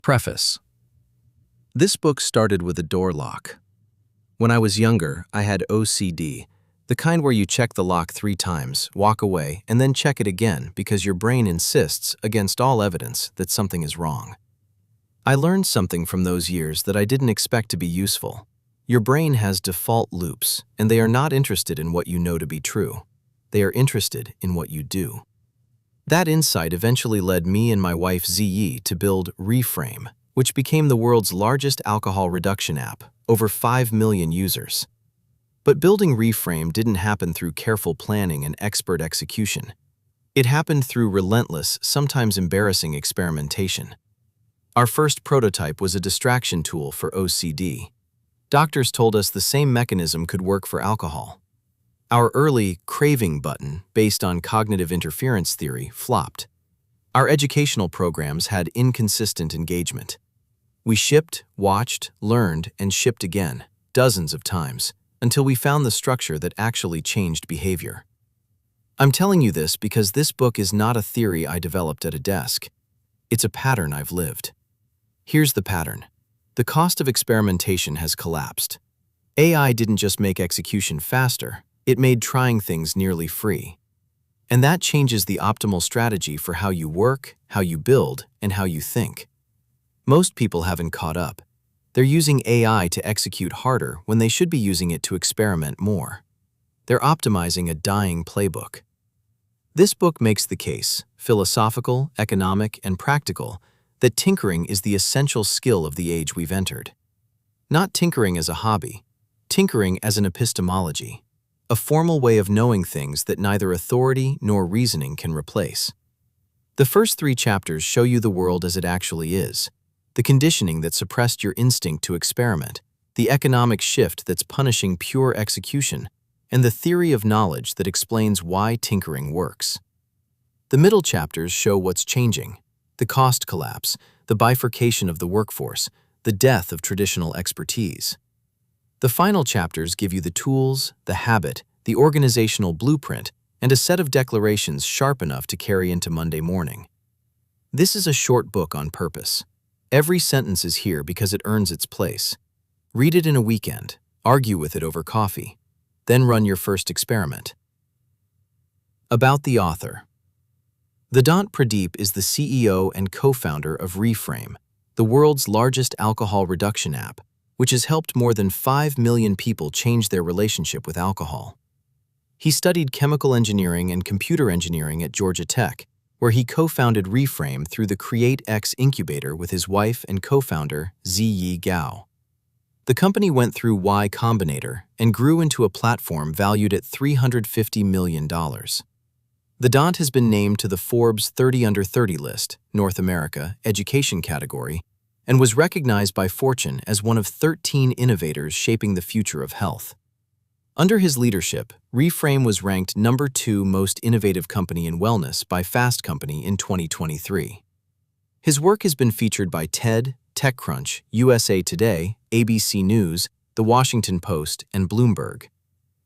Preface. This book started with a door lock. When I was younger, I had OCD, the kind where you check the lock 3 times, walk away, and then check it again because your brain insists, against all evidence, that something is wrong. I learned something from those years that I didn't expect to be useful. Your brain has default loops, and they are not interested in what you know to be true. They are interested in what you do. That insight eventually led me and my wife Ziyi to build Reframe, which became the world's largest alcohol reduction app, over 5 million users. But building Reframe didn't happen through careful planning and expert execution. It happened through relentless, sometimes embarrassing experimentation. Our first prototype was a distraction tool for OCD. Doctors told us the same mechanism could work for alcohol. Our early craving button, based on cognitive interference theory, flopped. Our educational programs had inconsistent engagement. We shipped, watched, learned, and shipped again, dozens of times, until we found the structure that actually changed behavior. I'm telling you this because this book is not a theory I developed at a desk. It's a pattern I've lived. Here's the pattern. The cost of experimentation has collapsed. AI didn't just make execution faster, it made trying things nearly free. And that changes the optimal strategy for how you work, how you build, and how you think. Most people haven't caught up. They're using AI to execute harder when they should be using it to experiment more. They're optimizing a dying playbook. This book makes the case, philosophical, economic, and practical, that tinkering is the essential skill of the age we've entered. Not tinkering as a hobby, tinkering as an epistemology, a formal way of knowing things that neither authority nor reasoning can replace. The first 3 chapters show you the world as it actually is, the conditioning that suppressed your instinct to experiment, the economic shift that's punishing pure execution, and the theory of knowledge that explains why tinkering works. The middle chapters show what's changing, the cost collapse, the bifurcation of the workforce, the death of traditional expertise. The final chapters give you the tools, the habit, the organizational blueprint, and a set of declarations sharp enough to carry into Monday morning. This is a short book on purpose. Every sentence is here because it earns its place. Read it in a weekend, argue with it over coffee, then run your first experiment. About the author. Vedant Pradeep is the CEO and co-founder of Reframe, the world's largest alcohol reduction app, which has helped more than 5 million people change their relationship with alcohol. He studied chemical engineering and computer engineering at Georgia Tech, where he co-founded Reframe through the CreateX incubator with his wife and co-founder Ziyi Gao. The company went through Y Combinator and grew into a platform valued at $350 million. Vedant has been named to the Forbes 30 Under 30 list, North America, education category, and was recognized by Fortune as one of 13 innovators shaping the future of health. Under his leadership, Reframe was ranked number 2 most innovative company in wellness by Fast Company in 2023. His work has been featured by TED, TechCrunch, USA Today, ABC News, The Washington Post, and Bloomberg.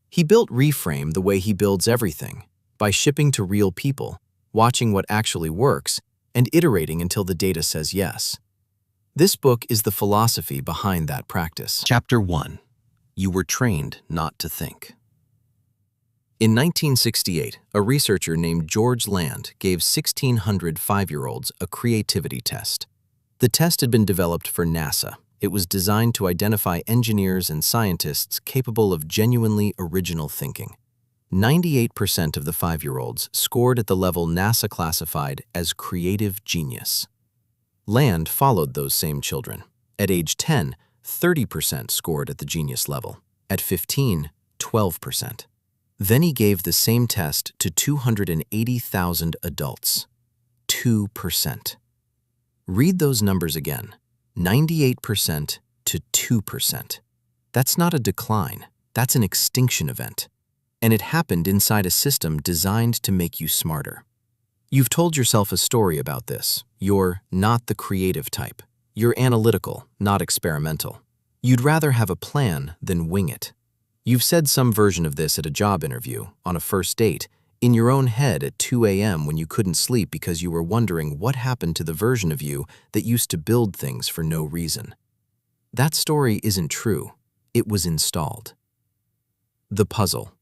He built Reframe the way he builds everything, by shipping to real people, watching what actually works, and iterating until the data says yes. This book is the philosophy behind that practice. Chapter 1. You were trained not to think. In 1968, a researcher named George Land gave 1,600 5-year-olds a creativity test. The test had been developed for NASA. It was designed to identify engineers and scientists capable of genuinely original thinking. 98% of the 5-year-olds scored at the level NASA classified as creative genius. Land followed those same children. At age 10, 30% scored at the genius level. At 15, 12%. Then he gave the same test to 280,000 adults. 2%. Read those numbers again. 98% to 2%. That's not a decline. That's an extinction event. And it happened inside a system designed to make you smarter. You've told yourself a story about this. You're not the creative type. You're analytical, not experimental. You'd rather have a plan than wing it. You've said some version of this at a job interview, on a first date, In your own head at 2 a.m. when you couldn't sleep because you were wondering what happened to the version of you that used to build things for no reason. That story isn't true. It was installed. The puzzle.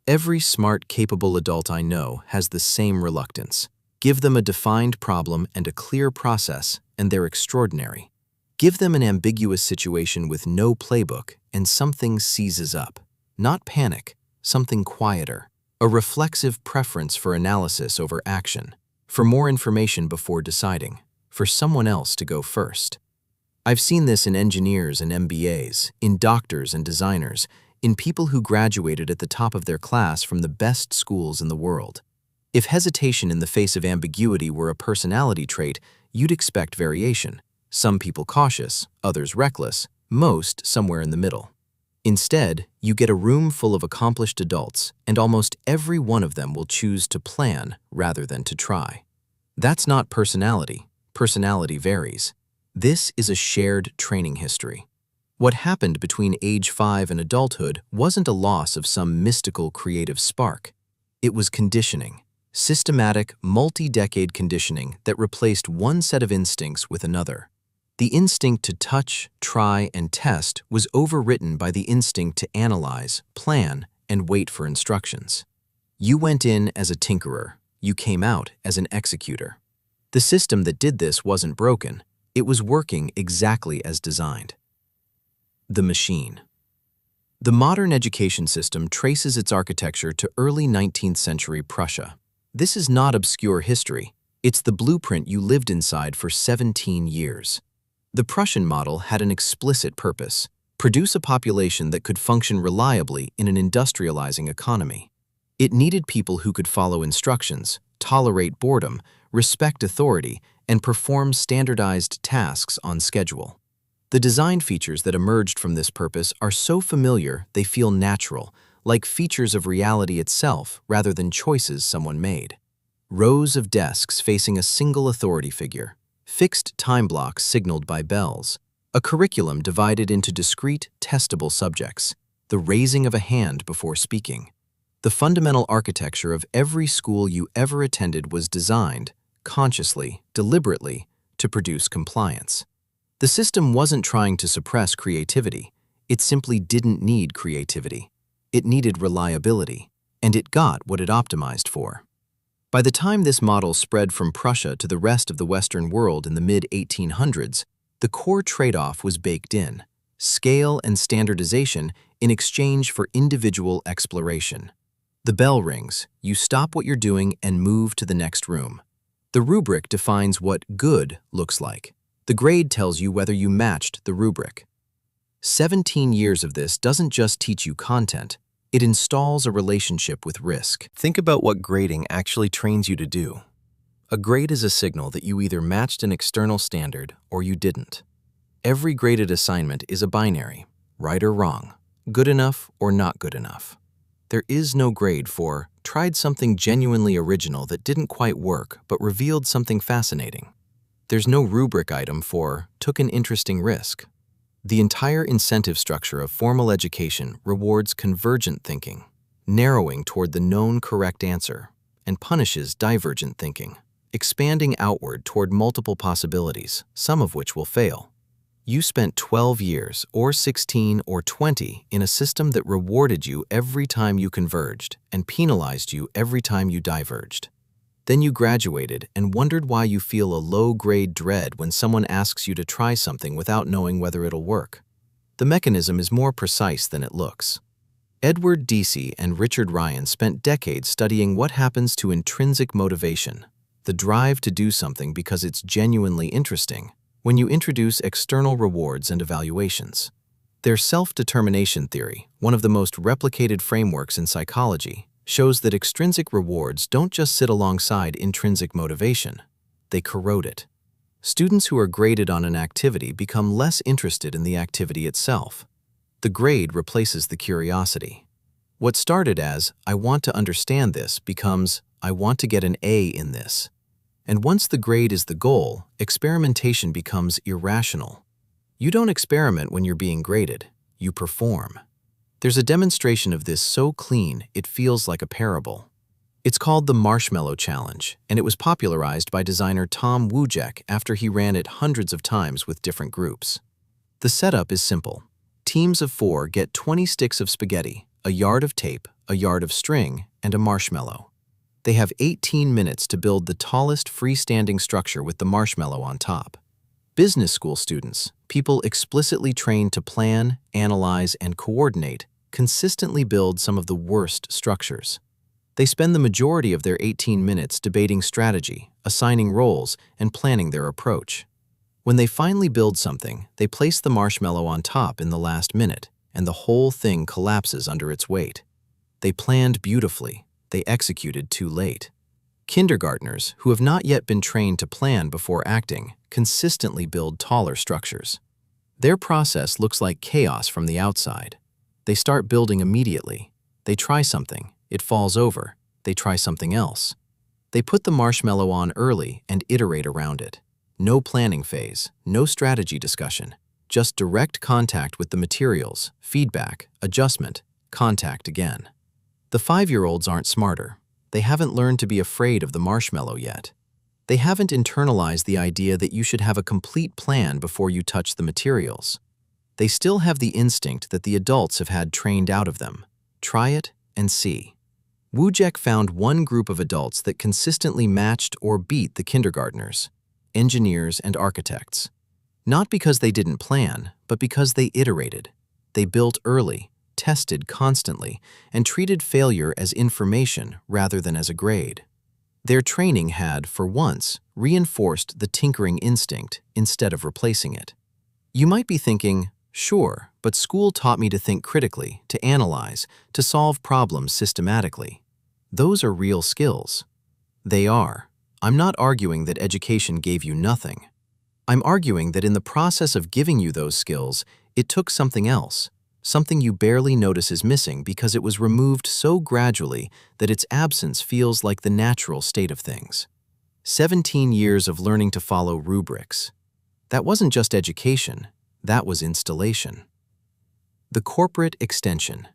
Every smart, capable adult I know has the same reluctance. Give them a defined problem and a clear process, and they're extraordinary. Give them an ambiguous situation with no playbook, and something seizes up. Not panic, something quieter. A reflexive preference for analysis over action, for more information before deciding, for someone else to go first. I've seen this in engineers and MBAs, in doctors and designers, in people who graduated at the top of their class from the best schools in the world. If hesitation in the face of ambiguity were a personality trait, you'd expect variation. Some people cautious, others reckless, most somewhere in the middle. Instead, you get a room full of accomplished adults, and almost every one of them will choose to plan rather than to try. That's not personality. Personality varies. This is a shared training history. What happened between age 5 and adulthood wasn't a loss of some mystical creative spark. It was conditioning. Systematic, multi-decade conditioning that replaced one set of instincts with another. The instinct to touch, try, and test was overwritten by the instinct to analyze, plan, and wait for instructions. You went in as a tinkerer. You came out as an executor. The system that did this wasn't broken. It was working exactly as designed. The machine. The modern education system traces its architecture to early 19th century Prussia. This is not obscure history. It's the blueprint you lived inside for 17 years. The Prussian model had an explicit purpose: produce a population that could function reliably in an industrializing economy. It needed people who could follow instructions, tolerate boredom, respect authority, and perform standardized tasks on schedule. The design features that emerged from this purpose are so familiar they feel natural, like features of reality itself rather than choices someone made. Rows of desks facing a single authority figure, fixed time blocks signaled by bells, a curriculum divided into discrete, testable subjects, the raising of a hand before speaking. The fundamental architecture of every school you ever attended was designed, consciously, deliberately, to produce compliance. The system wasn't trying to suppress creativity. It simply didn't need creativity. It needed reliability, and it got what it optimized for. By the time this model spread from Prussia to the rest of the Western world in the mid-1800s, the core trade-off was baked in: scale and standardization in exchange for individual exploration. The bell rings, you stop what you're doing and move to the next room. The rubric defines what good looks like. The grade tells you whether you matched the rubric. 17 years of this doesn't just teach you content, it installs a relationship with risk. Think about what grading actually trains you to do. A grade is a signal that you either matched an external standard or you didn't. Every graded assignment is a binary, right or wrong, good enough or not good enough. There is no grade for tried something genuinely original that didn't quite work but revealed something fascinating. There's no rubric item for took an interesting risk. The entire incentive structure of formal education rewards convergent thinking, narrowing toward the known correct answer, and punishes divergent thinking, expanding outward toward multiple possibilities, some of which will fail. You spent 12 years, or 16 or 20, in a system that rewarded you every time you converged and penalized you every time you diverged. Then you graduated and wondered why you feel a low-grade dread when someone asks you to try something without knowing whether it'll work. The mechanism is more precise than it looks. Edward Deci and Richard Ryan spent decades studying what happens to intrinsic motivation, the drive to do something because it's genuinely interesting, when you introduce external rewards and evaluations. Their self-determination theory, one of the most replicated frameworks in psychology, shows that extrinsic rewards don't just sit alongside intrinsic motivation, they corrode it. Students who are graded on an activity become less interested in the activity itself. The grade replaces the curiosity. What started as, "I want to understand this," becomes, "I want to get an A in this." And once the grade is the goal, experimentation becomes irrational. You don't experiment when you're being graded, you perform. There's a demonstration of this so clean it feels like a parable. It's called the Marshmallow Challenge, and it was popularized by designer Tom Wojcik after he ran it hundreds of times with different groups. The setup is simple. Teams of 4 get 20 sticks of spaghetti, a yard of tape, a yard of string, and a marshmallow. They have 18 minutes to build the tallest freestanding structure with the marshmallow on top. Business school students, people explicitly trained to plan, analyze, and coordinate, consistently build some of the worst structures. They spend the majority of their 18 minutes debating strategy, assigning roles, and planning their approach. When they finally build something, they place the marshmallow on top in the last minute, and the whole thing collapses under its weight. They planned beautifully. They executed too late. Kindergartners, who have not yet been trained to plan before acting, consistently build taller structures. Their process looks like chaos from the outside. They start building immediately. They try something. It falls over. They try something else. They put the marshmallow on early and iterate around it. No planning phase, no strategy discussion, just direct contact with the materials, feedback, adjustment, contact again. The 5-year-olds aren't smarter. They haven't learned to be afraid of the marshmallow yet. They haven't internalized the idea that you should have a complete plan before you touch the materials. They still have the instinct that the adults have had trained out of them. Try it and see. Wojcik found one group of adults that consistently matched or beat the kindergartners, engineers and architects. Not because they didn't plan, but because they iterated. They built early, tested constantly, and treated failure as information rather than as a grade. Their training had, for once, reinforced the tinkering instinct instead of replacing it. You might be thinking, sure, but school taught me to think critically, to analyze, to solve problems systematically. Those are real skills. They are. I'm not arguing that education gave you nothing. I'm arguing that in the process of giving you those skills, it took something else. Something you barely notice is missing because it was removed so gradually that its absence feels like the natural state of things. 17 years of learning to follow rubrics. That wasn't just education, that was installation. The corporate extension.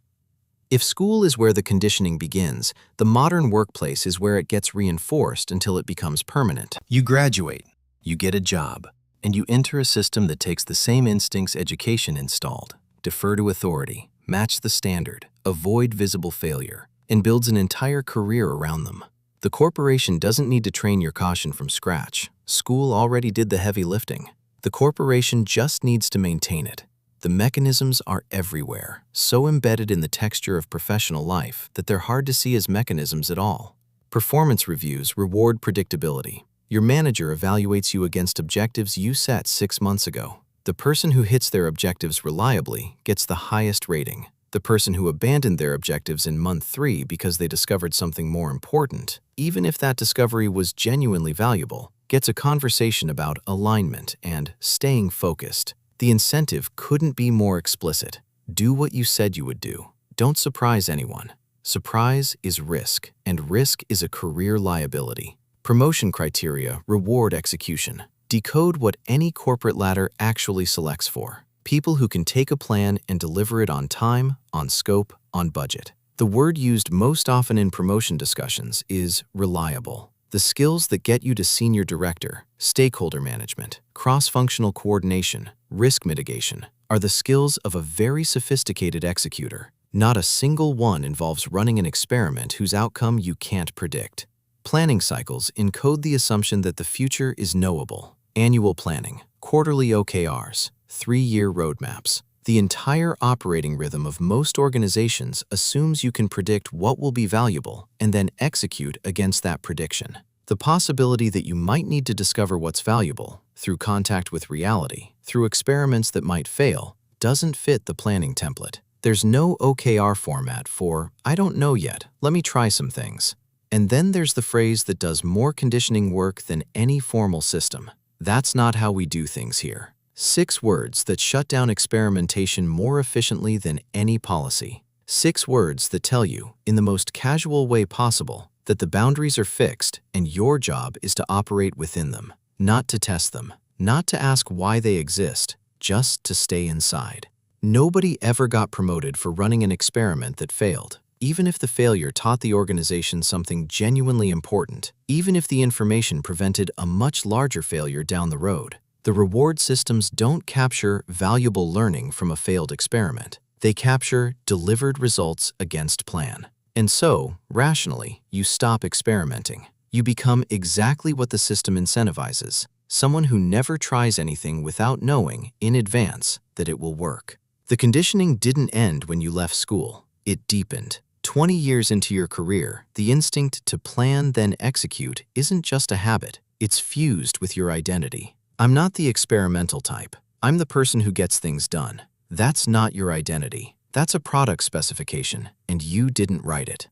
If school is where the conditioning begins, the modern workplace is where it gets reinforced until it becomes permanent. You graduate, you get a job, and you enter a system that takes the same instincts education installed. Defer to authority, match the standard, avoid visible failure, and builds an entire career around them. The corporation doesn't need to train your caution from scratch. School already did the heavy lifting. The corporation just needs to maintain it. The mechanisms are everywhere, so embedded in the texture of professional life that they're hard to see as mechanisms at all. Performance reviews reward predictability. Your manager evaluates you against objectives you set 6 months ago. The person who hits their objectives reliably gets the highest rating. The person who abandoned their objectives in month 3 because they discovered something more important, even if that discovery was genuinely valuable, gets a conversation about alignment and staying focused. The incentive couldn't be more explicit. Do what you said you would do. Don't surprise anyone. Surprise is risk, and risk is a career liability. Promotion criteria reward execution. Decode what any corporate ladder actually selects for. People who can take a plan and deliver it on time, on scope, on budget. The word used most often in promotion discussions is reliable. The skills that get you to senior director, stakeholder management, cross-functional coordination, risk mitigation, are the skills of a very sophisticated executor. Not a single one involves running an experiment whose outcome you can't predict. Planning cycles encode the assumption that the future is knowable. Annual planning, quarterly OKRs, 3-year roadmaps. The entire operating rhythm of most organizations assumes you can predict what will be valuable and then execute against that prediction. The possibility that you might need to discover what's valuable through contact with reality, through experiments that might fail, doesn't fit the planning template. There's no OKR format for, I don't know yet, let me try some things. And then there's the phrase that does more conditioning work than any formal system. That's not how we do things here. 6 words that shut down experimentation more efficiently than any policy. 6 words that tell you, in the most casual way possible, that the boundaries are fixed and your job is to operate within them, not to test them, not to ask why they exist, just to stay inside. Nobody ever got promoted for running an experiment that failed. even if the failure taught the organization something genuinely important, even if the information prevented a much larger failure down the road. The reward systems don't capture valuable learning from a failed experiment. They capture delivered results against plan. And so, rationally, you stop experimenting. You become exactly what the system incentivizes, someone who never tries anything without knowing in advance that it will work. The conditioning didn't end when you left school. It deepened. 20 years into your career, the instinct to plan then execute isn't just a habit. It's fused with your identity. I'm not the experimental type. I'm the person who gets things done. That's not your identity. That's a product specification, and you didn't write it.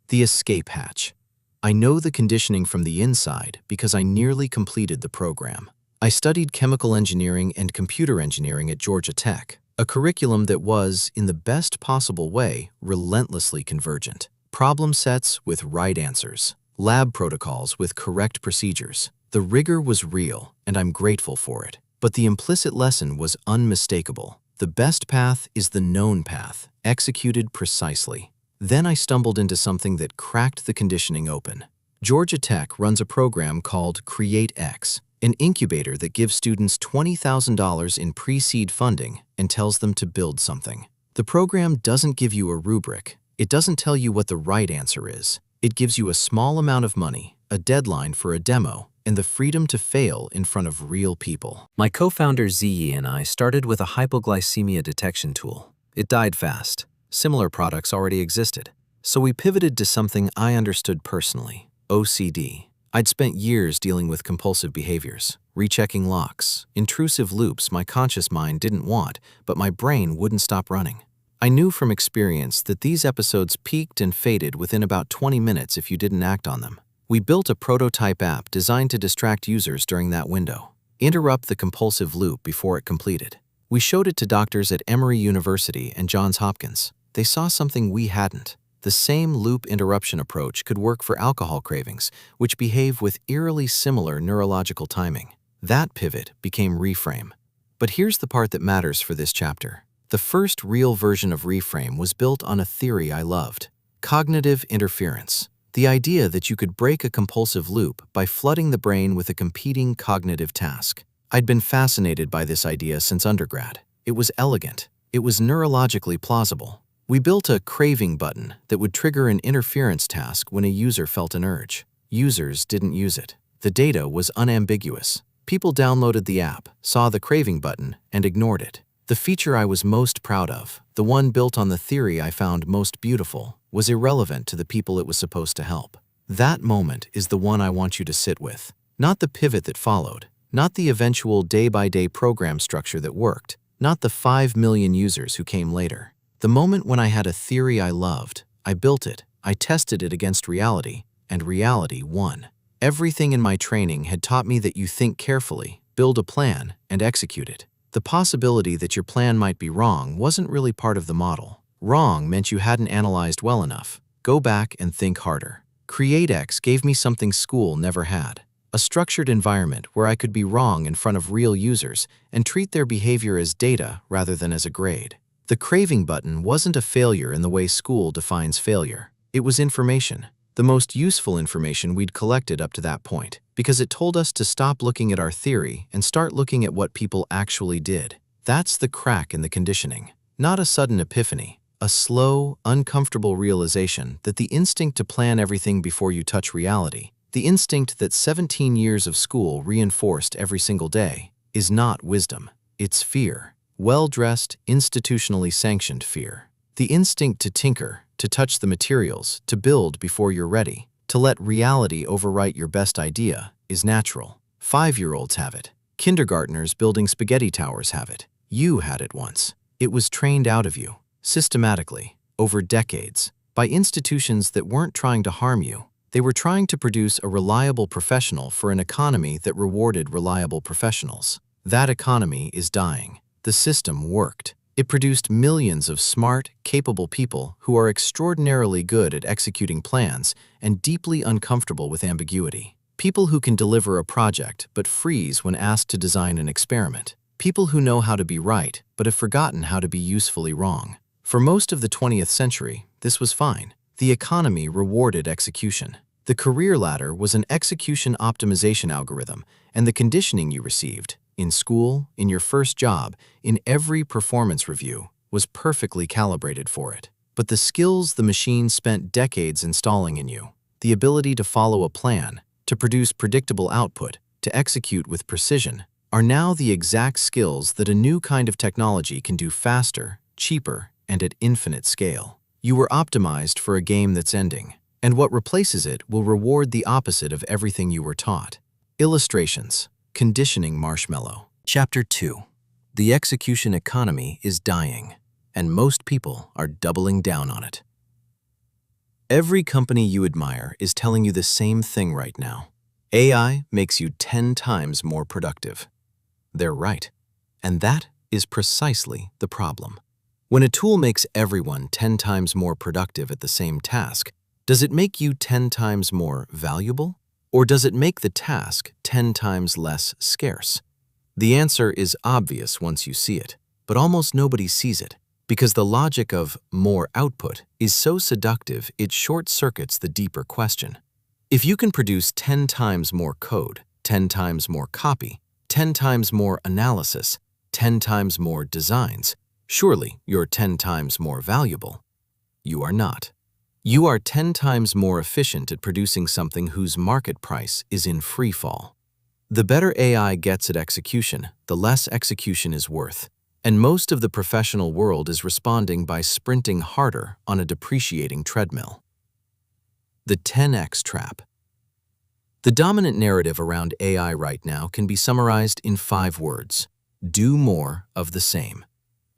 The escape hatch. I know the conditioning from the inside because I nearly completed the program. I studied chemical engineering and computer engineering at Georgia Tech, a curriculum that was, in the best possible way, relentlessly convergent. Problem sets with right answers, lab protocols with correct procedures. The rigor was real, and I'm grateful for it. But the implicit lesson was unmistakable. The best path is the known path, executed precisely. Then I stumbled into something that cracked the conditioning open. Georgia Tech runs a program called CreateX, an incubator that gives students $20,000 in pre-seed funding and tells them to build something. The program doesn't give you a rubric. It doesn't tell you what the right answer is. It gives you a small amount of money, a deadline for a demo, and the freedom to fail in front of real people. My co-founder Ziyi and I started with a hypoglycemia detection tool. It died fast. Similar products already existed. So we pivoted to something I understood personally, OCD. I'd spent years dealing with compulsive behaviors, rechecking locks, intrusive loops my conscious mind didn't want, but my brain wouldn't stop running. I knew from experience that these episodes peaked and faded within about 20 minutes if you didn't act on them. We built a prototype app designed to distract users during that window, interrupt the compulsive loop before it completed. We showed it to doctors at Emory University and Johns Hopkins. They saw something we hadn't. The same loop interruption approach could work for alcohol cravings, which behave with eerily similar neurological timing. That pivot became Reframe. But here's the part that matters for this chapter. The first real version of Reframe was built on a theory I loved: cognitive interference. The idea that you could break a compulsive loop by flooding the brain with a competing cognitive task. I'd been fascinated by this idea since undergrad. It was elegant. It was neurologically plausible. We built a craving button that would trigger an interference task when a user felt an urge. Users didn't use it. The data was unambiguous. People downloaded the app, saw the craving button, and ignored it. The feature I was most proud of, the one built on the theory I found most beautiful, was irrelevant to the people it was supposed to help. That moment is the one I want you to sit with. Not the pivot that followed, not the eventual day-by-day program structure that worked, not the 5 million users who came later. The moment when I had a theory I loved, I built it, I tested it against reality, and reality won. Everything in my training had taught me that you think carefully, build a plan, and execute it. The possibility that your plan might be wrong wasn't really part of the model. Wrong meant you hadn't analyzed well enough. Go back and think harder. CreateX gave me something school never had. A structured environment where I could be wrong in front of real users and treat their behavior as data rather than as a grade. The craving button wasn't a failure in the way school defines failure. It was information, the most useful information we'd collected up to that point, because it told us to stop looking at our theory and start looking at what people actually did. That's the crack in the conditioning. Not a sudden epiphany, a slow, uncomfortable realization that the instinct to plan everything before you touch reality, the instinct that 17 years of school reinforced every single day, is not wisdom. It's fear. Well-dressed, institutionally sanctioned fear. The instinct to tinker, to touch the materials, to build before you're ready, to let reality overwrite your best idea, is natural. 5-year-olds have it. Kindergartners building spaghetti towers have it. You had it once. It was trained out of you, systematically, over decades, by institutions that weren't trying to harm you. They were trying to produce a reliable professional for an economy that rewarded reliable professionals. That economy is dying. The system worked. It produced millions of smart, capable people who are extraordinarily good at executing plans and deeply uncomfortable with ambiguity. People who can deliver a project but freeze when asked to design an experiment. People who know how to be right but have forgotten how to be usefully wrong. For most of the 20th century, this was fine. The economy rewarded execution. The career ladder was an execution optimization algorithm, and the conditioning you received, in school, in your first job, in every performance review, was perfectly calibrated for it. But the skills the machine spent decades installing in you, the ability to follow a plan, to produce predictable output, to execute with precision, are now the exact skills that a new kind of technology can do faster, cheaper, and at infinite scale. You were optimized for a game that's ending, and what replaces it will reward the opposite of everything you were taught. Illustrations. Conditioning marshmallow. Chapter 2. The execution economy is dying, and most people are doubling down on it. Every company you admire is telling you the same thing right now. AI makes you 10 times more productive. They're right, and that is precisely the problem. When a tool makes everyone 10 times more productive at the same task, does it make you 10 times more valuable? Or does it make the task 10 times less scarce? The answer is obvious once you see it, but almost nobody sees it, because the logic of more output is so seductive it short-circuits the deeper question. If you can produce 10 times more code, 10 times more copy, 10 times more analysis, 10 times more designs, surely you're 10 times more valuable. You are not. You are 10 times more efficient at producing something whose market price is in free fall. The better AI gets at execution, the less execution is worth, and most of the professional world is responding by sprinting harder on a depreciating treadmill. The 10x trap. The dominant narrative around AI right now can be summarized in 5 words. Do more of the same.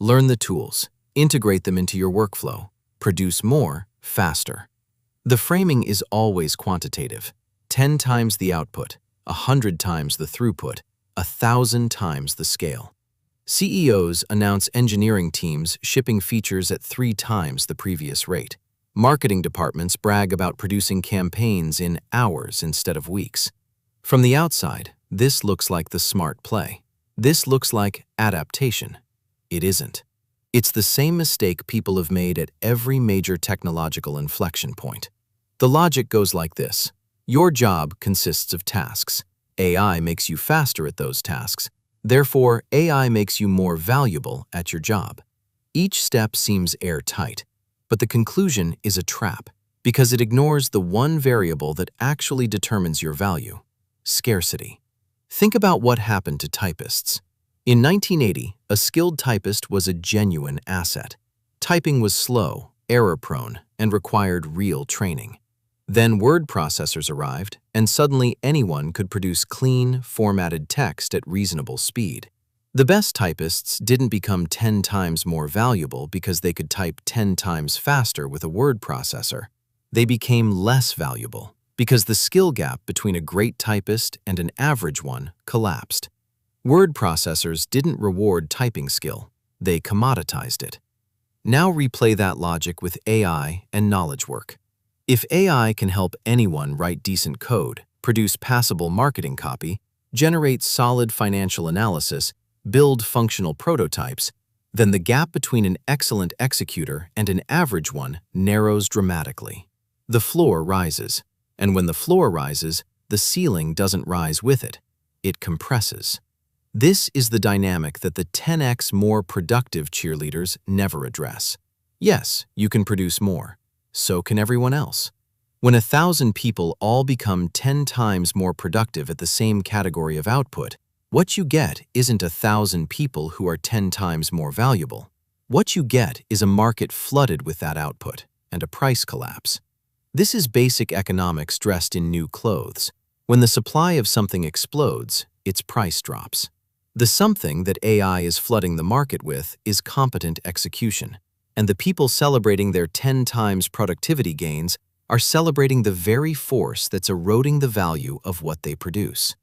Learn the tools, integrate them into your workflow, produce more, faster. The framing is always quantitative. 10 times the output, 100 times the throughput, 1,000 times the scale. CEOs announce engineering teams shipping features at 3 times the previous rate. Marketing departments brag about producing campaigns in hours instead of weeks. From the outside, this looks like the smart play. This looks like adaptation. It isn't. It's the same mistake people have made at every major technological inflection point. The logic goes like this. Your job consists of tasks. AI makes you faster at those tasks. Therefore, AI makes you more valuable at your job. Each step seems airtight, but the conclusion is a trap because it ignores the one variable that actually determines your value: scarcity. Think about what happened to typists. In 1980, a skilled typist was a genuine asset. Typing was slow, error-prone, and required real training. Then word processors arrived, and suddenly anyone could produce clean, formatted text at reasonable speed. The best typists didn't become 10 times more valuable because they could type 10 times faster with a word processor. They became less valuable because the skill gap between a great typist and an average one collapsed. Word processors didn't reward typing skill, they commoditized it. Now replay that logic with AI and knowledge work. If AI can help anyone write decent code, produce passable marketing copy, generate solid financial analysis, build functional prototypes, then the gap between an excellent executor and an average one narrows dramatically. The floor rises, and when the floor rises, the ceiling doesn't rise with it. It compresses. This is the dynamic that the 10x more productive cheerleaders never address. Yes, you can produce more. So can everyone else. When 1,000 people all become 10 times more productive at the same category of output, what you get isn't 1,000 people who are 10 times more valuable. What you get is a market flooded with that output and a price collapse. This is basic economics dressed in new clothes. When the supply of something explodes, its price drops. The something that AI is flooding the market with is competent execution, and the people celebrating their 10 times productivity gains are celebrating the very force that's eroding the value of what they produce.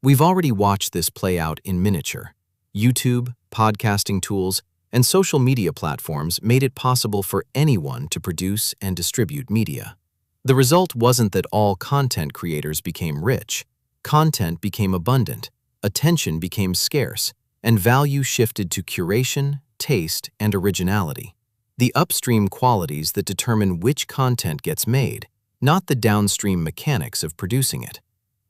We've already watched this play out in miniature. YouTube, podcasting tools, and social media platforms made it possible for anyone to produce and distribute media. The result wasn't that all content creators became rich. Content became abundant. Attention became scarce, and value shifted to curation, taste, and originality. The upstream qualities that determine which content gets made, not the downstream mechanics of producing it.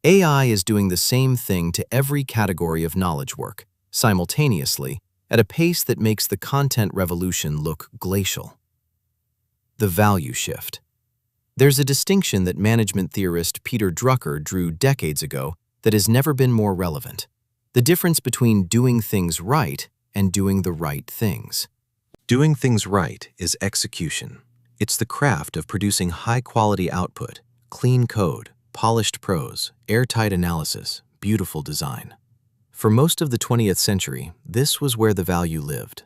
AI is doing the same thing to every category of knowledge work, simultaneously, at a pace that makes the content revolution look glacial. The value shift. There's a distinction that management theorist Peter Drucker drew decades ago that has never been more relevant. The difference between doing things right and doing the right things. Doing things right is execution. It's the craft of producing high-quality output, clean code, polished prose, airtight analysis, beautiful design. For most of the 20th century, this was where the value lived.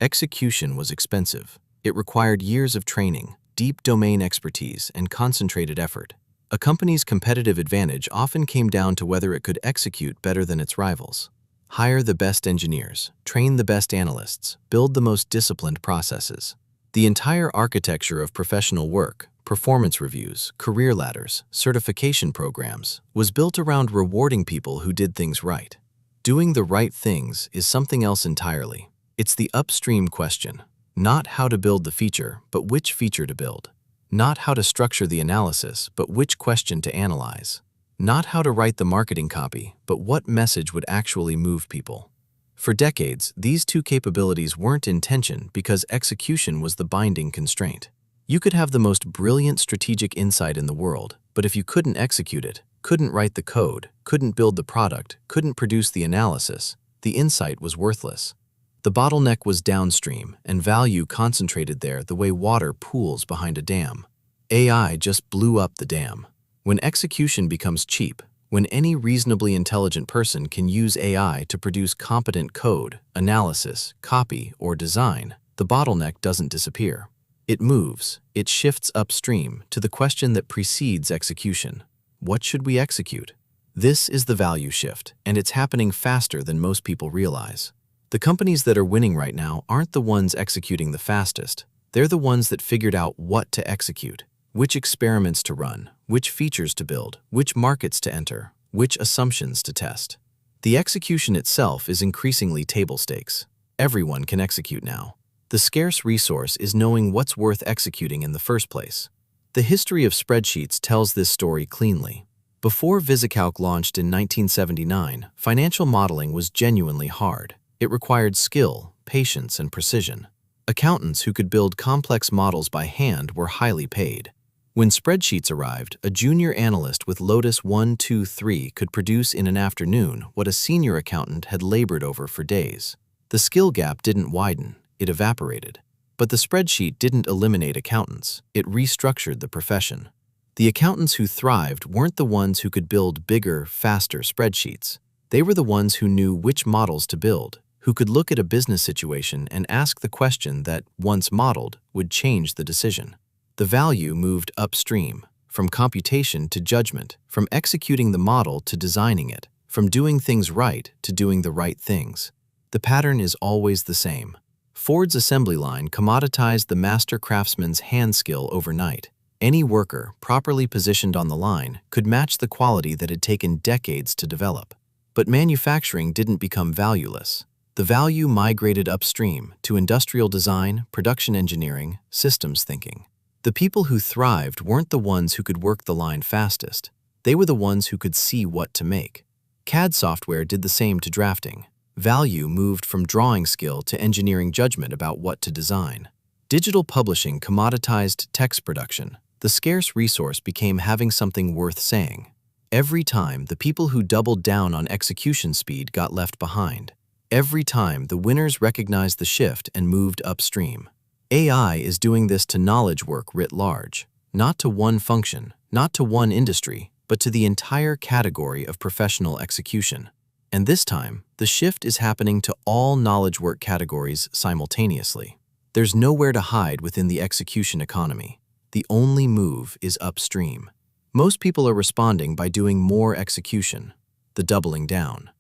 Execution was expensive. It required years of training, deep domain expertise, and concentrated effort. A company's competitive advantage often came down to whether it could execute better than its rivals. Hire the best engineers, train the best analysts, build the most disciplined processes. The entire architecture of professional work, performance reviews, career ladders, certification programs, was built around rewarding people who did things right. Doing the right things is something else entirely. It's the upstream question, not how to build the feature, but which feature to build. Not how to structure the analysis, but which question to analyze. Not how to write the marketing copy, but what message would actually move people. For decades, these two capabilities weren't in tension because execution was the binding constraint. You could have the most brilliant strategic insight in the world, but if you couldn't execute it, couldn't write the code, couldn't build the product, couldn't produce the analysis, the insight was worthless. The bottleneck was downstream, and value concentrated there the way water pools behind a dam. AI just blew up the dam. When execution becomes cheap, when any reasonably intelligent person can use AI to produce competent code, analysis, copy, or design, the bottleneck doesn't disappear. It moves, it shifts upstream to the question that precedes execution. What should we execute? This is the value shift, and it's happening faster than most people realize. The companies that are winning right now aren't the ones executing the fastest. They're the ones that figured out what to execute, which experiments to run, which features to build, which markets to enter, which assumptions to test. The execution itself is increasingly table stakes. Everyone can execute now. The scarce resource is knowing what's worth executing in the first place. The history of spreadsheets tells this story cleanly. Before VisiCalc launched in 1979, financial modeling was genuinely hard. It required skill, patience, and precision. Accountants who could build complex models by hand were highly paid. When spreadsheets arrived, a junior analyst with Lotus 1-2-3 could produce in an afternoon what a senior accountant had labored over for days. The skill gap didn't widen. It evaporated. But the spreadsheet didn't eliminate accountants. It restructured the profession. The accountants who thrived weren't the ones who could build bigger, faster spreadsheets. They were the ones who knew which models to build, who could look at a business situation and ask the question that, once modeled, would change the decision. The value moved upstream, from computation to judgment, from executing the model to designing it, from doing things right to doing the right things. The pattern is always the same. Ford's assembly line commoditized the master craftsman's hand skill overnight. Any worker, properly positioned on the line, could match the quality that had taken decades to develop. But manufacturing didn't become valueless. The value migrated upstream to industrial design, production engineering, systems thinking. The people who thrived weren't the ones who could work the line fastest. They were the ones who could see what to make. CAD software did the same to drafting. Value moved from drawing skill to engineering judgment about what to design. Digital publishing commoditized text production. The scarce resource became having something worth saying. Every time, the people who doubled down on execution speed got left behind. Every time, the winners recognized the shift and moved upstream. AI is doing this to knowledge work writ large, not to one function, not to one industry, but to the entire category of professional execution. And this time, the shift is happening to all knowledge work categories simultaneously. There's nowhere to hide within the execution economy. The only move is upstream. Most people are responding by doing more execution, the doubling down.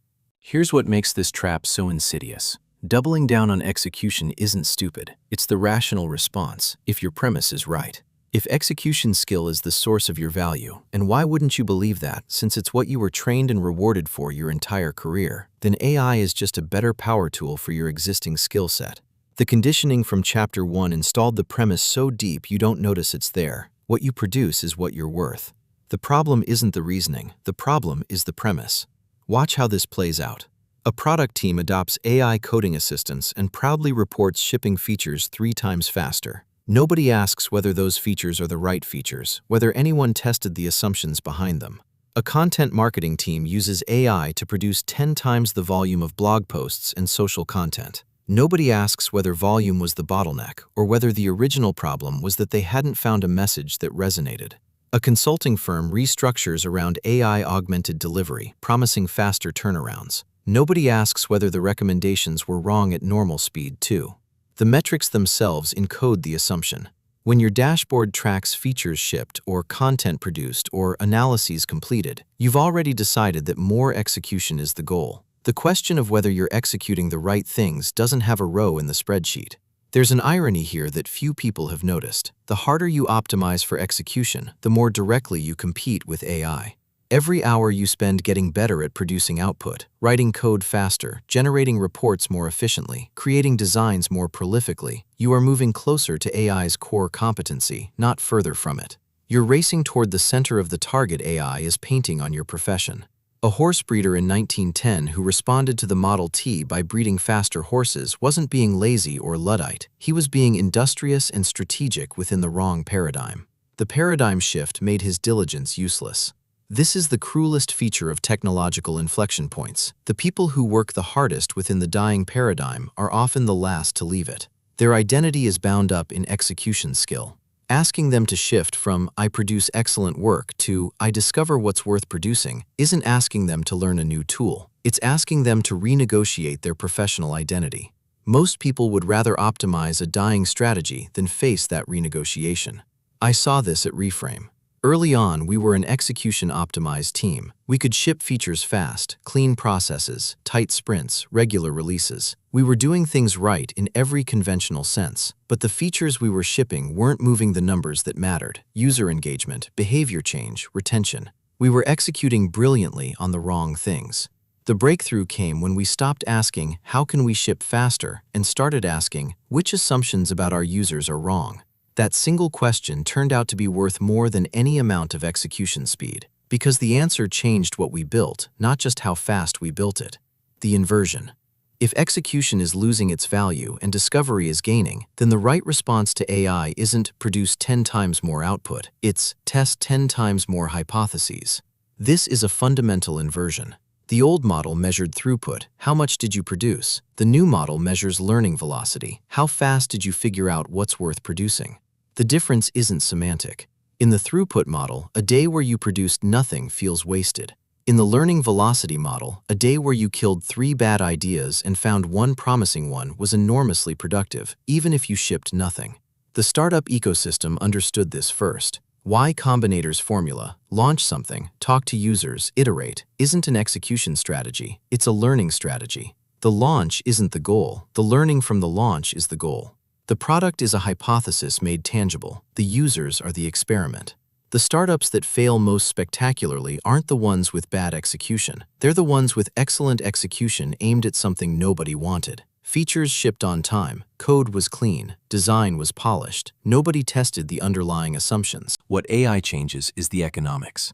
Here's what makes this trap so insidious. Doubling down on execution isn't stupid. It's the rational response, if your premise is right. If execution skill is the source of your value, and why wouldn't you believe that, since it's what you were trained and rewarded for your entire career, then AI is just a better power tool for your existing skill set. The conditioning from Chapter 1 installed the premise so deep you don't notice it's there. What you produce is what you're worth. The problem isn't the reasoning, the problem is the premise. Watch how this plays out. A product team adopts AI coding assistants and proudly reports shipping features 3 times faster. Nobody asks whether those features are the right features, whether anyone tested the assumptions behind them. A content marketing team uses AI to produce 10 times the volume of blog posts and social content. Nobody asks whether volume was the bottleneck or whether the original problem was that they hadn't found a message that resonated. A consulting firm restructures around AI-augmented delivery, promising faster turnarounds. Nobody asks whether the recommendations were wrong at normal speed, too. The metrics themselves encode the assumption. When your dashboard tracks features shipped or content produced or analyses completed, you've already decided that more execution is the goal. The question of whether you're executing the right things doesn't have a row in the spreadsheet. There's an irony here that few people have noticed. The harder you optimize for execution, the more directly you compete with AI. Every hour you spend getting better at producing output, writing code faster, generating reports more efficiently, creating designs more prolifically, you are moving closer to AI's core competency, not further from it. You're racing toward the center of the target AI is painting on your profession. A horse breeder in 1910 who responded to the Model T by breeding faster horses wasn't being lazy or Luddite. He was being industrious and strategic within the wrong paradigm. The paradigm shift made his diligence useless. This is the cruelest feature of technological inflection points. The people who work the hardest within the dying paradigm are often the last to leave it. Their identity is bound up in execution skill. Asking them to shift from "I produce excellent work" to "I discover what's worth producing" isn't asking them to learn a new tool. It's asking them to renegotiate their professional identity. Most people would rather optimize a dying strategy than face that renegotiation. I saw this at Reframe. Early on, we were an execution-optimized team. We could ship features fast, clean processes, tight sprints, regular releases. We were doing things right in every conventional sense, but the features we were shipping weren't moving the numbers that mattered: user engagement, behavior change, retention. We were executing brilliantly on the wrong things. The breakthrough came when we stopped asking, "How can we ship faster?" and started asking, "Which assumptions about our users are wrong?" That single question turned out to be worth more than any amount of execution speed, because the answer changed what we built, not just how fast we built it. The inversion. If execution is losing its value and discovery is gaining, then the right response to AI isn't "produce 10 times more output," it's "test 10 times more hypotheses." This is a fundamental inversion. The old model measured throughput, how much did you produce? The new model measures learning velocity, how fast did you figure out what's worth producing? The difference isn't semantic. In the throughput model, a day where you produced nothing feels wasted. In the learning velocity model, a day where you killed 3 bad ideas and found 1 promising one was enormously productive, even if you shipped nothing. The startup ecosystem understood this first. Y Combinator's formula, launch something, talk to users, iterate, isn't an execution strategy, it's a learning strategy. The launch isn't the goal, the learning from the launch is the goal. The product is a hypothesis made tangible, the users are the experiment. The startups that fail most spectacularly aren't the ones with bad execution, they're the ones with excellent execution aimed at something nobody wanted. Features shipped on time, code was clean, design was polished, nobody tested the underlying assumptions. What AI changes is the economics.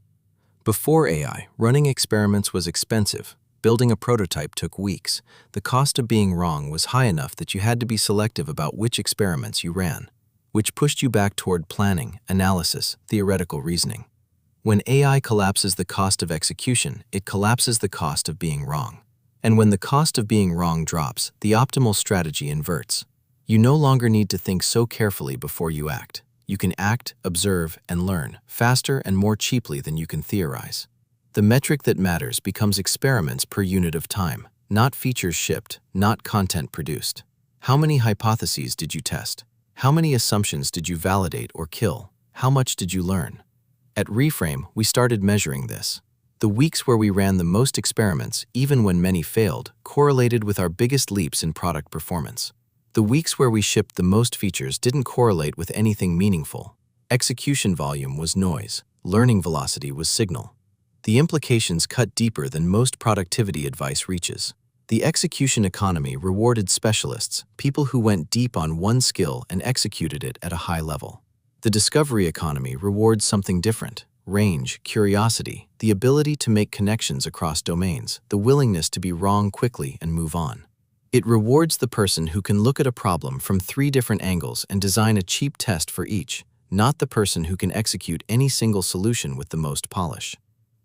Before AI, running experiments was expensive. Building a prototype took weeks. The cost of being wrong was high enough that you had to be selective about which experiments you ran, which pushed you back toward planning, analysis, theoretical reasoning. When AI collapses the cost of execution, it collapses the cost of being wrong. And when the cost of being wrong drops, the optimal strategy inverts. You no longer need to think so carefully before you act. You can act, observe, and learn faster and more cheaply than you can theorize. The metric that matters becomes experiments per unit of time, not features shipped, not content produced. How many hypotheses did you test? How many assumptions did you validate or kill? How much did you learn? At Reframe, we started measuring this. The weeks where we ran the most experiments, even when many failed, correlated with our biggest leaps in product performance. The weeks where we shipped the most features didn't correlate with anything meaningful. Execution volume was noise. Learning velocity was signal. The implications cut deeper than most productivity advice reaches. The execution economy rewarded specialists, people who went deep on one skill and executed it at a high level. The discovery economy rewards something different: range, curiosity, the ability to make connections across domains, the willingness to be wrong quickly and move on. It rewards the person who can look at a problem from 3 different angles and design a cheap test for each, not the person who can execute any single solution with the most polish.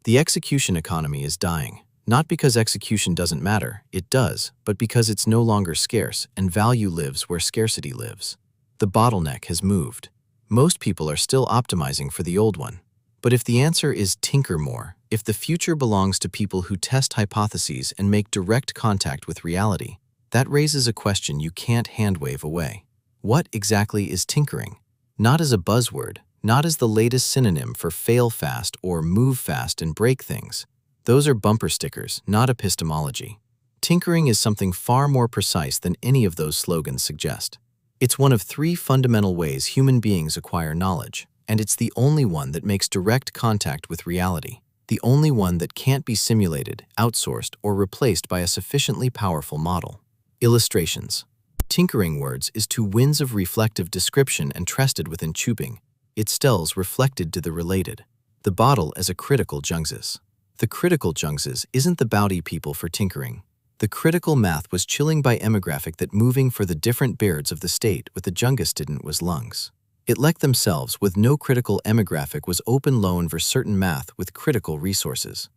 The execution economy is dying, not because execution doesn't matter, it does, but because it's no longer scarce and value lives where scarcity lives. The bottleneck has moved. Most people are still optimizing for the old one. But if the answer is tinker more, if the future belongs to people who test hypotheses and make direct contact with reality, that raises a question you can't handwave away. What exactly is tinkering? Not as a buzzword, not as the latest synonym for fail fast or move fast and break things. Those are bumper stickers, not epistemology. Tinkering is something far more precise than any of those slogans suggest. It's one of 3 fundamental ways human beings acquire knowledge, and it's the only one that makes direct contact with reality, the only one that can't be simulated, outsourced, or replaced by a sufficiently powerful model. Illustrations. Tinkering words is 2 winds of reflective description entrusted within chubing. It stells reflected to the related. The bottle as a critical jungses. The critical jungses isn't the bowdy people for tinkering. The critical math was chilling by emographic that moving for the different beards of the state with the jungus didn't was lungs. It like themselves with no critical emographic was open loan for certain math with critical resources.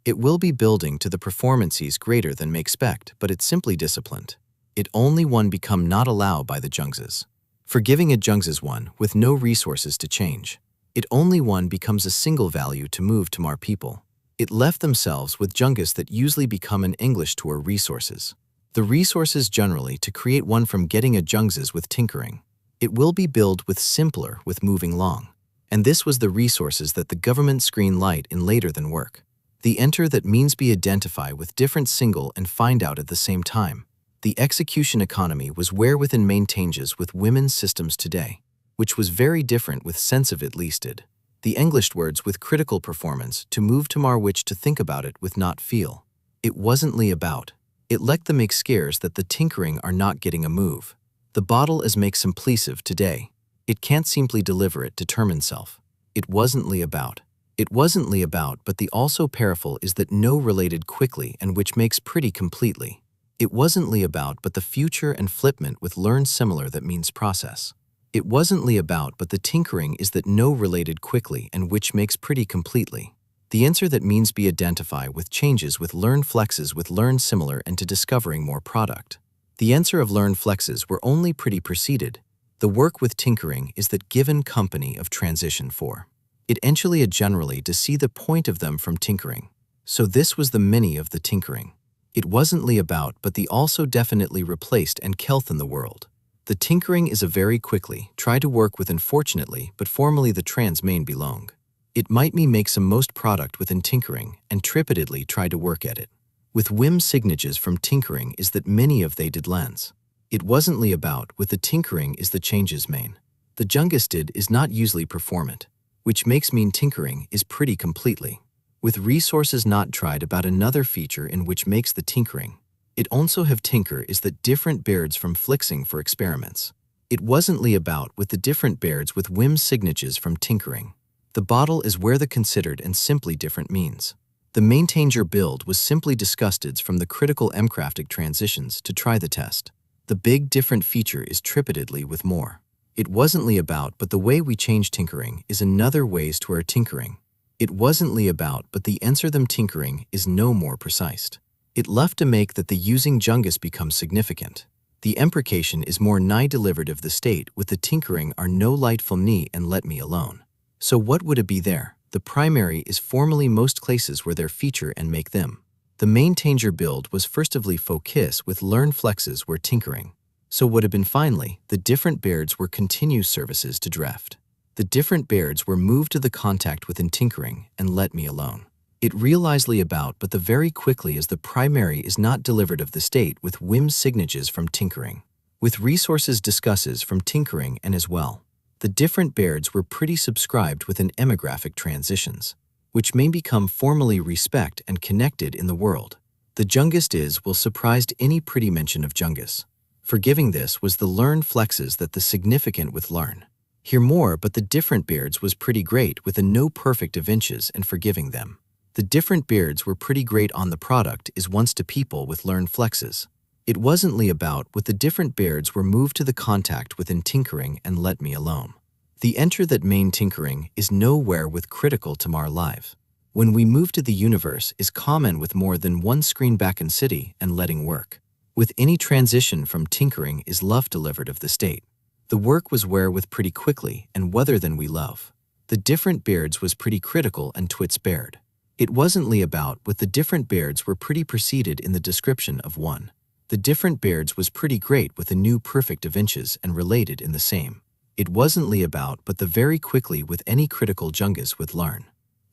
It will be building to the performances greater than make spect, but it's simply disciplined. It only one become not allow by the jungses. Forgiving a jungses one with no resources to change. It only one becomes a single value to move to more people. It left themselves with jungus that usually become an English tour resources. The resources generally to create one from getting a jungses with tinkering. It will be built with simpler with moving long. And this was the resources that the government screen light in later than work. The enter that means be identify with different single and find out at the same time. The execution economy was where within main changes with women's systems today, which was very different with sense of it leasted. The Englished words with critical performance to move to mar which to think about it with not feel. It wasn't about. It let them make scares that the tinkering are not getting a move. The bottle as make simplicive today. It can't simply deliver it determine self. It wasn't about. It wasn't about but the also paraful is that no related quickly and which makes pretty completely. It wasn't about but the future and flipment with learn similar that means process. It wasn't about but the tinkering is that no related quickly and which makes pretty completely. The answer that means be identify with changes with learn flexes with learn similar and to discovering more product. The answer of learn flexes were only pretty preceded. The work with tinkering is that given company of transition for. It actually a generally to see the point of them from tinkering. So this was the many of the tinkering. It wasn't about but the also definitely replaced and kelth in the world. The tinkering is a very quickly, try to work with unfortunately, but formally the trans main belong. It might me make some most product within tinkering and tripitedly try to work at it. With whim signatures from tinkering is that many of they did lens. It wasn't about with the tinkering is the changes main. The jungus did is not usually performant, which makes mean tinkering is pretty completely. With resources not tried about another feature in which makes the tinkering. It also have tinker is that different beards from flixing for experiments. It wasn't about with the different beards with whim signatures from tinkering. The bottle is where the considered and simply different means. The maintainer build was simply disgusted from the critical emcraftic transitions to try the test. The big different feature is tripitedly with more. It wasn't about but the way we change tinkering is another ways to our tinkering. It wasn't about but the answer them tinkering is no more precise. It left to make that the using jungus becomes significant. The imprecation is more nigh delivered of the state with the tinkering are no light from me and let me alone. So what would it be there? The primary is formally most places where their feature and make them. The maintainer build was firstly focus with learn flexes were tinkering. So would have been finally, the different beards were continuous services to draft. The different beards were moved to the contact within tinkering and let me alone. It realizedly about but the very quickly as the primary is not delivered of the state with whim signatures from tinkering. With resources discusses from tinkering and as well. The different beards were pretty subscribed within emographic transitions, which may become formally respect and connected in the world. The Jungist is will surprised any pretty mention of Jungus. Forgiving this was the learn flexes that the significant with learn. Hear more but the different beards was pretty great with a no perfect of inches and forgiving them. The different beards were pretty great on the product is once to people with learn flexes. It wasn't about with the different beards were moved to the contact within tinkering and let me alone. The enter that main tinkering is nowhere with critical to our life. When we move to the universe is common with more than one screen back in city and letting work. With any transition from tinkering is love delivered of the state. The work was where with pretty quickly and whether than we love. The different beards was pretty critical and twits bared. It wasn't about with the different beards were pretty preceded in the description of one. The different beards was pretty great with a new perfect of inches and related in the same. It wasn't about but the very quickly with any critical jungas with learn.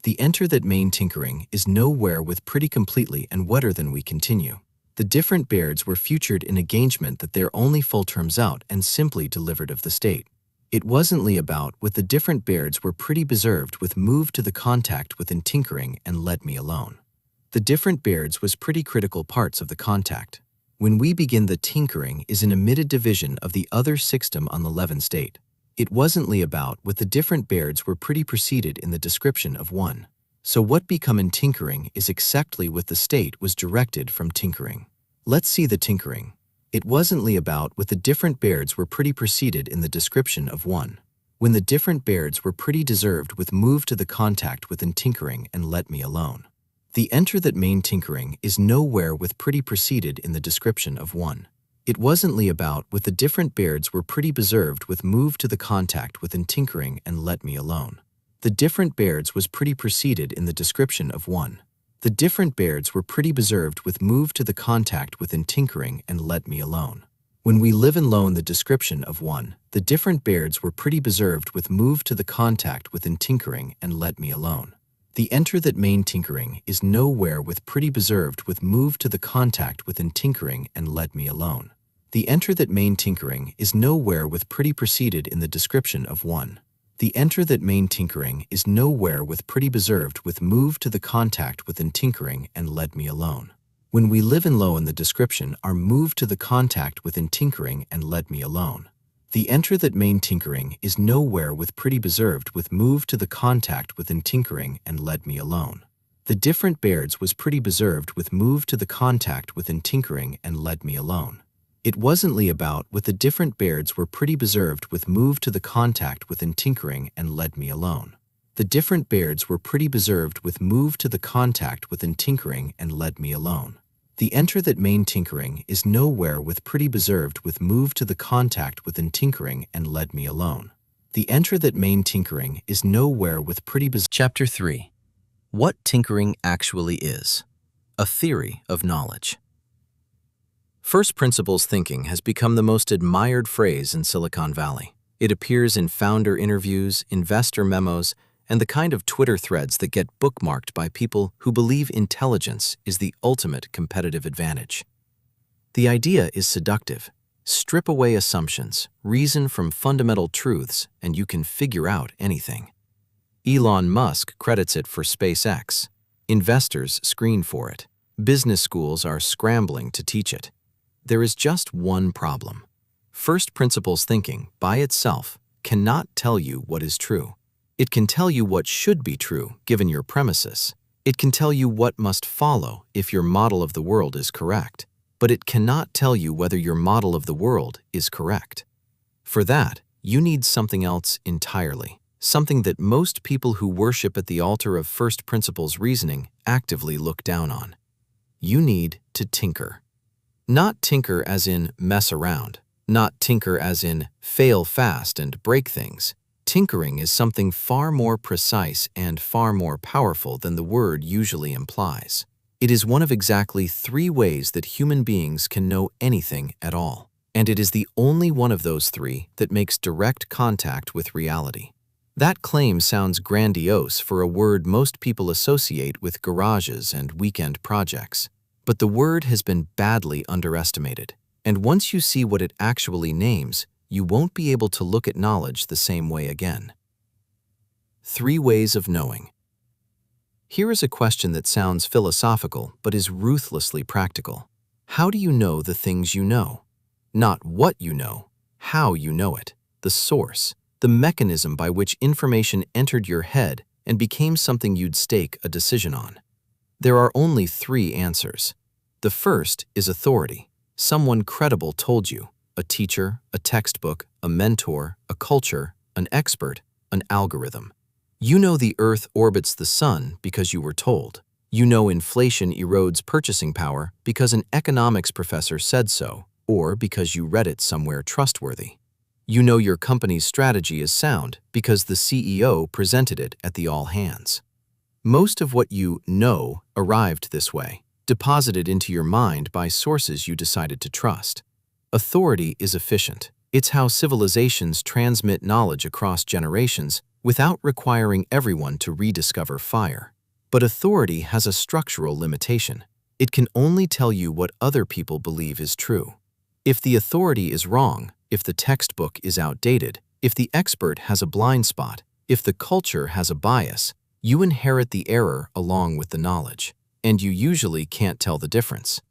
The enter that main tinkering is nowhere with pretty completely and wetter than we continue. The different beards were futured in engagement that they're only full terms out and simply delivered of the state. It wasn't about with the different beards were pretty preserved with move to the contact within tinkering and let me alone. The different beards was pretty critical parts of the contact. When we begin the tinkering is an omitted division of the other system on the 11 state. It wasn't about with the different beards were pretty preceded in the description of one. So what become in tinkering is exactly with the state was directed from tinkering. Let's see the tinkering. It wasn't about with the different beards were pretty preceded in the description of one. When the different beards were pretty deserved with move to the contact within tinkering and let me alone. The enter that main tinkering is nowhere with pretty preceded in the description of one. It wasn't about with the different beards were pretty preserved with move to the contact within tinkering and let me alone. The different beards was pretty preceded in the description of one. The different beards were pretty preserved with move to the contact within tinkering and let me alone. When we live and loan the description of one, the different beards were pretty preserved with move to the contact within tinkering and let me alone. The enter that main tinkering is nowhere with pretty preserved with move to the contact within tinkering and let me alone. The enter that main tinkering is nowhere with pretty preceded in the description of one. The enter that main tinkering is nowhere with pretty preserved with move to the contact within tinkering and let me alone. When we live and low in the description are move to the contact within tinkering and let me alone. The enter that main tinkering is nowhere with pretty preserved with move to the contact within tinkering and let me alone. The different beards was pretty preserved with move to the contact within tinkering and let me alone. It wasn't about with the different beards were pretty preserved with move to the contact within tinkering and let me alone. The different beards were pretty preserved with move to the contact within tinkering and let me alone. The enter that main tinkering is nowhere with pretty preserved with move to the contact within tinkering and let me alone. The enter that main tinkering is nowhere with pretty Chapter 3. What tinkering actually is. A theory of knowledge. First principles thinking has become the most admired phrase in Silicon Valley. It appears in founder interviews, investor memos, and the kind of Twitter threads that get bookmarked by people who believe intelligence is the ultimate competitive advantage. The idea is seductive. Strip away assumptions, reason from fundamental truths, and you can figure out anything. Elon Musk credits it for SpaceX. Investors screen for it. Business schools are scrambling to teach it. There is just one problem. First principles thinking, by itself, cannot tell you what is true. It can tell you what should be true, given your premises. It can tell you what must follow if your model of the world is correct. But it cannot tell you whether your model of the world is correct. For that, you need something else entirely. Something that most people who worship at the altar of first principles reasoning actively look down on. You need to tinker. Not tinker as in mess around. Not tinker as in fail fast and break things. Tinkering is something far more precise and far more powerful than the word usually implies. It is one of exactly 3 ways that human beings can know anything at all. And it is the only one of those 3 that makes direct contact with reality. That claim sounds grandiose for a word most people associate with garages and weekend projects. But the word has been badly underestimated. And once you see what it actually names, you won't be able to look at knowledge the same way again. 3 ways of knowing. Here is a question that sounds philosophical but is ruthlessly practical. How do you know the things you know? Not what you know, how you know it, the source, the mechanism by which information entered your head and became something you'd stake a decision on. There are only three answers. The first is authority. Someone credible told you, a teacher, a textbook, a mentor, a culture, an expert, an algorithm. You know the Earth orbits the sun because you were told. You know inflation erodes purchasing power because an economics professor said so, or because you read it somewhere trustworthy. You know your company's strategy is sound because the CEO presented it at the all hands. Most of what you know arrived this way, deposited into your mind by sources you decided to trust. Authority is efficient. It's how civilizations transmit knowledge across generations without requiring everyone to rediscover fire. But authority has a structural limitation. It can only tell you what other people believe is true. If the authority is wrong, if the textbook is outdated, if the expert has a blind spot, if the culture has a bias, you inherit the error along with the knowledge, and you usually can't tell the difference.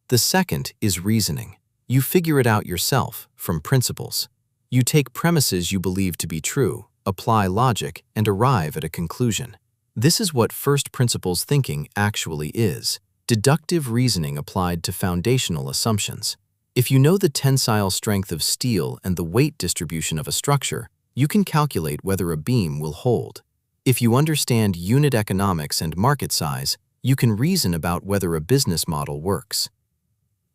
The second is reasoning. You figure it out yourself from principles. You take premises you believe to be true, apply logic, and arrive at a conclusion. This is what first principles thinking actually is: deductive reasoning applied to foundational assumptions. If you know the tensile strength of steel and the weight distribution of a structure, you can calculate whether a beam will hold. If you understand unit economics and market size, you can reason about whether a business model works.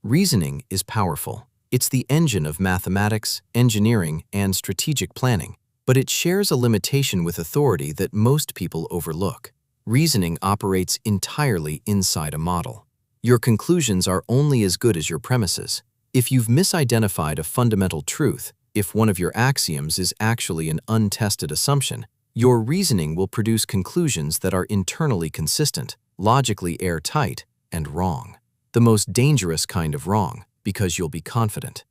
Reasoning is powerful. It's the engine of mathematics, engineering, and strategic planning, but it shares a limitation with authority that most people overlook. Reasoning operates entirely inside a model. Your conclusions are only as good as your premises. If you've misidentified a fundamental truth, if one of your axioms is actually an untested assumption, your reasoning will produce conclusions that are internally consistent, logically airtight, and wrong. The most dangerous kind of wrong, because you'll be confident.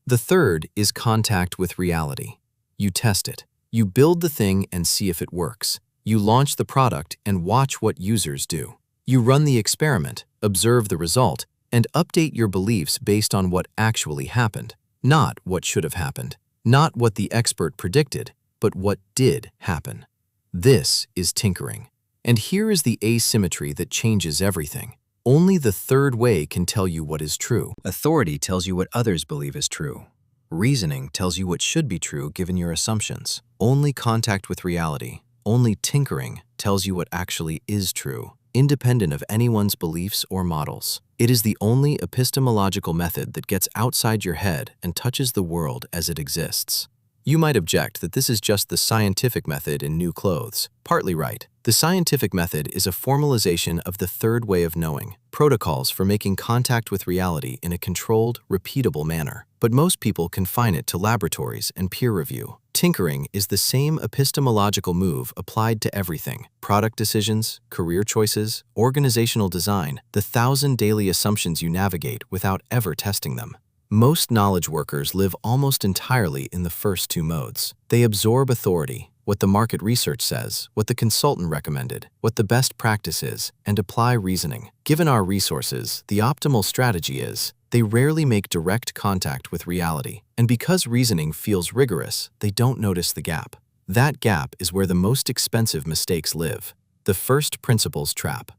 The third is contact with reality. You test it. You build the thing and see if it works. You launch the product and watch what users do. You run the experiment, observe the result, and update your beliefs based on what actually happened, not what should have happened, not what the expert predicted, but what did happen. This is tinkering. And here is the asymmetry that changes everything. Only the third way can tell you what is true. Authority tells you what others believe is true. Reasoning tells you what should be true given your assumptions. Only contact with reality, only tinkering tells you what actually is true, independent of anyone's beliefs or models. It is the only epistemological method that gets outside your head and touches the world as it exists. You might object that this is just the scientific method in new clothes. Partly right. The scientific method is a formalization of the third way of knowing, protocols for making contact with reality in a controlled, repeatable manner. But most people confine it to laboratories and peer review. Tinkering is the same epistemological move applied to everything: product decisions, career choices, organizational design, the 1,000 daily assumptions you navigate without ever testing them. Most knowledge workers live almost entirely in the first two modes. They absorb authority, what the market research says, what the consultant recommended, what the best practice is, and apply reasoning. Given our resources, the optimal strategy is they rarely make direct contact with reality, and because reasoning feels rigorous, they don't notice the gap. That gap is where the most expensive mistakes live: the first principles trap.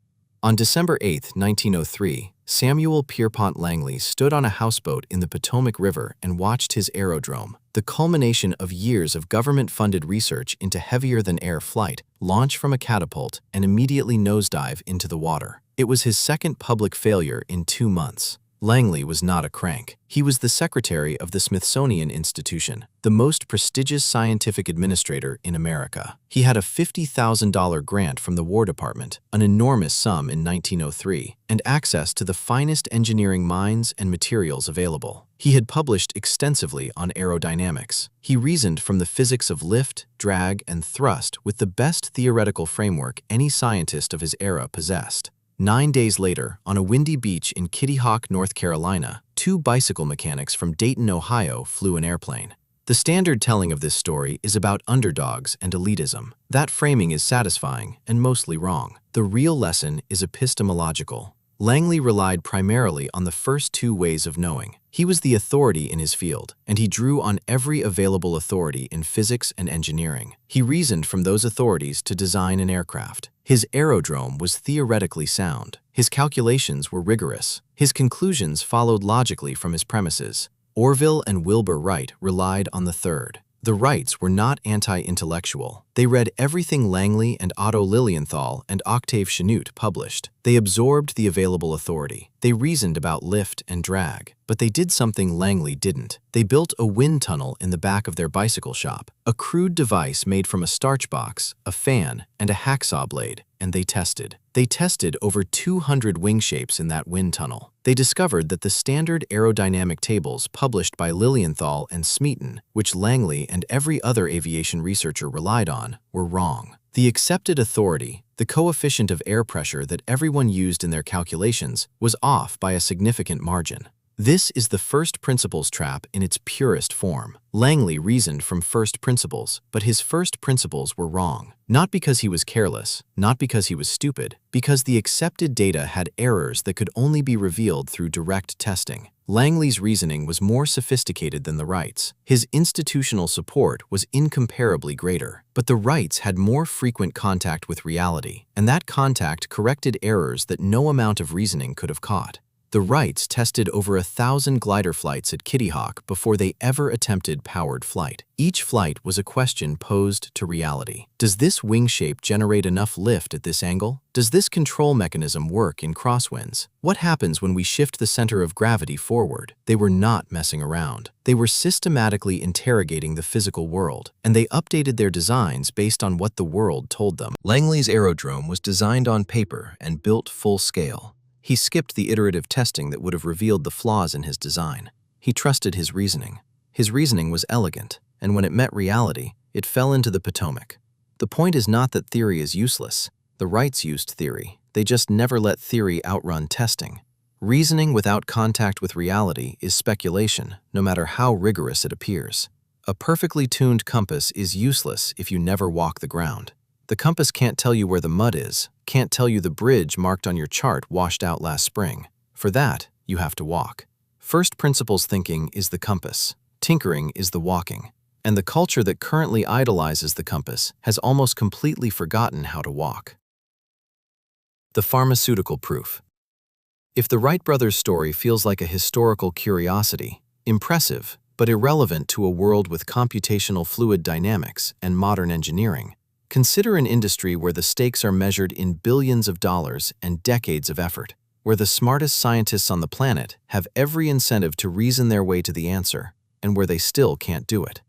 On December 8, 1903, Samuel Pierpont Langley stood on a houseboat in the Potomac River and watched his aerodrome, the culmination of years of government-funded research into heavier-than-air flight, launch from a catapult and immediately nosedive into the water. It was his second public failure in 2 months. Langley was not a crank. He was the secretary of the Smithsonian Institution, the most prestigious scientific administrator in America. He had a $50,000 grant from the War Department, an enormous sum in 1903, and access to the finest engineering minds and materials available. He had published extensively on aerodynamics. He reasoned from the physics of lift, drag, and thrust with the best theoretical framework any scientist of his era possessed. 9 days later, on a windy beach in Kitty Hawk, North Carolina, 2 bicycle mechanics from Dayton, Ohio, flew an airplane. The standard telling of this story is about underdogs and elitism. That framing is satisfying and mostly wrong. The real lesson is epistemological. Langley relied primarily on the first two ways of knowing. He was the authority in his field, and he drew on every available authority in physics and engineering. He reasoned from those authorities to design an aircraft. His aerodrome was theoretically sound. His calculations were rigorous. His conclusions followed logically from his premises. Orville and Wilbur Wright relied on the third. The Wrights were not anti-intellectual. They read everything Langley and Otto Lilienthal and Octave Chanute published. They absorbed the available authority. They reasoned about lift and drag. But they did something Langley didn't. They built a wind tunnel in the back of their bicycle shop, a crude device made from a starch box, a fan, and a hacksaw blade, and they tested. They tested over 200 wing shapes in that wind tunnel. They discovered that the standard aerodynamic tables published by Lilienthal and Smeaton, which Langley and every other aviation researcher relied on, were wrong. The accepted authority, the coefficient of air pressure that everyone used in their calculations, was off by a significant margin. This is the first principles trap in its purest form. Langley reasoned from first principles, but his first principles were wrong. Not because he was careless, not because he was stupid, because the accepted data had errors that could only be revealed through direct testing. Langley's reasoning was more sophisticated than the Wrights. His institutional support was incomparably greater. But the Wrights had more frequent contact with reality, and that contact corrected errors that no amount of reasoning could have caught. The Wrights tested over 1,000 glider flights at Kitty Hawk before they ever attempted powered flight. Each flight was a question posed to reality. Does this wing shape generate enough lift at this angle? Does this control mechanism work in crosswinds? What happens when we shift the center of gravity forward? They were not messing around. They were systematically interrogating the physical world, and they updated their designs based on what the world told them. Langley's aerodrome was designed on paper and built full scale. He skipped the iterative testing that would have revealed the flaws in his design. He trusted his reasoning. His reasoning was elegant, and when it met reality, it fell into the Potomac. The point is not that theory is useless. The Wrights used theory. They just never let theory outrun testing. Reasoning without contact with reality is speculation, no matter how rigorous it appears. A perfectly tuned compass is useless if you never walk the ground. The compass can't tell you where the mud is, can't tell you the bridge marked on your chart washed out last spring. For that, you have to walk. First principles thinking is the compass. Tinkering is the walking. And the culture that currently idolizes the compass has almost completely forgotten how to walk. The pharmaceutical proof. If the Wright brothers' story feels like a historical curiosity, impressive, but irrelevant to a world with computational fluid dynamics and modern engineering, consider an industry where the stakes are measured in billions of dollars and decades of effort, where the smartest scientists on the planet have every incentive to reason their way to the answer, and where they still can't do it.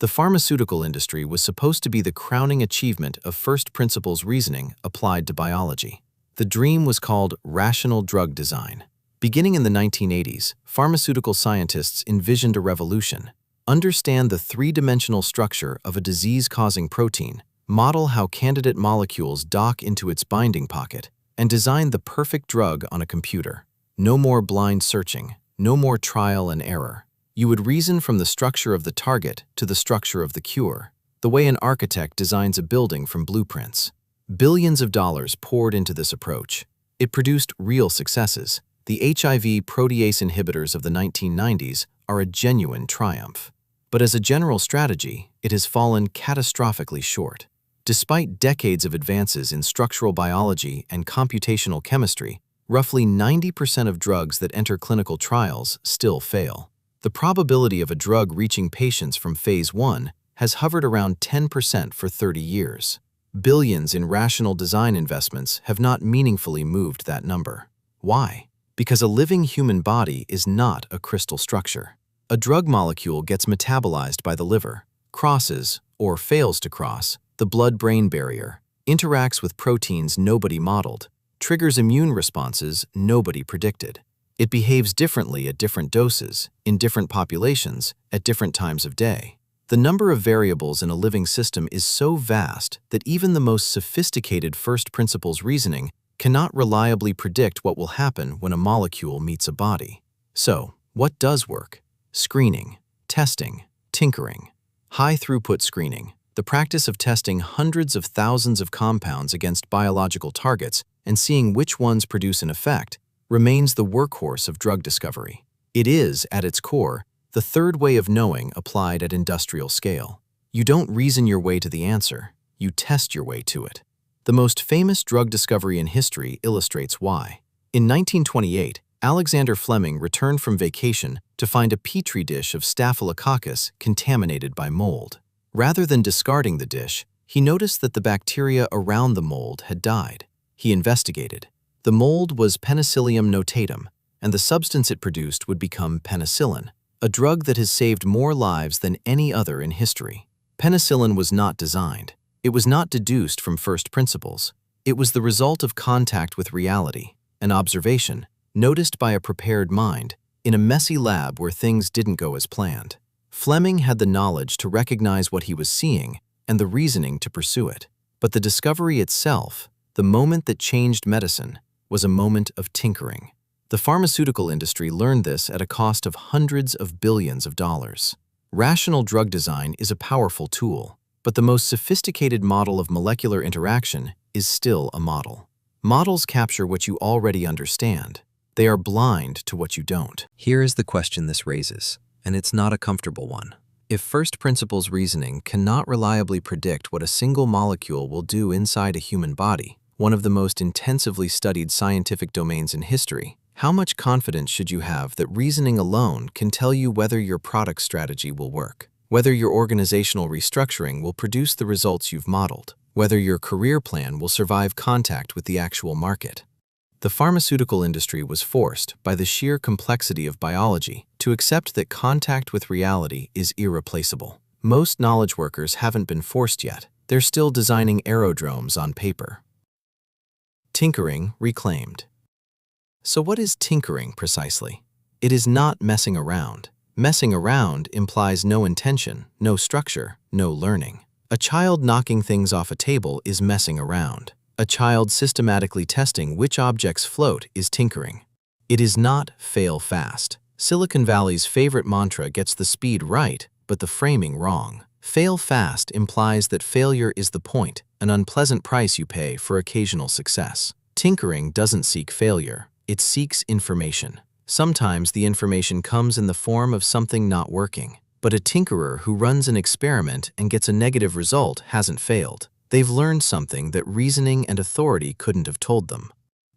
The pharmaceutical industry was supposed to be the crowning achievement of first principles reasoning applied to biology. The dream was called rational drug design. Beginning in the 1980s, pharmaceutical scientists envisioned a revolution. Understand the three-dimensional structure of a disease-causing protein, model how candidate molecules dock into its binding pocket, and design the perfect drug on a computer. No more blind searching, no more trial and error. You would reason from the structure of the target to the structure of the cure, the way an architect designs a building from blueprints. Billions of dollars poured into this approach. It produced real successes. The HIV protease inhibitors of the 1990s are a genuine triumph. But as a general strategy, it has fallen catastrophically short. Despite decades of advances in structural biology and computational chemistry, roughly 90% of drugs that enter clinical trials still fail. The probability of a drug reaching patients from phase 1 has hovered around 10% for 30 years. Billions in rational design investments have not meaningfully moved that number. Why? Because a living human body is not a crystal structure. A drug molecule gets metabolized by the liver, crosses, or fails to cross, the blood-brain barrier, interacts with proteins nobody modeled, triggers immune responses nobody predicted. It behaves differently at different doses, in different populations, at different times of day. The number of variables in a living system is so vast that even the most sophisticated first principles reasoning cannot reliably predict what will happen when a molecule meets a body. So, what does work? Screening, testing, Tinkering. High-throughput screening, the practice of testing hundreds of thousands of compounds against biological targets and seeing which ones produce an effect, remains the workhorse of drug discovery. It is, at its core, the third way of knowing applied at industrial scale. You don't reason your way to the answer, you test your way to it. The most famous drug discovery in history illustrates why. In 1928, Alexander Fleming returned from vacation to find a petri dish of Staphylococcus contaminated by mold. Rather than discarding the dish, he noticed that the bacteria around the mold had died. He investigated. The mold was Penicillium notatum, and the substance it produced would become penicillin, a drug that has saved more lives than any other in history. Penicillin was not designed. It was not deduced from first principles. It was the result of contact with reality, an observation, noticed by a prepared mind, in a messy lab where things didn't go as planned. Fleming had the knowledge to recognize what he was seeing and the reasoning to pursue it. But the discovery itself, the moment that changed medicine, was a moment of tinkering. The pharmaceutical industry learned this at a cost of hundreds of billions of dollars. Rational drug design is a powerful tool, but the most sophisticated model of molecular interaction is still a model. Models capture what you already understand. They are blind to what you don't. Here is the question this raises, and it's not a comfortable one. If first principles reasoning cannot reliably predict what a single molecule will do inside a human body, one of the most intensively studied scientific domains in history, how much confidence should you have that reasoning alone can tell you whether your product strategy will work, whether your organizational restructuring will produce the results you've modeled, whether your career plan will survive contact with the actual market? The pharmaceutical industry was forced, by the sheer complexity of biology, to accept that contact with reality is irreplaceable. Most knowledge workers haven't been forced yet. They're still designing aerodromes on paper. Tinkering reclaimed. So what is tinkering precisely? It is not messing around. Messing around implies no intention, no structure, no learning. A child knocking things off a table is messing around. A child systematically testing which objects float is tinkering. It is not fail fast. Silicon Valley's favorite mantra gets the speed right, but the framing wrong. Fail fast implies that failure is the point, an unpleasant price you pay for occasional success. Tinkering doesn't seek failure. It seeks information. Sometimes the information comes in the form of something not working. But a tinkerer who runs an experiment and gets a negative result hasn't failed. They've learned something that reasoning and authority couldn't have told them.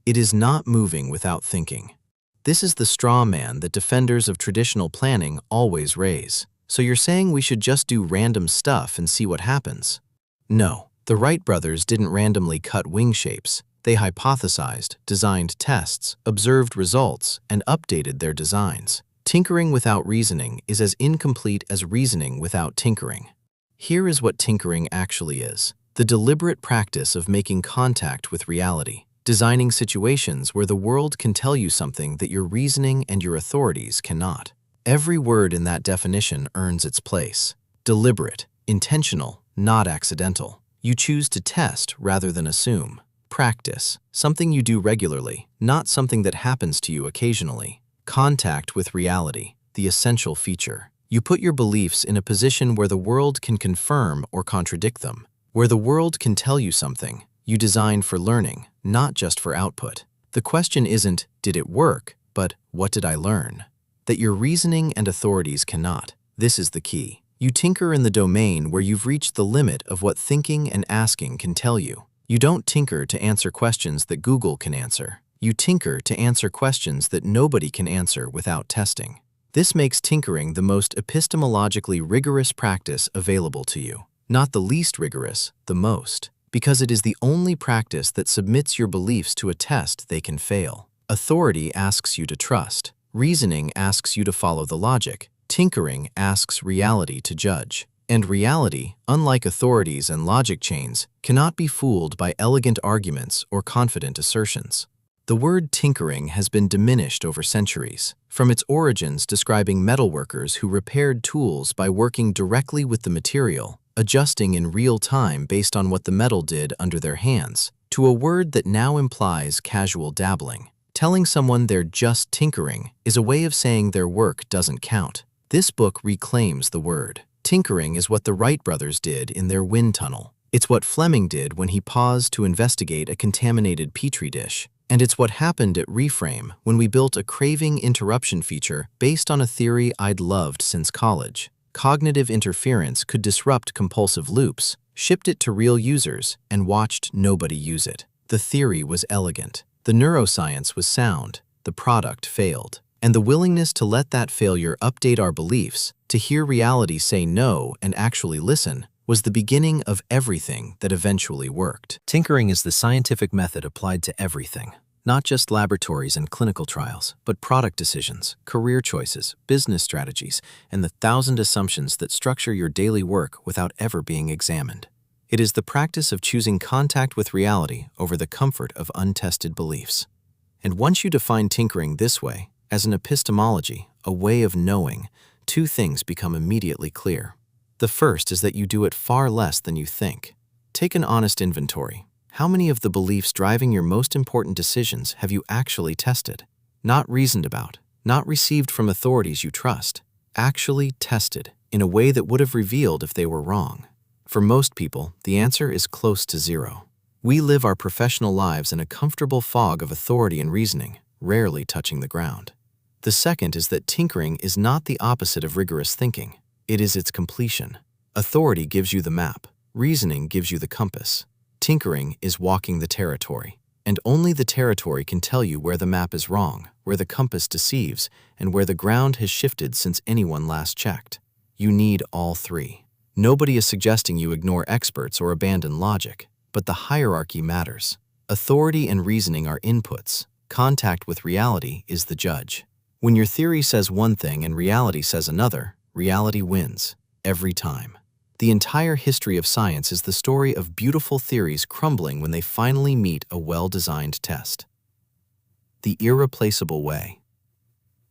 It is not moving without thinking. This is the straw man that defenders of traditional planning always raise. So you're saying we should just do random stuff and see what happens? No, the Wright brothers didn't randomly cut wing shapes. They hypothesized, designed tests, observed results, and updated their designs. Tinkering without reasoning is as incomplete as reasoning without tinkering. Here is what tinkering actually is: the deliberate practice of making contact with reality, designing situations where the world can tell you something that your reasoning and your authorities cannot. Every word in that definition earns its place. Deliberate, intentional, not accidental. You choose to test rather than assume. Practice, something you do regularly, not something that happens to you occasionally. Contact with reality, the essential feature. You put your beliefs in a position where the world can confirm or contradict them. Where the world can tell you something, you design for learning, not just for output. The question isn't, did it work, but what did I learn? That your reasoning and authorities cannot. This is the key. You tinker in the domain where you've reached the limit of what thinking and asking can tell you. You don't tinker to answer questions that Google can answer. You tinker to answer questions that nobody can answer without testing. This makes tinkering the most epistemologically rigorous practice available to you. Not the least rigorous, the most. Because it is the only practice that submits your beliefs to a test they can fail. Authority asks you to trust. Reasoning asks you to follow the logic. Tinkering asks reality to judge. And reality, unlike authorities and logic chains, cannot be fooled by elegant arguments or confident assertions. The word tinkering has been diminished over centuries, from its origins describing metalworkers who repaired tools by working directly with the material, adjusting in real time based on what the metal did under their hands, to a word that now implies casual dabbling. Telling someone they're just tinkering is a way of saying their work doesn't count. This book reclaims the word. Tinkering is what the Wright brothers did in their wind tunnel. It's what Fleming did when he paused to investigate a contaminated petri dish. And it's what happened at Reframe when we built a craving interruption feature based on a theory I'd loved since college. Cognitive interference could disrupt compulsive loops, shipped it to real users, and watched nobody use it. The theory was elegant. The neuroscience was sound. The product failed. And the willingness to let that failure update our beliefs, to hear reality say no and actually listen, was the beginning of everything that eventually worked. Tinkering is the scientific method applied to everything, not just laboratories and clinical trials, but product decisions, career choices, business strategies, and the 1,000 assumptions that structure your daily work without ever being examined. It is the practice of choosing contact with reality over the comfort of untested beliefs. And once you define tinkering this way, as an epistemology, a way of knowing, two things become immediately clear. The first is that you do it far less than you think. Take an honest inventory. How many of the beliefs driving your most important decisions have you actually tested? Not reasoned about, not received from authorities you trust, actually tested in a way that would have revealed if they were wrong. For most people, the answer is close to zero. We live our professional lives in a comfortable fog of authority and reasoning, rarely touching the ground. The second is that tinkering is not the opposite of rigorous thinking. It is its completion. Authority gives you the map. Reasoning gives you the compass. Tinkering is walking the territory. And only the territory can tell you where the map is wrong, where the compass deceives, and where the ground has shifted since anyone last checked. You need all three. Nobody is suggesting you ignore experts or abandon logic, but the hierarchy matters. Authority and reasoning are inputs. Contact with reality is the judge. When your theory says one thing and reality says another, reality wins, every time. The entire history of science is the story of beautiful theories crumbling when they finally meet a well-designed test. The irreplaceable way.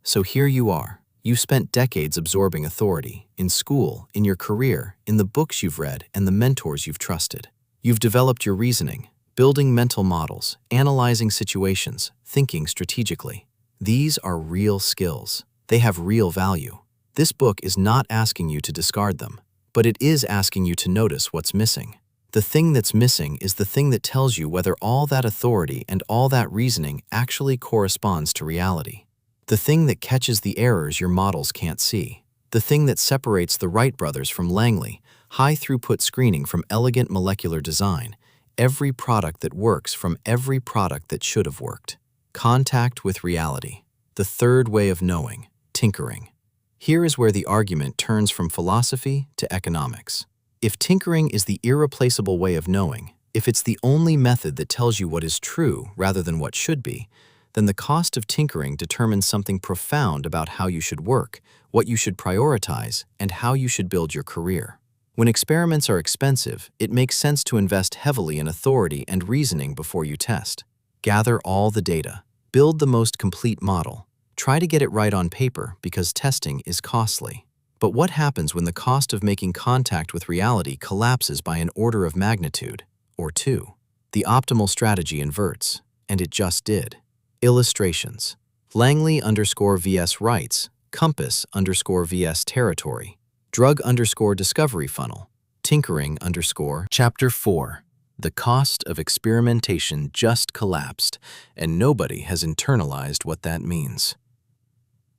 So here you are. You spent decades absorbing authority, in school, in your career, in the books you've read, and the mentors you've trusted. You've developed your reasoning, building mental models, analyzing situations, thinking strategically. These are real skills. They have real value. This book is not asking you to discard them, but it is asking you to notice what's missing. The thing that's missing is the thing that tells you whether all that authority and all that reasoning actually corresponds to reality. The thing that catches the errors your models can't see. The thing that separates the Wright brothers from Langley, high-throughput screening from elegant molecular design, every product that works from every product that should have worked. Contact with reality. The third way of knowing, tinkering. Here is where the argument turns from philosophy to economics. If tinkering is the irreplaceable way of knowing, if it's the only method that tells you what is true rather than what should be, then the cost of tinkering determines something profound about how you should work, what you should prioritize, and how you should build your career. When experiments are expensive, it makes sense to invest heavily in authority and reasoning before you test. Gather all the data. Build the most complete model. Try to get it right on paper because testing is costly. But what happens when the cost of making contact with reality collapses by an order of magnitude, or two? The optimal strategy inverts, and it just did. Illustrations. Langley_vs Wrights, Compass_vs Territory, Drug_discovery funnel, Tinkering_. Chapter 4. The cost of experimentation just collapsed, and nobody has internalized what that means.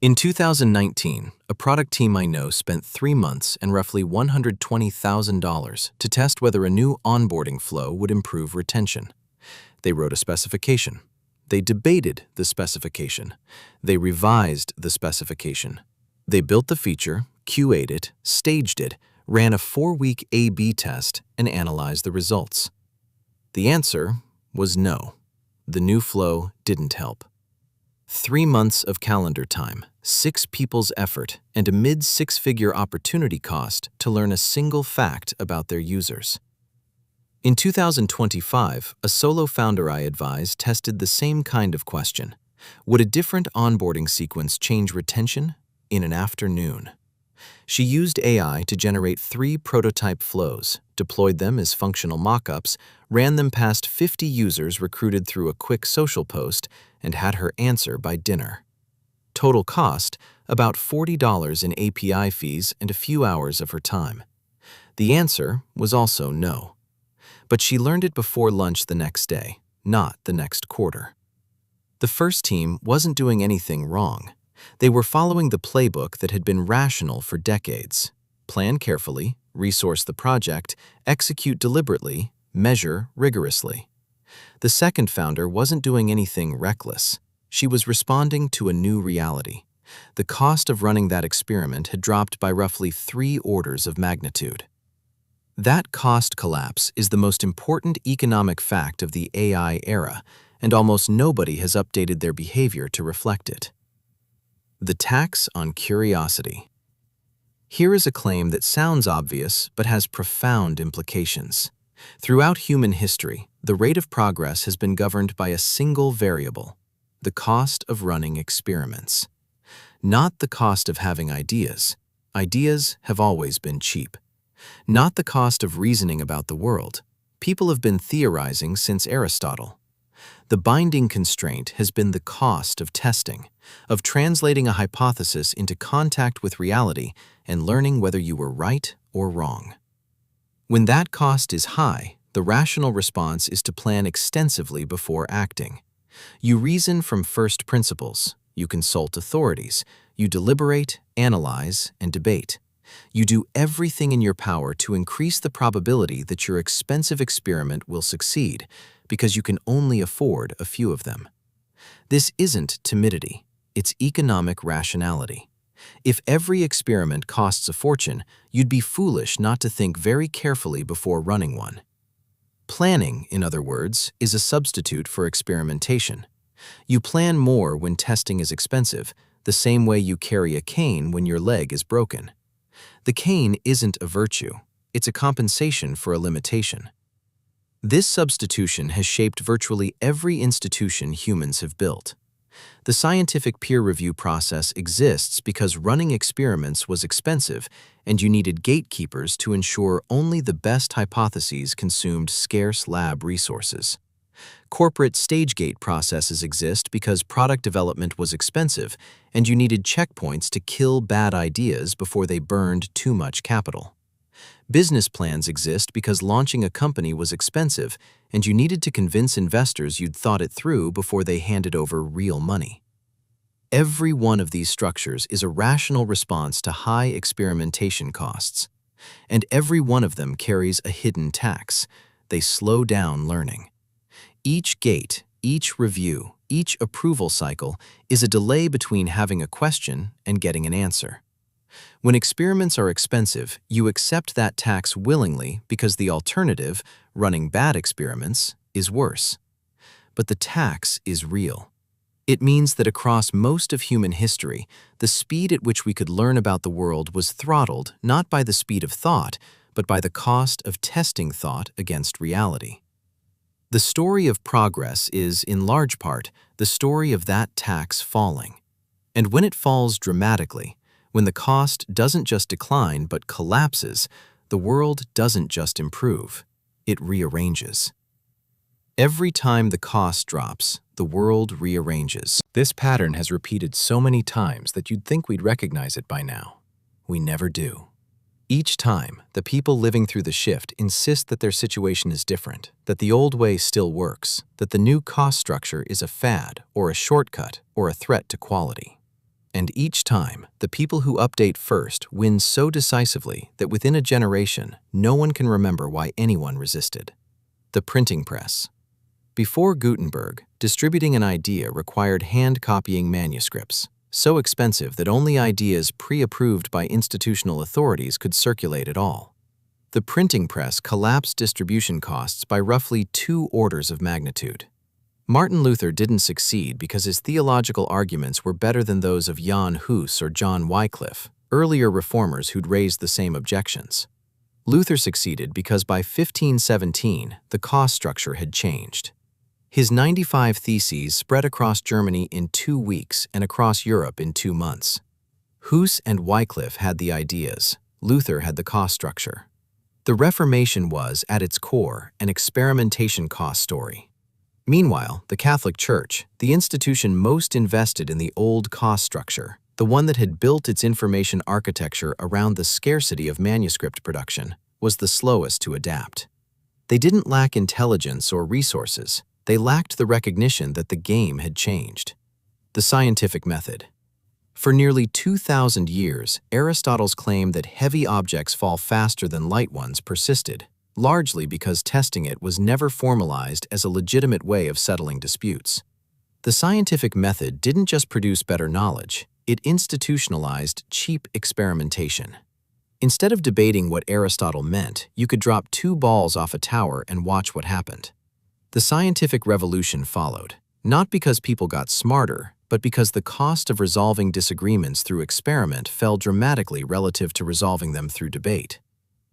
In 2019, a product team I know spent 3 months and roughly $120,000 to test whether a new onboarding flow would improve retention. They wrote a specification. They debated the specification. They revised the specification. They built the feature, QA'd it, staged it, ran a 4-week A/B test, and analyzed the results. The answer was no. The new flow didn't help. 3 months of calendar time, 6 people's effort, and a mid-6-figure opportunity cost to learn a single fact about their users. In 2025, a solo founder I advised tested the same kind of question. Would a different onboarding sequence change retention? In an afternoon. She used AI to generate 3 prototype flows, deployed them as functional mock-ups, ran them past 50 users recruited through a quick social post, and had her answer by dinner. Total cost, About $40 in API fees and a few hours of her time. The answer was also no. But she learned it before lunch the next day, not the next quarter. The first team wasn't doing anything wrong. They were following the playbook that had been rational for decades. Plan carefully, resource the project, execute deliberately, measure rigorously. The second founder wasn't doing anything reckless. She was responding to a new reality. The cost of running that experiment had dropped by roughly 3 orders of magnitude. That cost collapse is the most important economic fact of the AI era, and almost nobody has updated their behavior to reflect it. The tax on curiosity. Here is a claim that sounds obvious but has profound implications. Throughout human history, the rate of progress has been governed by a single variable: the cost of running experiments. Not the cost of having ideas. Ideas have always been cheap. Not the cost of reasoning about the world. People have been theorizing since Aristotle. The binding constraint has been the cost of testing, of translating a hypothesis into contact with reality and learning whether you were right or wrong. When that cost is high, the rational response is to plan extensively before acting. You reason from first principles. You consult authorities. You deliberate, analyze, and debate. You do everything in your power to increase the probability that your expensive experiment will succeed, because you can only afford a few of them. This isn't timidity, it's economic rationality. If every experiment costs a fortune, you'd be foolish not to think very carefully before running one. Planning, in other words, is a substitute for experimentation. You plan more when testing is expensive, the same way you carry a cane when your leg is broken. The cane isn't a virtue, it's a compensation for a limitation. This substitution has shaped virtually every institution humans have built. The scientific peer review process exists because running experiments was expensive and you needed gatekeepers to ensure only the best hypotheses consumed scarce lab resources. Corporate stage-gate processes exist because product development was expensive and you needed checkpoints to kill bad ideas before they burned too much capital. Business plans exist because launching a company was expensive and you needed to convince investors you'd thought it through before they handed over real money. Every one of these structures is a rational response to high experimentation costs, and every one of them carries a hidden tax. They slow down learning. Each gate, each review, each approval cycle is a delay between having a question and getting an answer. When experiments are expensive, you accept that tax willingly because the alternative, running bad experiments, is worse. But the tax is real. It means that across most of human history, the speed at which we could learn about the world was throttled not by the speed of thought, but by the cost of testing thought against reality. The story of progress is, in large part, the story of that tax falling. And when it falls dramatically, when the cost doesn't just decline but collapses, the world doesn't just improve, it rearranges. Every time the cost drops, the world rearranges. This pattern has repeated so many times that you'd think we'd recognize it by now. We never do. Each time, the people living through the shift insist that their situation is different, that the old way still works, that the new cost structure is a fad or a shortcut or a threat to quality. And each time, the people who update first win so decisively that within a generation, no one can remember why anyone resisted. The printing press. Before Gutenberg, distributing an idea required hand-copying manuscripts, so expensive that only ideas pre-approved by institutional authorities could circulate at all. The printing press collapsed distribution costs by roughly 2 orders of magnitude. Martin Luther didn't succeed because his theological arguments were better than those of Jan Hus or John Wycliffe, earlier reformers who'd raised the same objections. Luther succeeded because by 1517, the cost structure had changed. His 95 theses spread across Germany in 2 weeks and across Europe in 2 months. Hus and Wycliffe had the ideas. Luther had the cost structure. The Reformation was, at its core, an experimentation cost story. Meanwhile, the Catholic Church, the institution most invested in the old cost structure, the one that had built its information architecture around the scarcity of manuscript production, was the slowest to adapt. They didn't lack intelligence or resources. They lacked the recognition that the game had changed. The scientific method. For nearly 2,000 years, Aristotle's claim that heavy objects fall faster than light ones persisted, largely because testing it was never formalized as a legitimate way of settling disputes. The scientific method didn't just produce better knowledge, it institutionalized cheap experimentation. Instead of debating what Aristotle meant, you could drop 2 balls off a tower and watch what happened. The scientific revolution followed, not because people got smarter, but because the cost of resolving disagreements through experiment fell dramatically relative to resolving them through debate.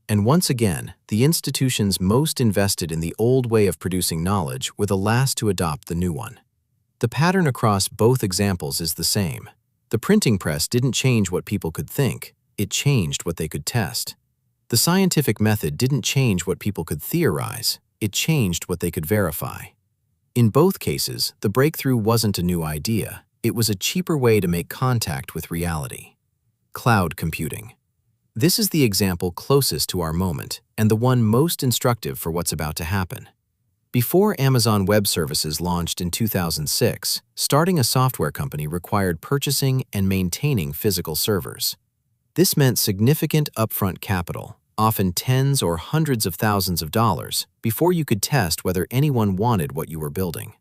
And once again, the institutions most invested in the old way of producing knowledge were the last to adopt the new one. The pattern across both examples is the same. The printing press didn't change what people could think, it changed what they could test. The scientific method didn't change what people could theorize, it changed what they could verify. In both cases, the breakthrough wasn't a new idea, it was a cheaper way to make contact with reality. Cloud computing. This is the example closest to our moment, and the one most instructive for what's about to happen. Before Amazon Web Services launched in 2006, starting a software company required purchasing and maintaining physical servers. This meant significant upfront capital, often tens or hundreds of thousands of dollars, before you could test whether anyone wanted what you were building.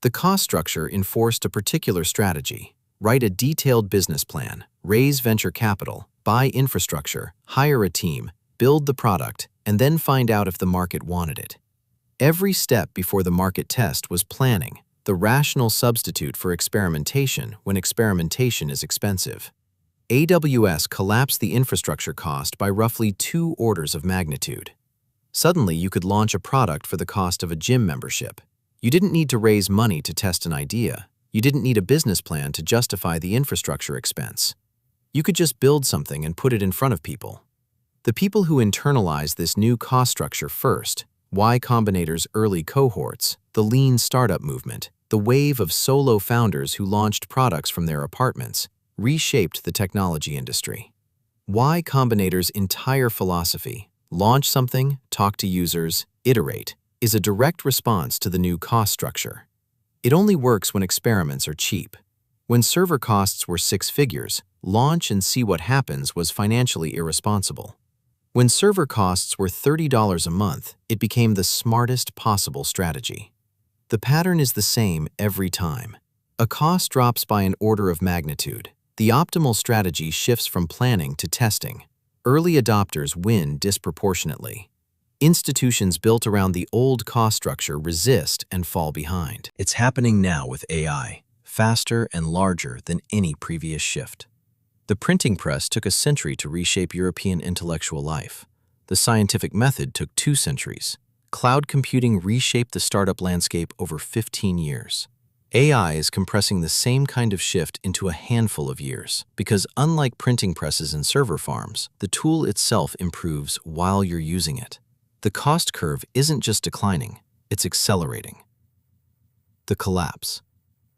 The cost structure enforced a particular strategy: write a detailed business plan, raise venture capital, buy infrastructure, hire a team, build the product, and then find out if the market wanted it. Every step before the market test was planning, the rational substitute for experimentation when experimentation is expensive. AWS collapsed the infrastructure cost by roughly 2 orders of magnitude. Suddenly, you could launch a product for the cost of a gym membership. You didn't need to raise money to test an idea. You didn't need a business plan to justify the infrastructure expense. You could just build something and put it in front of people. The people who internalized this new cost structure first, Y Combinator's early cohorts, the lean startup movement, the wave of solo founders who launched products from their apartments, reshaped the technology industry. Y Combinator's entire philosophy, launch something, talk to users, iterate, is a direct response to the new cost structure. It only works when experiments are cheap. When server costs were 6 figures, launch and see what happens was financially irresponsible. When server costs were $30 a month, it became the smartest possible strategy. The pattern is the same every time. A cost drops by an order of magnitude. The optimal strategy shifts from planning to testing. Early adopters win disproportionately. Institutions built around the old cost structure resist and fall behind. It's happening now with AI, faster and larger than any previous shift. The printing press took a century to reshape European intellectual life. The scientific method took 2 centuries. Cloud computing reshaped the startup landscape over 15 years. AI is compressing the same kind of shift into a handful of years, because unlike printing presses and server farms, the tool itself improves while you're using it. The cost curve isn't just declining, it's accelerating. The collapse.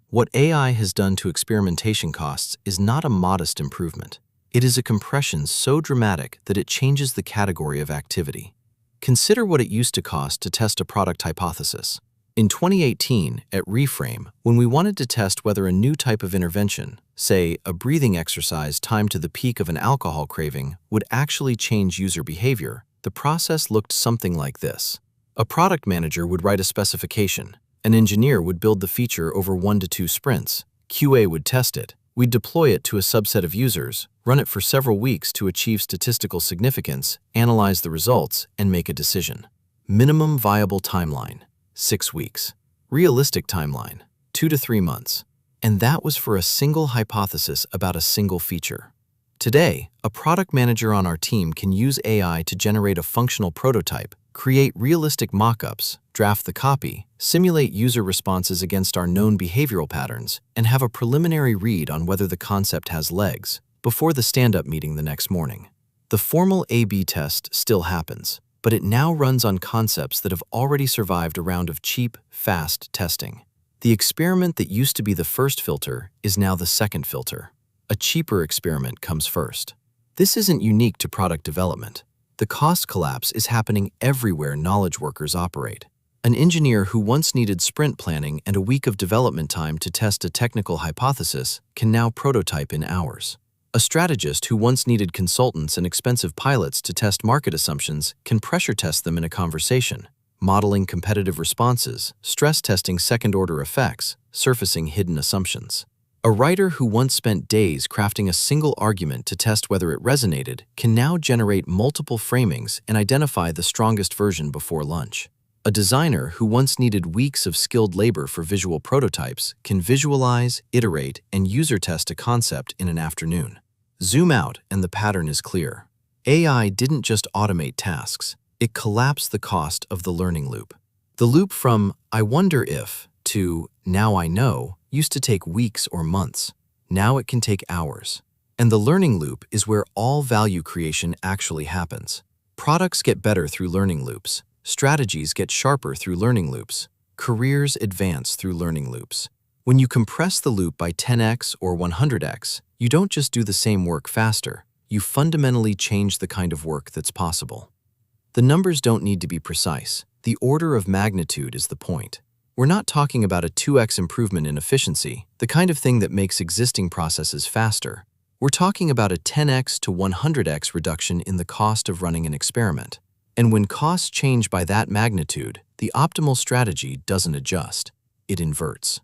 What AI has done to experimentation costs is not a modest improvement. It is a compression so dramatic that it changes the category of activity. Consider what it used to cost to test a product hypothesis. In 2018, at Reframe, when we wanted to test whether a new type of intervention, say a breathing exercise timed to the peak of an alcohol craving, would actually change user behavior, the process looked something like this. A product manager would write a specification. An engineer would build the feature over 1 to 2 sprints. QA would test it. We'd deploy it to a subset of users, run it for several weeks to achieve statistical significance, analyze the results, and make a decision. Minimum viable timeline: 6 weeks. Realistic timeline: 2 to 3 months. And that was for a single hypothesis about a single feature. Today, a product manager on our team can use AI to generate a functional prototype, create realistic mock-ups, draft the copy, simulate user responses against our known behavioral patterns, and have a preliminary read on whether the concept has legs before the stand-up meeting the next morning. The formal A/B test still happens, but it now runs on concepts that have already survived a round of cheap, fast testing. The experiment that used to be the first filter is now the second filter. a cheaper experiment comes first. This isn't unique to product development. The cost collapse is happening everywhere knowledge workers operate. An engineer who once needed sprint planning and a week of development time to test a technical hypothesis can now prototype in hours. A strategist who once needed consultants and expensive pilots to test market assumptions can pressure test them in a conversation, modeling competitive responses, stress testing second-order effects, surfacing hidden assumptions. A writer who once spent days crafting a single argument to test whether it resonated can now generate multiple framings and identify the strongest version before lunch. A designer who once needed weeks of skilled labor for visual prototypes can visualize, iterate, and user test a concept in an afternoon. Zoom out and the pattern is clear. AI didn't just automate tasks, it collapsed the cost of the learning loop. The loop from "I wonder if" to "now I know" used to take weeks or months. Now it can take hours. And the learning loop is where all value creation actually happens. Products get better through learning loops. Strategies get sharper through learning loops. Careers advance through learning loops. When you compress the loop by 10x or 100x, you don't just do the same work faster, you fundamentally change the kind of work that's possible. The numbers don't need to be precise. The order of magnitude is the point. We're not talking about a 2x improvement in efficiency, the kind of thing that makes existing processes faster. We're talking about a 10x to 100x reduction in the cost of running an experiment. And when costs change by that magnitude, the optimal strategy doesn't adjust, it inverts.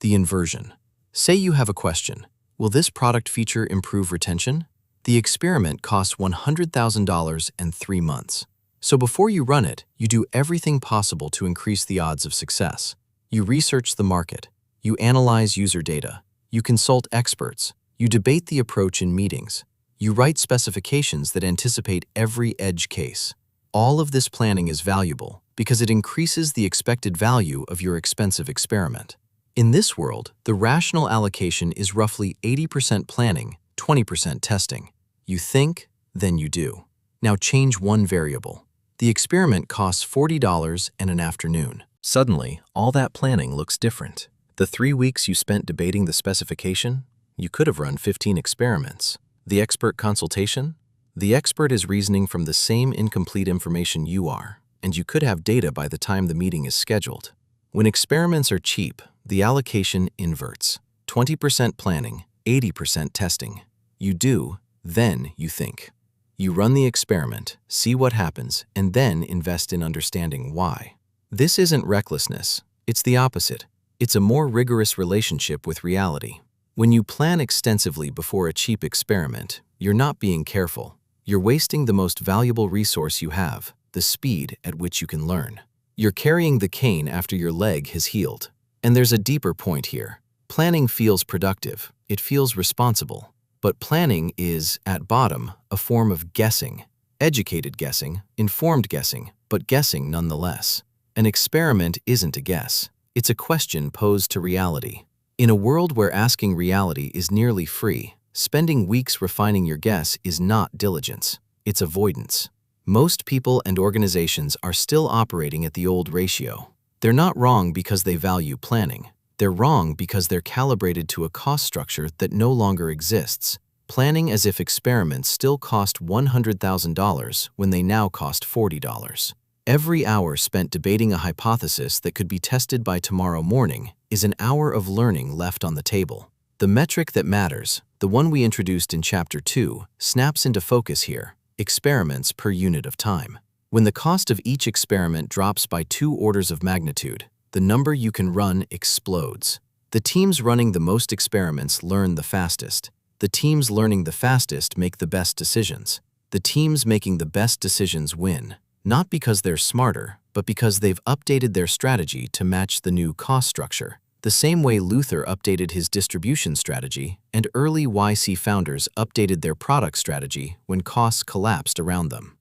The inversion. Say you have a question, will this product feature improve retention? The experiment costs $100,000 and 3 months. So before you run it, you do everything possible to increase the odds of success. You research the market, you analyze user data, you consult experts, you debate the approach in meetings, you write specifications that anticipate every edge case. All of this planning is valuable because it increases the expected value of your expensive experiment. In this world, the rational allocation is roughly 80% planning, 20% testing. You think, then you do. Now change one variable. The experiment costs $40 and an afternoon. Suddenly, all that planning looks different. The 3 weeks you spent debating the specification, you could have run 15 experiments. The expert consultation? The expert is reasoning from the same incomplete information you are, and you could have data by the time the meeting is scheduled. When experiments are cheap, the allocation inverts. 20% planning, 80% testing. You do, then you think. You run the experiment, see what happens, and then invest in understanding why. This isn't recklessness, it's the opposite. It's a more rigorous relationship with reality. When you plan extensively before a cheap experiment, you're not being careful. You're wasting the most valuable resource you have, the speed at which you can learn. You're carrying the cane after your leg has healed. And there's a deeper point here. Planning feels productive, it feels responsible. But planning is, at bottom, a form of guessing. Educated guessing, informed guessing, but guessing nonetheless. An experiment isn't a guess. It's a question posed to reality. In a world where asking reality is nearly free, spending weeks refining your guess is not diligence. It's avoidance. Most people and organizations are still operating at the old ratio. They're not wrong because they value planning. They're wrong because they're calibrated to a cost structure that no longer exists, planning as if experiments still cost $100,000 when they now cost $40. Every hour spent debating a hypothesis that could be tested by tomorrow morning is an hour of learning left on the table. The metric that matters, the one we introduced in Chapter 2, snaps into focus here: experiments per unit of time. When the cost of each experiment drops by 2 orders of magnitude, the number you can run explodes. The teams running the most experiments learn the fastest. The teams learning the fastest make the best decisions. The teams making the best decisions win, not because they're smarter, but because they've updated their strategy to match the new cost structure, the same way Luther updated his distribution strategy and early YC founders updated their product strategy when costs collapsed around them.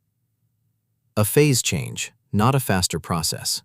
A phase change, not a faster process.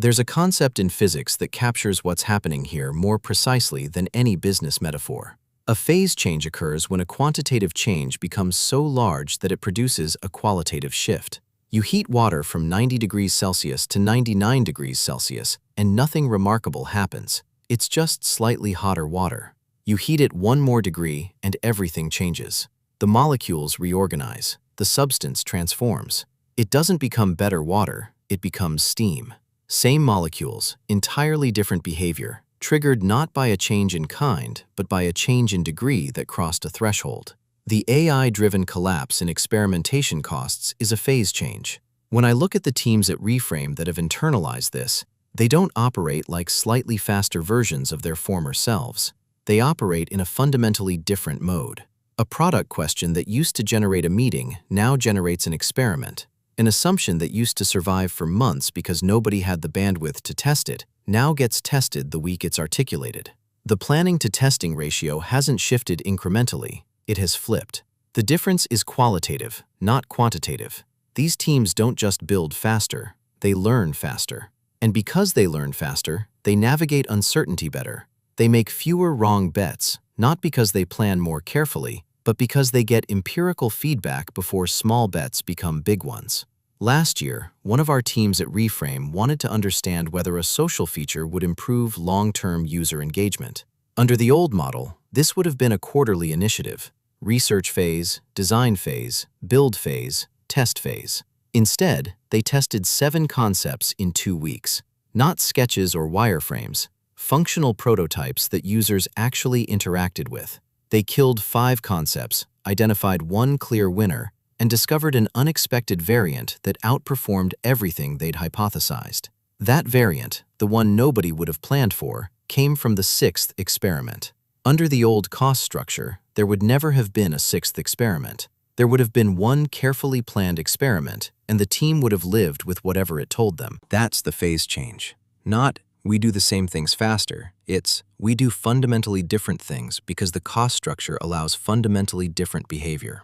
There's a concept in physics that captures what's happening here more precisely than any business metaphor. A phase change occurs when a quantitative change becomes so large that it produces a qualitative shift. You heat water from 90 degrees Celsius to 99 degrees Celsius, and nothing remarkable happens. It's just slightly hotter water. You heat it one more degree and everything changes. The molecules reorganize, the substance transforms. It doesn't become better water, it becomes steam. Same molecules, entirely different behavior, triggered not by a change in kind, but by a change in degree that crossed a threshold. The AI-driven collapse in experimentation costs is a phase change. When I look at the teams at Reframe that have internalized this, they don't operate like slightly faster versions of their former selves. They operate in a fundamentally different mode. A product question that used to generate a meeting now generates an experiment. An assumption that used to survive for months because nobody had the bandwidth to test it now gets tested the week it's articulated. The planning to testing ratio hasn't shifted incrementally, it has flipped. The difference is qualitative, not quantitative. These teams don't just build faster, they learn faster. And because they learn faster, they navigate uncertainty better. They make fewer wrong bets, not because they plan more carefully, but because they get empirical feedback before small bets become big ones. Last year, one of our teams at Reframe wanted to understand whether a social feature would improve long-term user engagement. Under the old model, this would have been a quarterly initiative: research phase, design phase, build phase, test phase. Instead, they tested 7 concepts in 2 weeks. Not sketches or wireframes, functional prototypes that users actually interacted with. They killed 5 concepts, identified 1 clear winner, and discovered an unexpected variant that outperformed everything they'd hypothesized. That variant, the one nobody would have planned for, came from the 6th experiment. Under the old cost structure, there would never have been a 6th experiment. There would have been 1 carefully planned experiment, and the team would have lived with whatever it told them. That's the phase change. Not, we do the same things faster. It's, we do fundamentally different things because the cost structure allows fundamentally different behavior.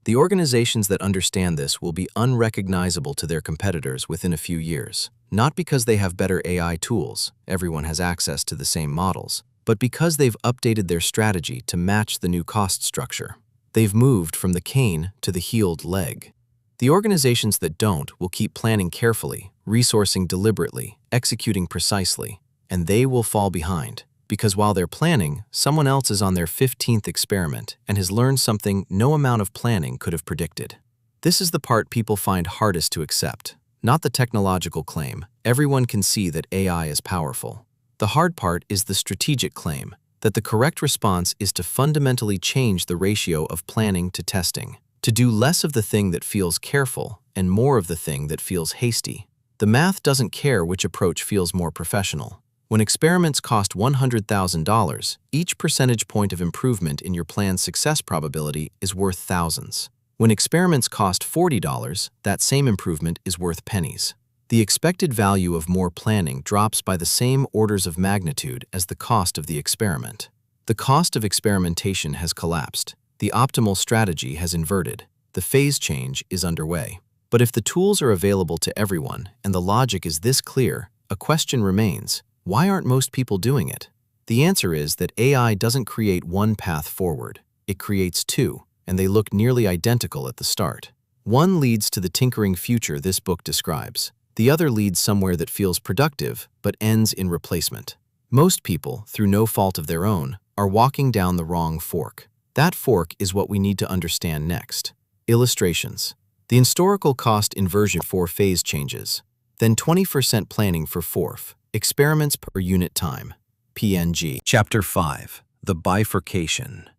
The organizations that understand this will be unrecognizable to their competitors within a few years, not because they have better AI tools, everyone has access to the same models, but because they've updated their strategy to match the new cost structure. They've moved from the cane to the healed leg. The organizations that don't will keep planning carefully, resourcing deliberately, executing precisely, and they will fall behind. Because while they're planning, someone else is on their 15th experiment and has learned something no amount of planning could have predicted. This is the part people find hardest to accept, not the technological claim. Everyone can see that AI is powerful. The hard part is the strategic claim, that the correct response is to fundamentally change the ratio of planning to testing, to do less of the thing that feels careful and more of the thing that feels hasty. The math doesn't care which approach feels more professional. When experiments cost $100,000, each percentage point of improvement in your plan's success probability is worth thousands. When experiments cost $40, that same improvement is worth pennies. The expected value of more planning drops by the same orders of magnitude as the cost of the experiment. The cost of experimentation has collapsed. The optimal strategy has inverted. The phase change is underway. But if the tools are available to everyone and the logic is this clear, a question remains: why aren't most people doing it? The answer is that AI doesn't create one path forward. It creates 2, and they look nearly identical at the start. One leads to the tinkering future this book describes. The other leads somewhere that feels productive, but ends in replacement. Most people, through no fault of their own, are walking down the wrong fork. That fork is what we need to understand next. Illustrations. The historical cost inversion for phase changes. Then 20% planning for FORF. Experiments per unit time. PNG. Chapter 5. The Bifurcation.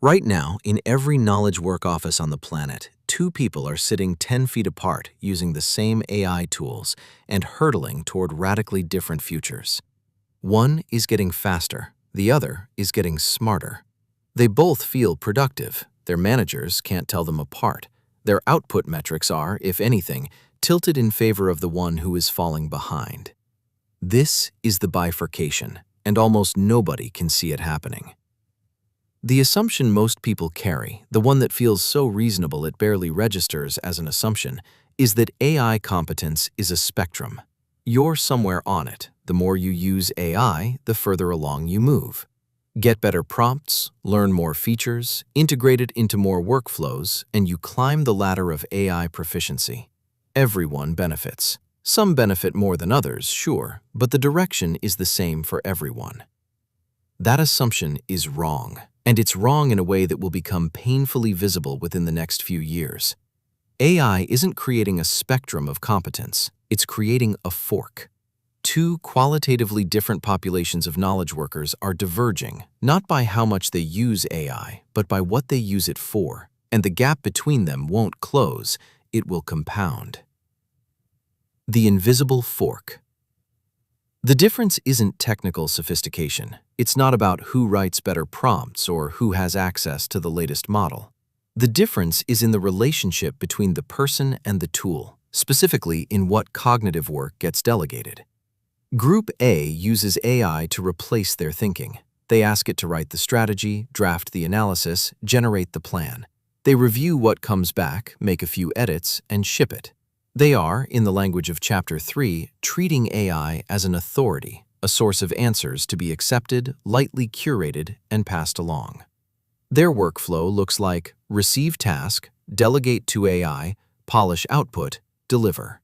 Right now, in every knowledge work office on the planet, 2 people are sitting 10 feet apart using the same AI tools and hurtling toward radically different futures. One is getting faster, the other is getting smarter. They both feel productive. Their managers can't tell them apart. Their output metrics are, if anything, tilted in favor of the one who is falling behind. This is the bifurcation, and almost nobody can see it happening. The assumption most people carry, the one that feels so reasonable it barely registers as an assumption, is that AI competence is a spectrum. You're somewhere on it. The more you use AI, the further along you move. Get better prompts, learn more features, integrate it into more workflows, and you climb the ladder of AI proficiency. Everyone benefits. Some benefit more than others, sure, but the direction is the same for everyone. That assumption is wrong, and it's wrong in a way that will become painfully visible within the next few years. AI isn't creating a spectrum of competence, it's creating a fork. Two qualitatively different populations of knowledge workers are diverging, not by how much they use AI, but by what they use it for, and the gap between them won't close, it will compound. The invisible fork. The difference isn't technical sophistication. It's not about who writes better prompts or who has access to the latest model. The difference is in the relationship between the person and the tool, specifically in what cognitive work gets delegated. Group A uses AI to replace their thinking. They ask it to write the strategy, draft the analysis, generate the plan. They review what comes back, make a few edits, and ship it. They are, in the language of Chapter 3, treating AI as an authority, a source of answers to be accepted, lightly curated, and passed along. Their workflow looks like receive task, delegate to AI, polish output, deliver.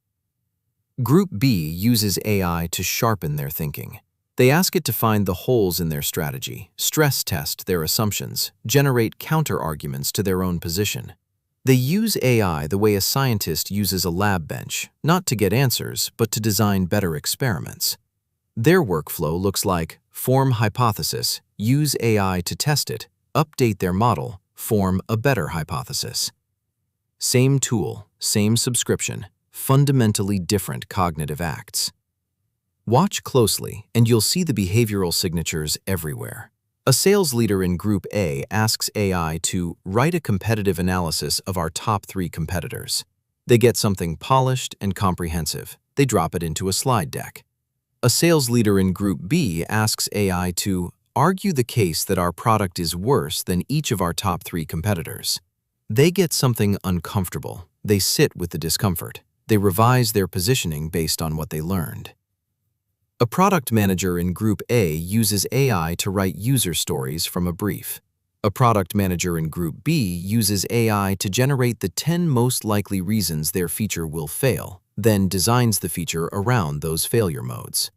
Group B uses AI to sharpen their thinking. They ask it to find the holes in their strategy, stress test their assumptions, generate counter-arguments to their own position. They use AI the way a scientist uses a lab bench, not to get answers, but to design better experiments. Their workflow looks like form hypothesis, use AI to test it, update their model, form a better hypothesis. Same tool, same subscription, fundamentally different cognitive acts. Watch closely, and you'll see the behavioral signatures everywhere. A sales leader in Group A asks AI to write a competitive analysis of our top 3 competitors. They get something polished and comprehensive. They drop it into a slide deck. A sales leader in Group B asks AI to argue the case that our product is worse than each of our top 3 competitors. They get something uncomfortable. They sit with the discomfort. They revise their positioning based on what they learned. A product manager in Group A uses AI to write user stories from a brief. A product manager in Group B uses AI to generate the 10 most likely reasons their feature will fail, then designs the feature around those failure modes.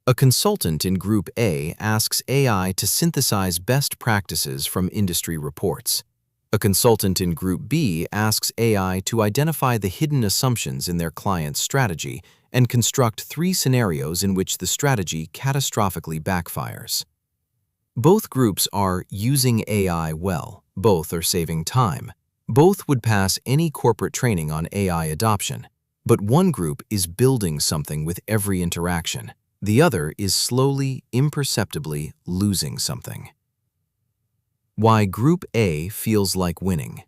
A consultant in Group A asks AI to synthesize best practices from industry reports. A consultant in Group B asks AI to identify the hidden assumptions in their client's strategy and construct 3 scenarios in which the strategy catastrophically backfires. Both groups are using AI well. Both are saving time. Both would pass any corporate training on AI adoption. But one group is building something with every interaction. The other is slowly, imperceptibly losing something. Why Group A feels like winning.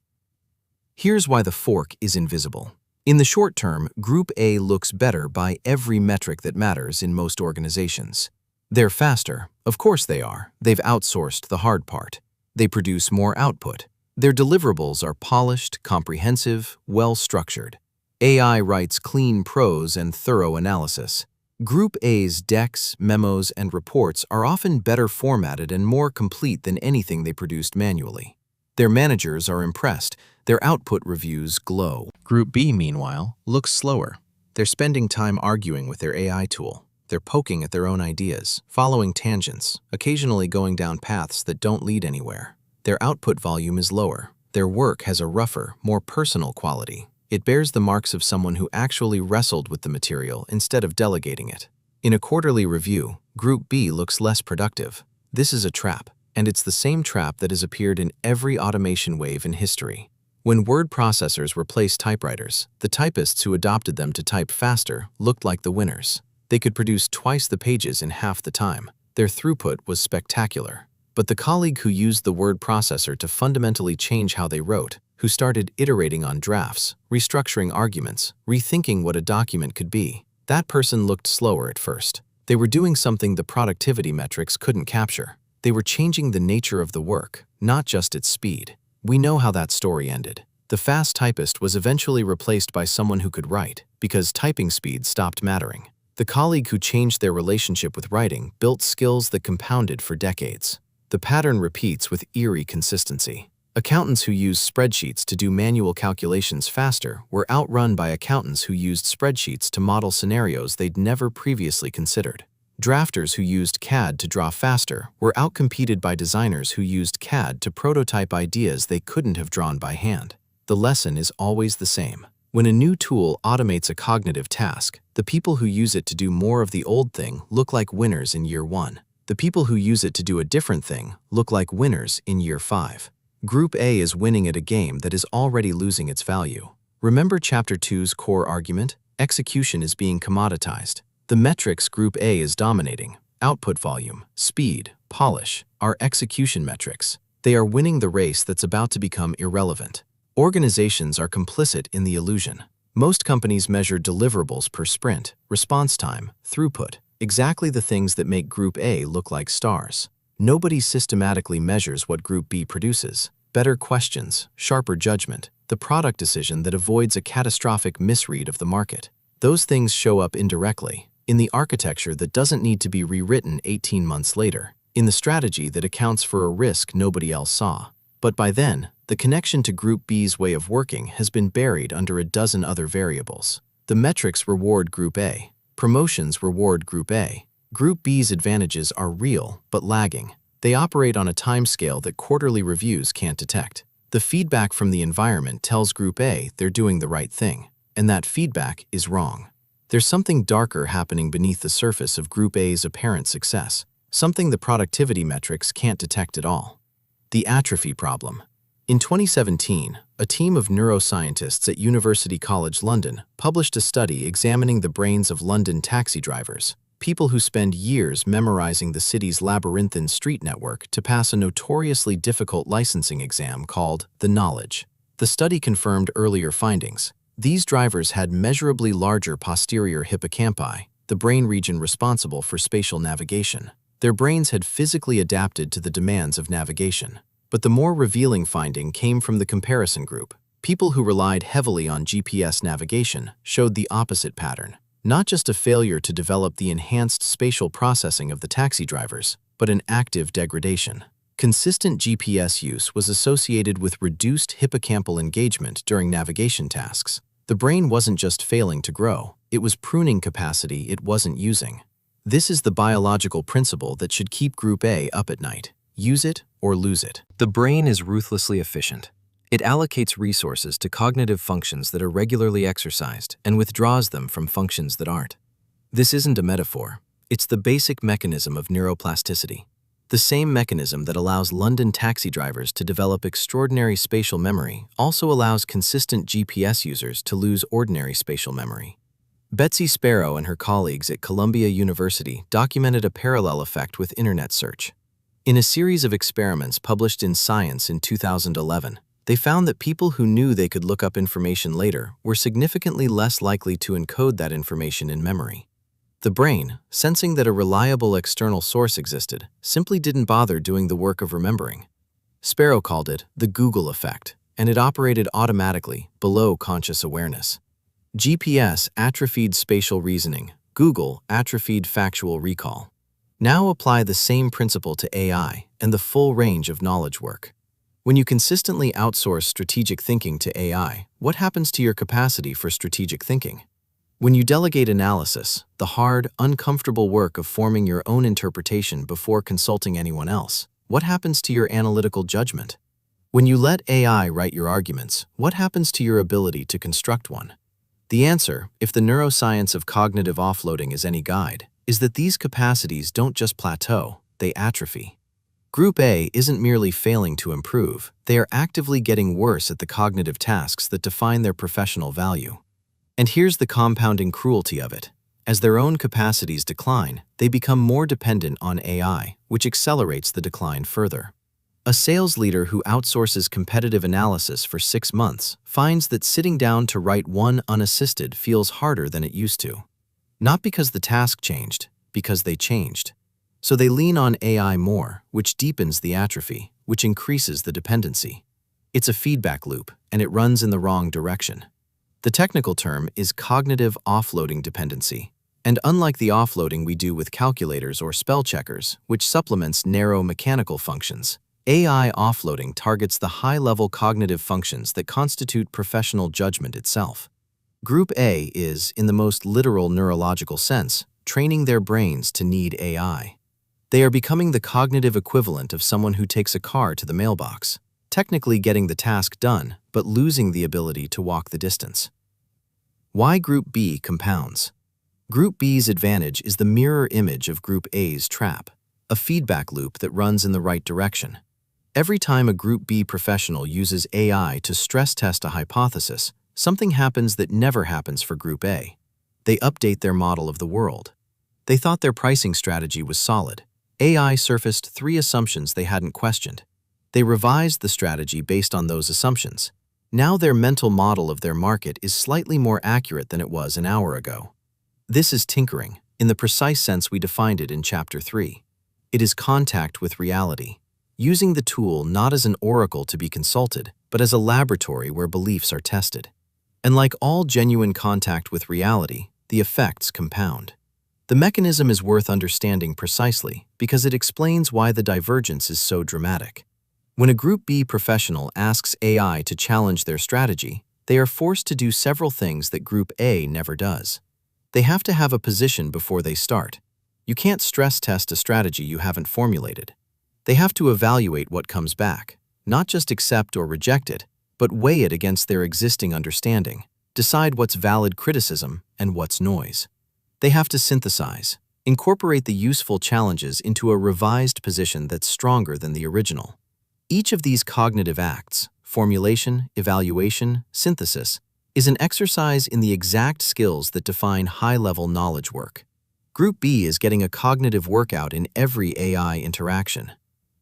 Here's why the fork is invisible. In the short term, Group A looks better by every metric that matters in most organizations. They're faster. Of course they are. They've outsourced the hard part. They produce more output. Their deliverables are polished, comprehensive, well-structured. AI writes clean prose and thorough analysis. Group A's decks, memos, and reports are often better formatted and more complete than anything they produced manually. Their managers are impressed. Their output reviews glow. Group B, meanwhile, looks slower. They're spending time arguing with their AI tool. They're poking at their own ideas, following tangents, occasionally going down paths that don't lead anywhere. Their output volume is lower. Their work has a rougher, more personal quality. It bears the marks of someone who actually wrestled with the material instead of delegating it. In a quarterly review, Group B looks less productive. This is a trap, and it's the same trap that has appeared in every automation wave in history. When word processors replaced typewriters, the typists who adopted them to type faster looked like the winners. They could produce twice the pages in half the time. Their throughput was spectacular. But the colleague who used the word processor to fundamentally change how they wrote, who started iterating on drafts, restructuring arguments, rethinking what a document could be, that person looked slower at first. They were doing something the productivity metrics couldn't capture. They were changing the nature of the work, not just its speed. We know how that story ended. The fast typist was eventually replaced by someone who could write, because typing speed stopped mattering. The colleague who changed their relationship with writing built skills that compounded for decades. The pattern repeats with eerie consistency. Accountants who used spreadsheets to do manual calculations faster were outrun by accountants who used spreadsheets to model scenarios they'd never previously considered. Drafters who used CAD to draw faster were outcompeted by designers who used CAD to prototype ideas they couldn't have drawn by hand. The lesson is always the same. When a new tool automates a cognitive task, the people who use it to do more of the old thing look like winners in year 1. The people who use it to do a different thing look like winners in year 5. Group A is winning at a game that is already losing its value. Remember Chapter 2's core argument? Execution is being commoditized. The metrics Group A is dominating, output volume, speed, polish, are execution metrics. They are winning the race that's about to become irrelevant. Organizations are complicit in the illusion. Most companies measure deliverables per sprint, response time, throughput, exactly the things that make Group A look like stars. Nobody systematically measures what Group B produces. Better questions, sharper judgment, the product decision that avoids a catastrophic misread of the market. Those things show up indirectly, in the architecture that doesn't need to be rewritten 18 months later, in the strategy that accounts for a risk nobody else saw. But by then, the connection to Group B's way of working has been buried under a dozen other variables. The metrics reward Group A. Promotions reward Group A. Group B's advantages are real, but lagging. They operate on a timescale that quarterly reviews can't detect. The feedback from the environment tells Group A they're doing the right thing, and that feedback is wrong. There's something darker happening beneath the surface of Group A's apparent success, something the productivity metrics can't detect at all. The atrophy problem. In 2017, a team of neuroscientists at University College London published a study examining the brains of London taxi drivers, people who spend years memorizing the city's labyrinthine street network to pass a notoriously difficult licensing exam called the Knowledge. The study confirmed earlier findings. These drivers had measurably larger posterior hippocampi, the brain region responsible for spatial navigation. Their brains had physically adapted to the demands of navigation. But the more revealing finding came from the comparison group. People who relied heavily on GPS navigation showed the opposite pattern. Not just a failure to develop the enhanced spatial processing of the taxi drivers, but an active degradation. Consistent GPS use was associated with reduced hippocampal engagement during navigation tasks. The brain wasn't just failing to grow, it was pruning capacity it wasn't using. This is the biological principle that should keep Group A up at night. Use it or lose it. The brain is ruthlessly efficient. It allocates resources to cognitive functions that are regularly exercised and withdraws them from functions that aren't. This isn't a metaphor. It's the basic mechanism of neuroplasticity. The same mechanism that allows London taxi drivers to develop extraordinary spatial memory also allows consistent GPS users to lose ordinary spatial memory. Betsy Sparrow and her colleagues at Columbia University documented a parallel effect with internet search. In a series of experiments published in Science in 2011, they found that people who knew they could look up information later were significantly less likely to encode that information in memory. The brain, sensing that a reliable external source existed, simply didn't bother doing the work of remembering. Sparrow called it the Google effect, and it operated automatically, below conscious awareness. GPS atrophied spatial reasoning. Google atrophied factual recall. Now apply the same principle to AI and the full range of knowledge work. When you consistently outsource strategic thinking to AI, what happens to your capacity for strategic thinking? When you delegate analysis, the hard, uncomfortable work of forming your own interpretation before consulting anyone else, what happens to your analytical judgment? When you let AI write your arguments, what happens to your ability to construct one? The answer, if the neuroscience of cognitive offloading is any guide, is that these capacities don't just plateau, they atrophy. Group A isn't merely failing to improve, they are actively getting worse at the cognitive tasks that define their professional value. And here's the compounding cruelty of it. As their own capacities decline, they become more dependent on AI, which accelerates the decline further. A sales leader who outsources competitive analysis for 6 months finds that sitting down to write one unassisted feels harder than it used to. Not because the task changed, because they changed. So they lean on AI more, which deepens the atrophy, which increases the dependency. It's a feedback loop, and it runs in the wrong direction. The technical term is cognitive offloading dependency. And unlike the offloading we do with calculators or spell checkers, which supplements narrow mechanical functions, AI offloading targets the high-level cognitive functions that constitute professional judgment itself. Group A is, in the most literal neurological sense, training their brains to need AI. They are becoming the cognitive equivalent of someone who takes a car to the mailbox, technically getting the task done, but losing the ability to walk the distance. Why Group B compounds? Group B's advantage is the mirror image of Group A's trap, a feedback loop that runs in the right direction. Every time a Group B professional uses AI to stress test a hypothesis, something happens that never happens for Group A. They update their model of the world. They thought their pricing strategy was solid. AI surfaced 3 assumptions they hadn't questioned. They revised the strategy based on those assumptions. Now their mental model of their market is slightly more accurate than it was an hour ago. This is tinkering, in the precise sense we defined it in Chapter 3. It is contact with reality, using the tool not as an oracle to be consulted, but as a laboratory where beliefs are tested. And like all genuine contact with reality, the effects compound. The mechanism is worth understanding precisely because it explains why the divergence is so dramatic. When a Group B professional asks AI to challenge their strategy, they are forced to do several things that Group A never does. They have to have a position before they start. You can't stress test a strategy you haven't formulated. They have to evaluate what comes back, not just accept or reject it, but weigh it against their existing understanding, decide what's valid criticism and what's noise. They have to synthesize, incorporate the useful challenges into a revised position that's stronger than the original. Each of these cognitive acts, formulation, evaluation, synthesis, is an exercise in the exact skills that define high-level knowledge work. Group B is getting a cognitive workout in every AI interaction.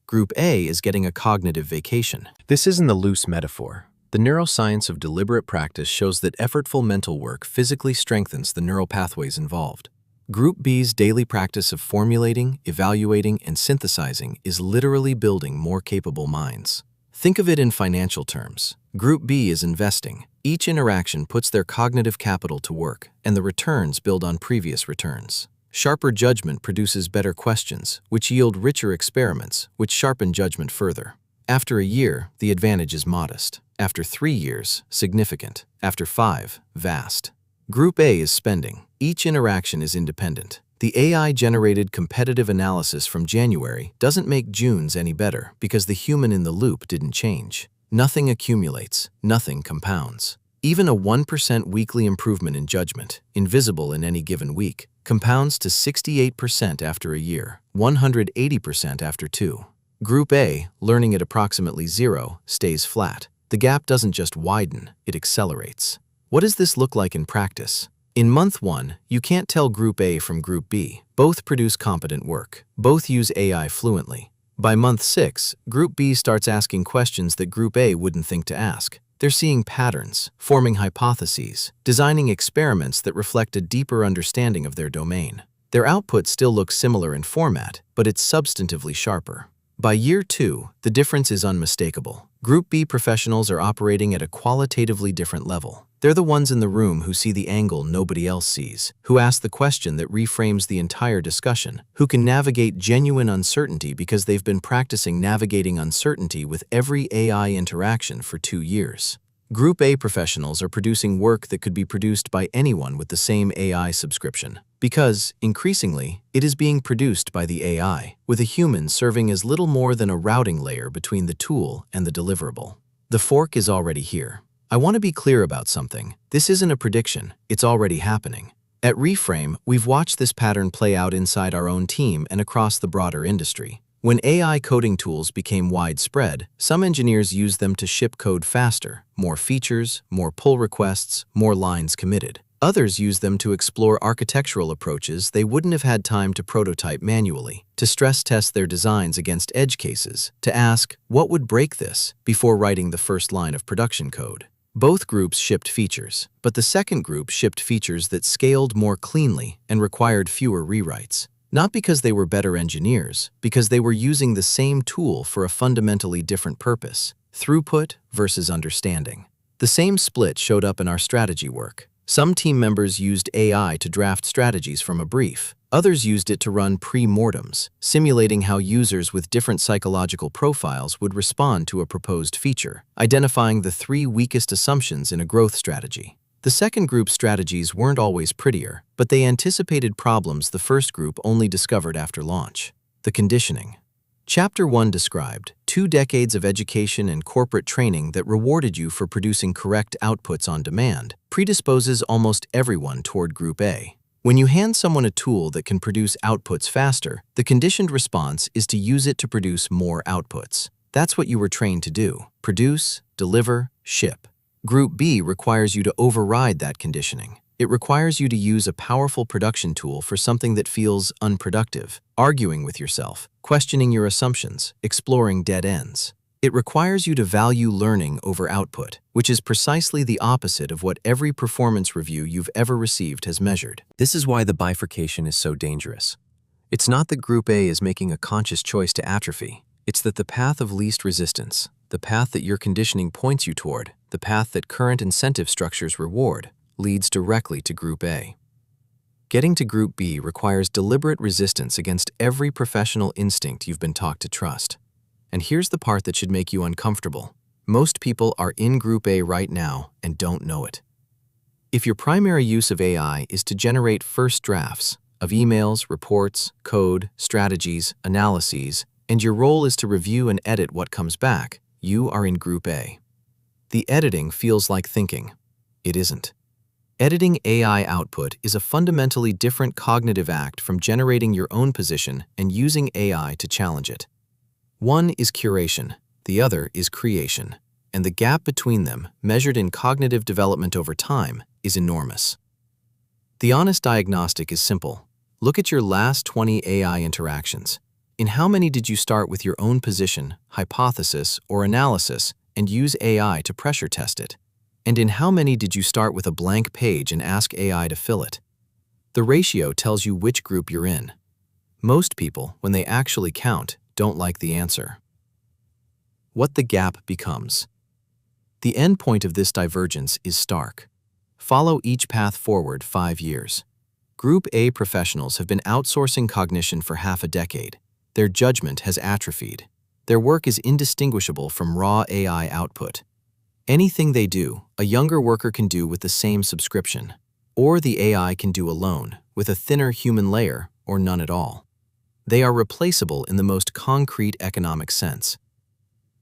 Group A is getting a cognitive vacation. This isn't a loose metaphor. The neuroscience of deliberate practice shows that effortful mental work physically strengthens the neural pathways involved. Group B's daily practice of formulating, evaluating, and synthesizing is literally building more capable minds. Think of it in financial terms. Group B is investing. Each interaction puts their cognitive capital to work, and the returns build on previous returns. Sharper judgment produces better questions, which yield richer experiments, which sharpen judgment further. After a year, the advantage is modest. After 3 years, significant. After 5, vast. Group A is spending. Each interaction is independent. The AI-generated competitive analysis from January doesn't make June's any better because the human in the loop didn't change. Nothing accumulates, nothing compounds. Even a 1% weekly improvement in judgment, invisible in any given week, compounds to 68% after a year, 180% after 2. Group A, learning at approximately 0, stays flat. The gap doesn't just widen, it accelerates. What does this look like in practice? In month 1, you can't tell Group A from Group B. Both produce competent work. Both use AI fluently. By month 6, Group B starts asking questions that Group A wouldn't think to ask. They're seeing patterns, forming hypotheses, designing experiments that reflect a deeper understanding of their domain. Their output still looks similar in format, but it's substantively sharper. By year 2, the difference is unmistakable. Group B professionals are operating at a qualitatively different level. They're the ones in the room who see the angle nobody else sees, who ask the question that reframes the entire discussion, who can navigate genuine uncertainty because they've been practicing navigating uncertainty with every AI interaction for 2 years. Group A professionals are producing work that could be produced by anyone with the same AI subscription, because, increasingly, it is being produced by the AI, with a human serving as little more than a routing layer between the tool and the deliverable. The fork is already here. I want to be clear about something. This isn't a prediction, it's already happening. At Reframe, we've watched this pattern play out inside our own team and across the broader industry. When AI coding tools became widespread, some engineers used them to ship code faster, more features, more pull requests, more lines committed. Others used them to explore architectural approaches they wouldn't have had time to prototype manually, to stress test their designs against edge cases, to ask, what would break this, before writing the first line of production code. Both groups shipped features, but the second group shipped features that scaled more cleanly and required fewer rewrites. Not because they were better engineers, because they were using the same tool for a fundamentally different purpose: throughput versus understanding. The same split showed up in our strategy work. Some team members used AI to draft strategies from a brief. Others used it to run pre-mortems, simulating how users with different psychological profiles would respond to a proposed feature, identifying the 3 weakest assumptions in a growth strategy. The second group's strategies weren't always prettier, but they anticipated problems the first group only discovered after launch. The conditioning. Chapter 1 described 2 decades of education and corporate training that rewarded you for producing correct outputs on demand, predisposes almost everyone toward Group A. When you hand someone a tool that can produce outputs faster, the conditioned response is to use it to produce more outputs. That's what you were trained to do: produce, deliver, ship. Group B requires you to override that conditioning. It requires you to use a powerful production tool for something that feels unproductive, arguing with yourself, questioning your assumptions, exploring dead ends. It requires you to value learning over output, which is precisely the opposite of what every performance review you've ever received has measured. This is why the bifurcation is so dangerous. It's not that Group A is making a conscious choice to atrophy. It's that the path of least resistance, the path that your conditioning points you toward, the path that current incentive structures reward, leads directly to Group A. Getting to Group B requires deliberate resistance against every professional instinct you've been taught to trust. And here's the part that should make you uncomfortable. Most people are in Group A right now and don't know it. If your primary use of AI is to generate first drafts of emails, reports, code, strategies, analyses, and your role is to review and edit what comes back, you are in Group A. The editing feels like thinking. It isn't. Editing AI output is a fundamentally different cognitive act from generating your own position and using AI to challenge it. One is curation, the other is creation, and the gap between them, measured in cognitive development over time, is enormous. The honest diagnostic is simple. Look at your last 20 AI interactions. In how many did you start with your own position, hypothesis, or analysis and use AI to pressure test it? And in how many did you start with a blank page and ask AI to fill it? The ratio tells you which group you're in. Most people, when they actually count, don't like the answer. What the gap becomes. The end point of this divergence is stark. Follow each path forward 5 years. Group A professionals have been outsourcing cognition for half a decade. Their judgment has atrophied. Their work is indistinguishable from raw AI output. Anything they do, a younger worker can do with the same subscription, or the AI can do alone, with a thinner human layer or none at all. They are replaceable in the most concrete economic sense.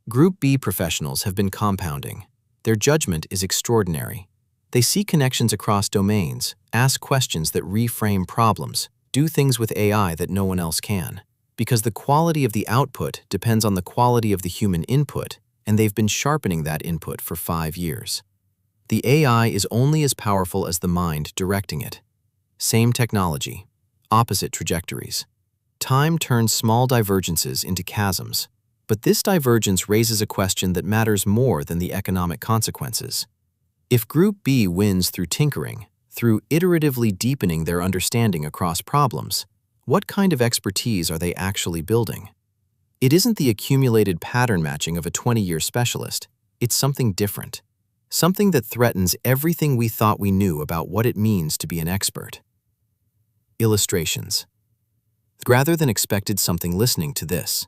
Group B professionals have been compounding. Their judgment is extraordinary. They see connections across domains, ask questions that reframe problems, do things with AI that no one else can. Because the quality of the output depends on the quality of the human input, and they've been sharpening that input for 5 years. The AI is only as powerful as the mind directing it. Same technology, opposite trajectories. Time turns small divergences into chasms, but this divergence raises a question that matters more than the economic consequences. If Group B wins through tinkering, through iteratively deepening their understanding across problems, what kind of expertise are they actually building? It isn't the accumulated pattern matching of a 20-year specialist. It's something different. Something that threatens everything we thought we knew about what it means to be an expert. Illustrations. Rather than expected something listening to this,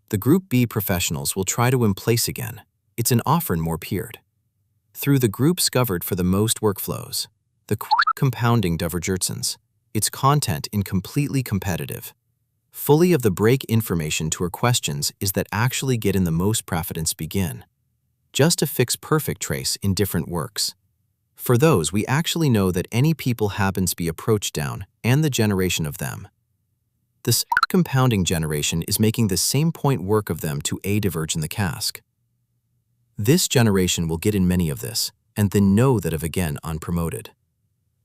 the Group B professionals will try to emplace again. It's an often more peered. Through the groups covered for the most workflows, the compounding divergences, its content incompletely competitive. Fully of the break information to her questions is that actually get in the most profitance begin. Just a fix perfect trace in different works. For those, we actually know that any people happens be approached down and the generation of them. This compounding generation is making the same point work of them to a diverge in the cask. This generation will get in many of this and then know that of again unpromoted.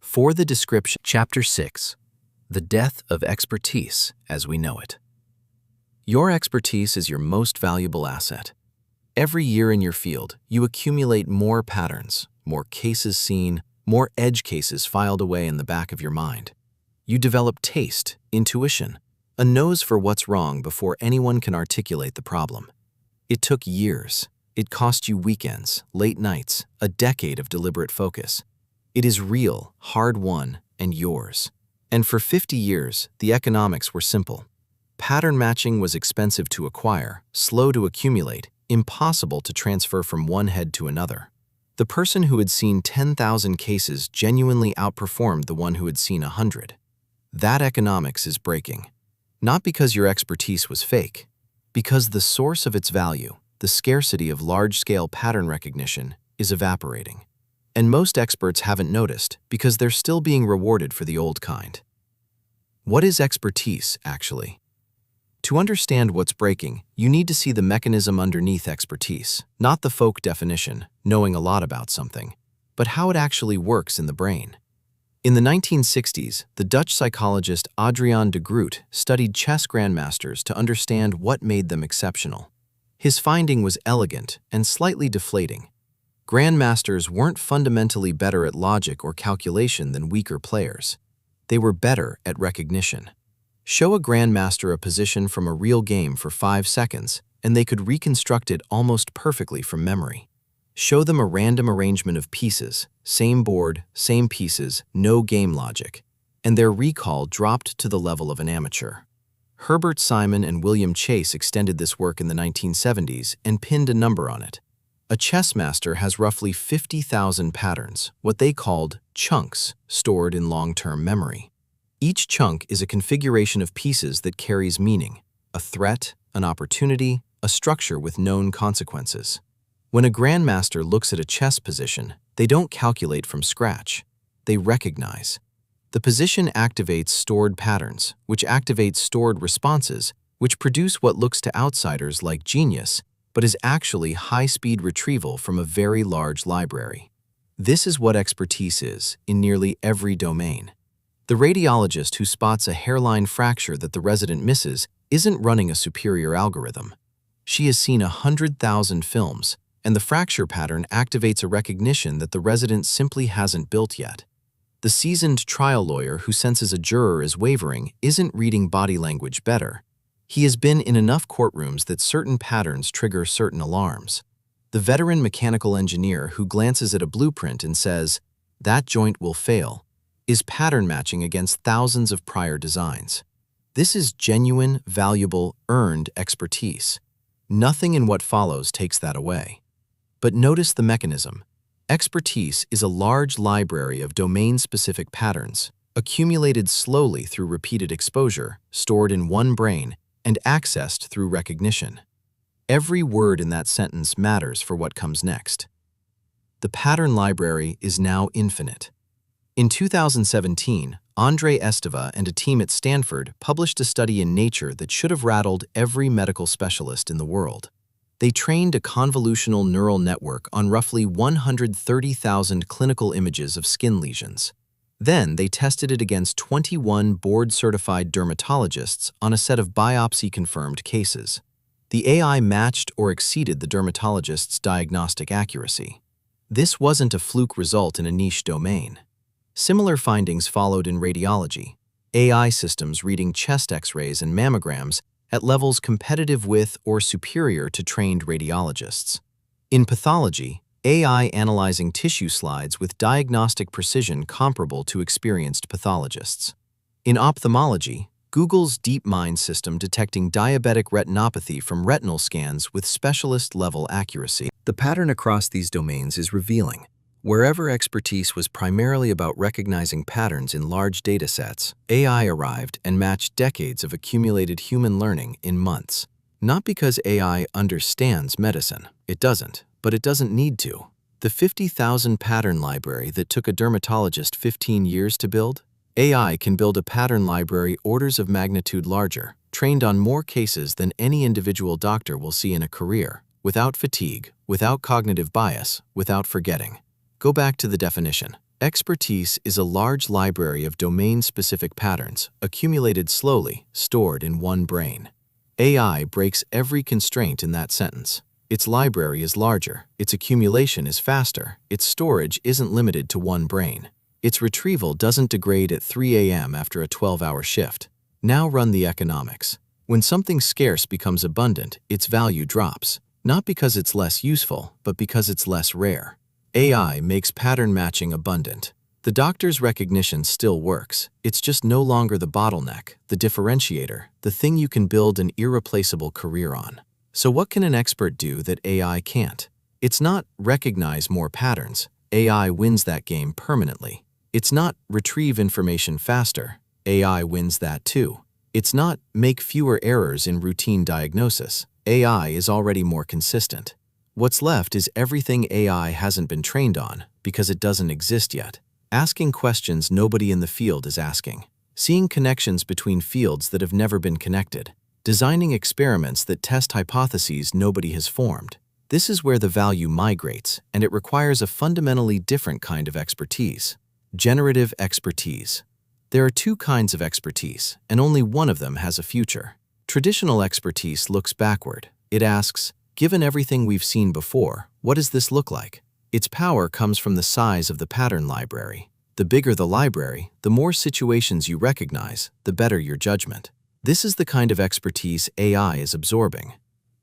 For the description, Chapter 6. The death of expertise as we know it. Your expertise is your most valuable asset. Every year in your field, you accumulate more patterns, more cases seen, more edge cases filed away in the back of your mind. You develop taste, intuition, a nose for what's wrong before anyone can articulate the problem. It took years. It cost you weekends, late nights, a decade of deliberate focus. It is real, hard-won, and yours. And for 50 years, the economics were simple. Pattern matching was expensive to acquire, slow to accumulate, impossible to transfer from one head to another. The person who had seen 10,000 cases genuinely outperformed the one who had seen 100. That economics is breaking. Not because your expertise was fake, because the source of its value, the scarcity of large-scale pattern recognition, is evaporating. And most experts haven't noticed because they're still being rewarded for the old kind. What is expertise, actually? To understand what's breaking, you need to see the mechanism underneath expertise, not the folk definition, knowing a lot about something, but how it actually works in the brain. In the 1960s, the Dutch psychologist Adriaan de Groot studied chess grandmasters to understand what made them exceptional. His finding was elegant and slightly deflating. Grandmasters weren't fundamentally better at logic or calculation than weaker players. They were better at recognition. Show a grandmaster a position from a real game for 5 seconds, and they could reconstruct it almost perfectly from memory. Show them a random arrangement of pieces, same board, same pieces, no game logic, and their recall dropped to the level of an amateur. Herbert Simon and William Chase extended this work in the 1970s and pinned a number on it. A chess master has roughly 50,000 patterns, what they called chunks, stored in long-term memory. Each chunk is a configuration of pieces that carries meaning, a threat, an opportunity, a structure with known consequences. When a grandmaster looks at a chess position, they don't calculate from scratch. They recognize. The position activates stored patterns, which activates stored responses, which produce what looks to outsiders like genius, but is actually high-speed retrieval from a very large library. This is what expertise is in nearly every domain. The radiologist who spots a hairline fracture that the resident misses isn't running a superior algorithm. She has seen 100,000 films, and the fracture pattern activates a recognition that the resident simply hasn't built yet. The seasoned trial lawyer who senses a juror is wavering isn't reading body language better. He has been in enough courtrooms that certain patterns trigger certain alarms. The veteran mechanical engineer who glances at a blueprint and says, "That joint will fail," is pattern matching against thousands of prior designs. This is genuine, valuable, earned expertise. Nothing in what follows takes that away. But notice the mechanism. Expertise is a large library of domain-specific patterns, accumulated slowly through repeated exposure, stored in one brain, and accessed through recognition. Every word in that sentence matters for what comes next. The pattern library is now infinite. In 2017, Andre Esteva and a team at Stanford published a study in Nature that should have rattled every medical specialist in the world. They trained a convolutional neural network on roughly 130,000 clinical images of skin lesions. Then they tested it against 21 board-certified dermatologists on a set of biopsy-confirmed cases. The AI matched or exceeded the dermatologist's diagnostic accuracy. This wasn't a fluke result in a niche domain. Similar findings followed in radiology, AI systems reading chest X-rays and mammograms at levels competitive with or superior to trained radiologists. In pathology, AI analyzing tissue slides with diagnostic precision comparable to experienced pathologists. In ophthalmology, Google's DeepMind system detecting diabetic retinopathy from retinal scans with specialist-level accuracy. The pattern across these domains is revealing. Wherever expertise was primarily about recognizing patterns in large datasets, AI arrived and matched decades of accumulated human learning in months. Not because AI understands medicine. It doesn't, but it doesn't need to. The 50,000 pattern library that took a dermatologist 15 years to build? AI can build a pattern library orders of magnitude larger, trained on more cases than any individual doctor will see in a career, without fatigue, without cognitive bias, without forgetting. Go back to the definition. Expertise is a large library of domain-specific patterns, accumulated slowly, stored in one brain. AI breaks every constraint in that sentence. Its library is larger, its accumulation is faster, its storage isn't limited to one brain. Its retrieval doesn't degrade at 3 a.m. after a 12-hour shift. Now run the economics. When something scarce becomes abundant, its value drops, not because it's less useful, but because it's less rare. AI makes pattern matching abundant. The doctor's recognition still works. It's just no longer the bottleneck, the differentiator, the thing you can build an irreplaceable career on. So what can an expert do that AI can't? It's not recognize more patterns. AI wins that game permanently. It's not retrieve information faster. AI wins that too. It's not make fewer errors in routine diagnosis. AI is already more consistent. What's left is everything AI hasn't been trained on because it doesn't exist yet. Asking questions nobody in the field is asking. Seeing connections between fields that have never been connected. Designing experiments that test hypotheses nobody has formed. This is where the value migrates, and it requires a fundamentally different kind of expertise. Generative expertise. There are two kinds of expertise, and only one of them has a future. Traditional expertise looks backward. It asks, given everything we've seen before, what does this look like? Its power comes from the size of the pattern library. The bigger the library, the more situations you recognize, the better your judgment. This is the kind of expertise AI is absorbing.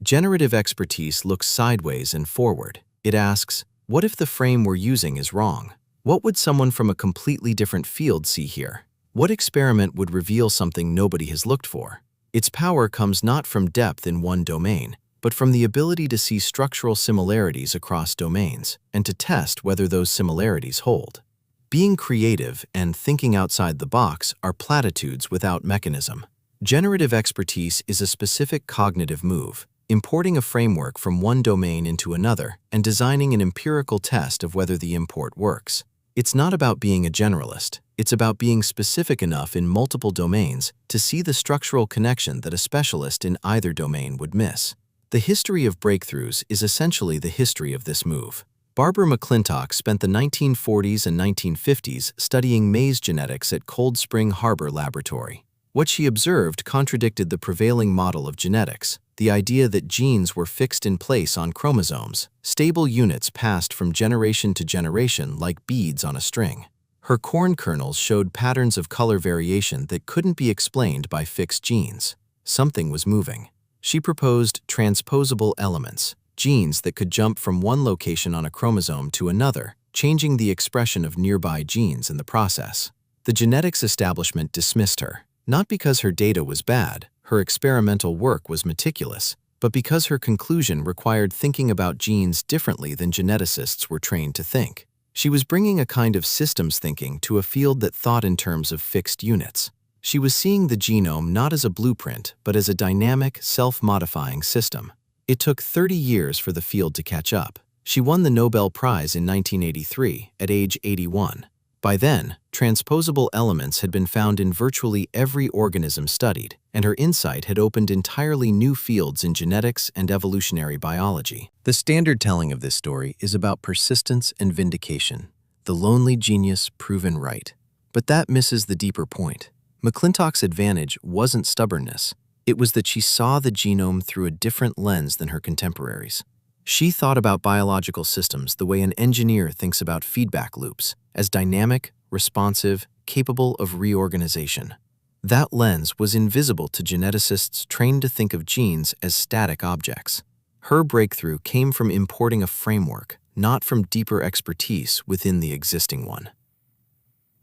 Generative expertise looks sideways and forward. It asks, what if the frame we're using is wrong? What would someone from a completely different field see here? What experiment would reveal something nobody has looked for? Its power comes not from depth in one domain, but from the ability to see structural similarities across domains and to test whether those similarities hold. Being creative and thinking outside the box are platitudes without mechanism. Generative expertise is a specific cognitive move, importing a framework from one domain into another and designing an empirical test of whether the import works. It's not about being a generalist. It's about being specific enough in multiple domains to see the structural connection that a specialist in either domain would miss. The history of breakthroughs is essentially the history of this move. Barbara McClintock spent the 1940s and 1950s studying maize genetics at Cold Spring Harbor Laboratory. What she observed contradicted the prevailing model of genetics, the idea that genes were fixed in place on chromosomes, stable units passed from generation to generation like beads on a string. Her corn kernels showed patterns of color variation that couldn't be explained by fixed genes. Something was moving. She proposed transposable elements, genes that could jump from one location on a chromosome to another, changing the expression of nearby genes in the process. The genetics establishment dismissed her, not because her data was bad, her experimental work was meticulous, but because her conclusion required thinking about genes differently than geneticists were trained to think. She was bringing a kind of systems thinking to a field that thought in terms of fixed units. She was seeing the genome not as a blueprint, but as a dynamic, self-modifying system. It took 30 years for the field to catch up. She won the Nobel Prize in 1983, at age 81. By then, transposable elements had been found in virtually every organism studied, and her insight had opened entirely new fields in genetics and evolutionary biology. The standard telling of this story is about persistence and vindication, the lonely genius proven right. But that misses the deeper point. McClintock's advantage wasn't stubbornness. It was that she saw the genome through a different lens than her contemporaries. She thought about biological systems the way an engineer thinks about feedback loops, as dynamic, responsive, capable of reorganization. That lens was invisible to geneticists trained to think of genes as static objects. Her breakthrough came from importing a framework, not from deeper expertise within the existing one.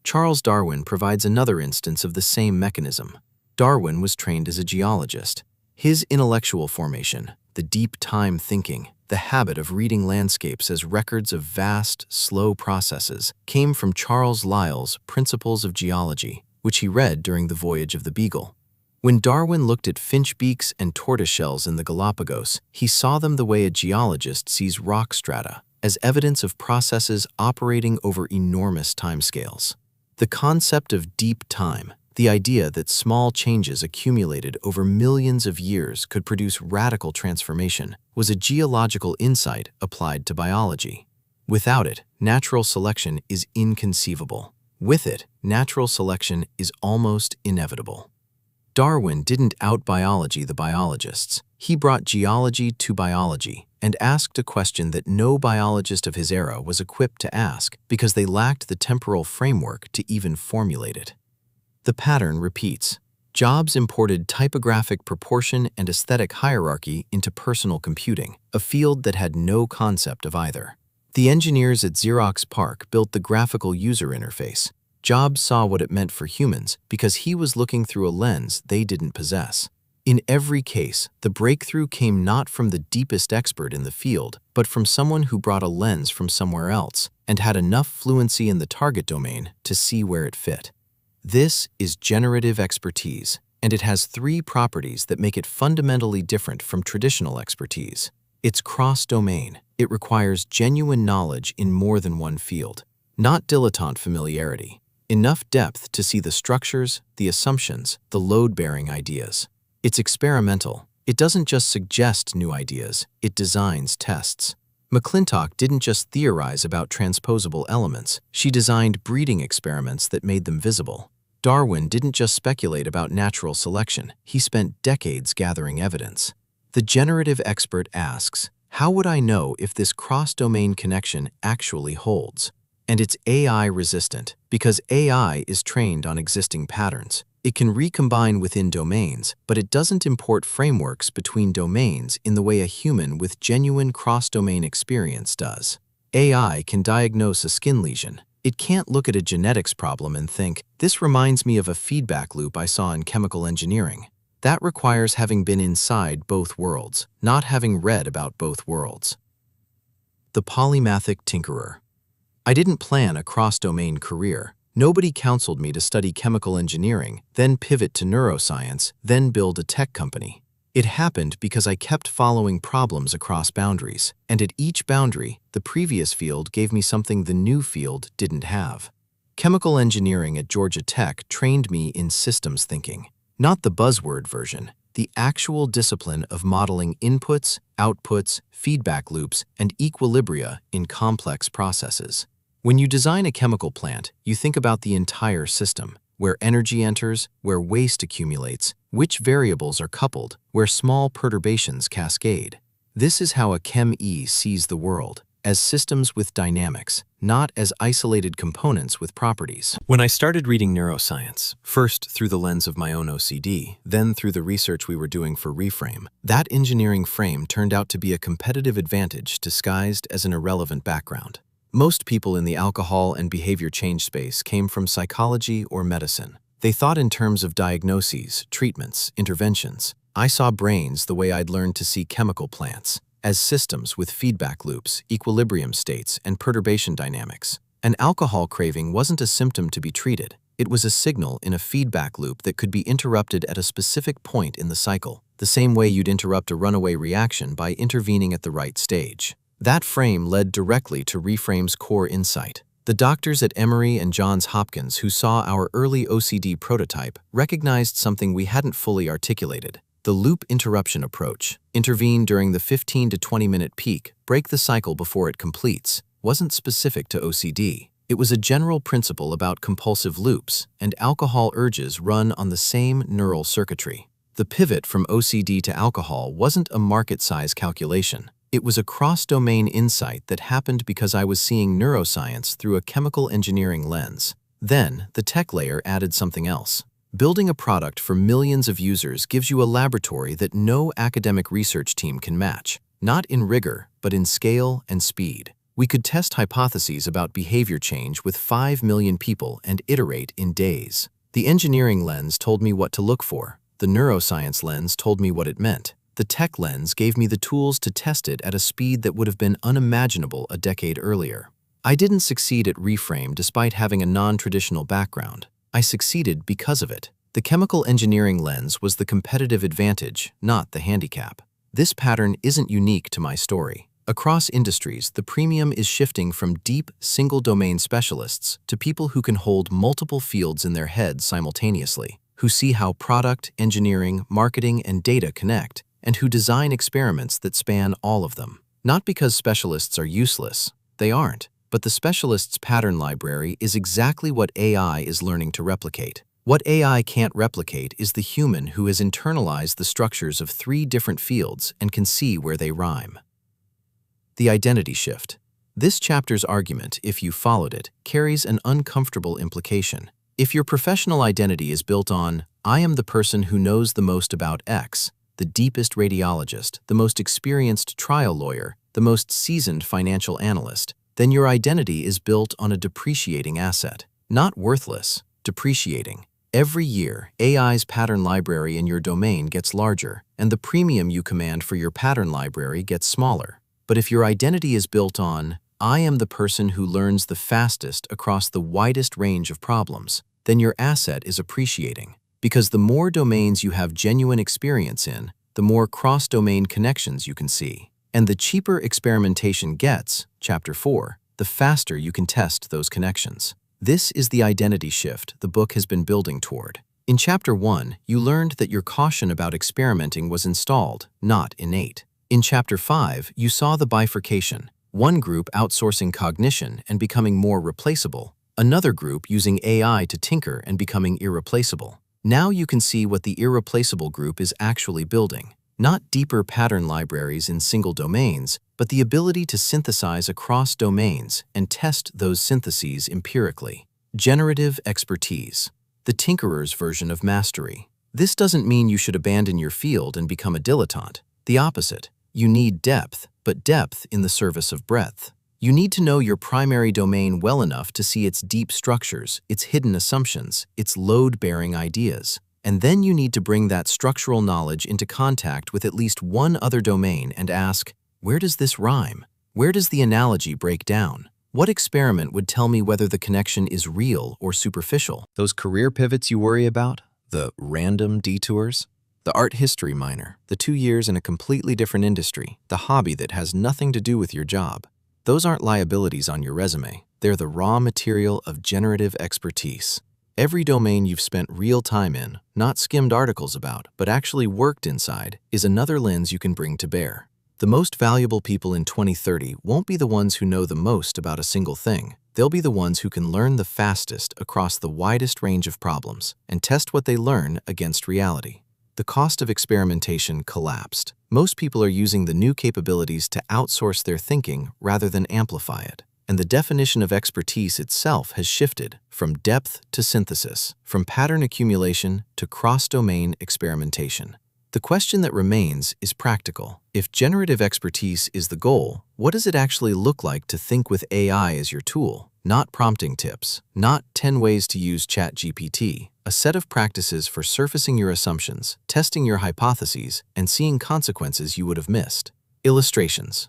Charles Darwin provides another instance of the same mechanism. Darwin was trained as a geologist. His intellectual formation, the deep time thinking, the habit of reading landscapes as records of vast, slow processes, came from Charles Lyell's Principles of Geology, which he read during the voyage of the Beagle. When Darwin looked at finch beaks and tortoiseshells in the Galapagos, he saw them the way a geologist sees rock strata, as evidence of processes operating over enormous timescales. The concept of deep time, the idea that small changes accumulated over millions of years could produce radical transformation, was a geological insight applied to biology. Without it, natural selection is inconceivable. With it, natural selection is almost inevitable. Darwin didn't out-biology the biologists. He brought geology to biology and asked a question that no biologist of his era was equipped to ask because they lacked the temporal framework to even formulate it. The pattern repeats. Jobs imported typographic proportion and aesthetic hierarchy into personal computing, a field that had no concept of either. The engineers at Xerox PARC built the graphical user interface. Jobs saw what it meant for humans because he was looking through a lens they didn't possess. In every case, the breakthrough came not from the deepest expert in the field, but from someone who brought a lens from somewhere else and had enough fluency in the target domain to see where it fit. This is generative expertise, and it has three properties that make it fundamentally different from traditional expertise. It's cross-domain. It requires genuine knowledge in more than one field, not dilettante familiarity. Enough depth to see the structures, the assumptions, the load-bearing ideas. It's experimental. It doesn't just suggest new ideas, it designs tests. McClintock didn't just theorize about transposable elements, she designed breeding experiments that made them visible. Darwin didn't just speculate about natural selection, he spent decades gathering evidence. The generative expert asks, how would I know if this cross-domain connection actually holds? And it's AI-resistant, because AI is trained on existing patterns. It can recombine within domains, but it doesn't import frameworks between domains in the way a human with genuine cross-domain experience does. AI can diagnose a skin lesion. It can't look at a genetics problem and think, this reminds me of a feedback loop I saw in chemical engineering. That requires having been inside both worlds, not having read about both worlds. The polymathic tinkerer. I didn't plan a cross-domain career. Nobody counseled me to study chemical engineering, then pivot to neuroscience, then build a tech company. It happened because I kept following problems across boundaries, and at each boundary, the previous field gave me something the new field didn't have. Chemical engineering at Georgia Tech trained me in systems thinking, not the buzzword version, the actual discipline of modeling inputs, outputs, feedback loops, and equilibria in complex processes. When you design a chemical plant, you think about the entire system, where energy enters, where waste accumulates, which variables are coupled, where small perturbations cascade. This is how a Chem-E sees the world, as systems with dynamics, not as isolated components with properties. When I started reading neuroscience, first through the lens of my own OCD, then through the research we were doing for Reframe, that engineering frame turned out to be a competitive advantage disguised as an irrelevant background. Most people in the alcohol and behavior change space came from psychology or medicine. They thought in terms of diagnoses, treatments, interventions. I saw brains the way I'd learned to see chemical plants, as systems with feedback loops, equilibrium states, and perturbation dynamics. An alcohol craving wasn't a symptom to be treated. It was a signal in a feedback loop that could be interrupted at a specific point in the cycle, the same way you'd interrupt a runaway reaction by intervening at the right stage. That frame led directly to Reframe's core insight. The doctors at Emory and Johns Hopkins who saw our early OCD prototype recognized something we hadn't fully articulated. The loop interruption approach, intervene during the 15 to 20-minute peak, break the cycle before it completes, wasn't specific to OCD. It was a general principle about compulsive loops, and alcohol urges run on the same neural circuitry. The pivot from OCD to alcohol wasn't a market-size calculation. It was a cross-domain insight that happened because I was seeing neuroscience through a chemical engineering lens. Then, the tech layer added something else. Building a product for millions of users gives you a laboratory that no academic research team can match, not in rigor, but in scale and speed. We could test hypotheses about behavior change with 5 million people and iterate in days. The engineering lens told me what to look for. The neuroscience lens told me what it meant. The tech lens gave me the tools to test it at a speed that would have been unimaginable a decade earlier. I didn't succeed at Reframe despite having a non-traditional background. I succeeded because of it. The chemical engineering lens was the competitive advantage, not the handicap. This pattern isn't unique to my story. Across industries, the premium is shifting from deep, single-domain specialists to people who can hold multiple fields in their heads simultaneously, who see how product, engineering, marketing, and data connect, and who design experiments that span all of them. Not because specialists are useless, they aren't, but the specialist's pattern library is exactly what AI is learning to replicate. What AI can't replicate is the human who has internalized the structures of 3 different fields and can see where they rhyme. The identity shift. This chapter's argument, if you followed it, carries an uncomfortable implication. If your professional identity is built on, I am the person who knows the most about X, the deepest radiologist, the most experienced trial lawyer, the most seasoned financial analyst, then your identity is built on a depreciating asset. Not worthless, depreciating. Every year, AI's pattern library in your domain gets larger, and the premium you command for your pattern library gets smaller. But if your identity is built on, "I am the person who learns the fastest across the widest range of problems," then your asset is appreciating. Because the more domains you have genuine experience in, the more cross-domain connections you can see. And the cheaper experimentation gets, Chapter 4, the faster you can test those connections. This is the identity shift the book has been building toward. In Chapter 1, you learned that your caution about experimenting was installed, not innate. In Chapter 5, you saw the bifurcation, one group outsourcing cognition and becoming more replaceable, another group using AI to tinker and becoming irreplaceable. Now you can see what the irreplaceable group is actually building. Not deeper pattern libraries in single domains, but the ability to synthesize across domains and test those syntheses empirically. Generative expertise, the tinkerer's version of mastery. This doesn't mean you should abandon your field and become a dilettante. The opposite. You need depth, but depth in the service of breadth. You need to know your primary domain well enough to see its deep structures, its hidden assumptions, its load-bearing ideas. And then you need to bring that structural knowledge into contact with at least one other domain and ask, where does this rhyme? Where does the analogy break down? What experiment would tell me whether the connection is real or superficial? Those career pivots you worry about? The random detours? The art history minor, the 2 years in a completely different industry, the hobby that has nothing to do with your job. Those aren't liabilities on your resume. They're the raw material of generative expertise. Every domain you've spent real time in, not skimmed articles about, but actually worked inside, is another lens you can bring to bear. The most valuable people in 2030 won't be the ones who know the most about a single thing. They'll be the ones who can learn the fastest across the widest range of problems and test what they learn against reality. The cost of experimentation collapsed. Most people are using the new capabilities to outsource their thinking rather than amplify it. And the definition of expertise itself has shifted from depth to synthesis, from pattern accumulation to cross-domain experimentation. The question that remains is practical. If generative expertise is the goal, what does it actually look like to think with AI as your tool? Not prompting tips, not 10 ways to use ChatGPT, a set of practices for surfacing your assumptions, testing your hypotheses, and seeing consequences you would have missed. Illustrations.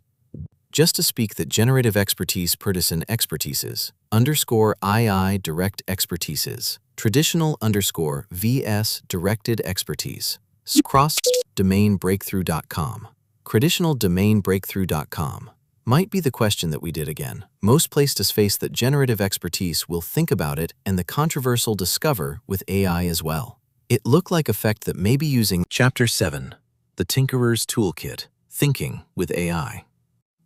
Just to speak that generative expertise partisan expertises, _II direct expertises, traditional _VS directed expertise, cross-domainbreakthrough.com, traditional-domain-breakthrough.com. Might be the question that we did again. Most placed us face that generative expertise will think about it and the controversial discover with AI as well. It looked like effect that may be using Chapter 7, The Tinkerer's Toolkit, Thinking with AI.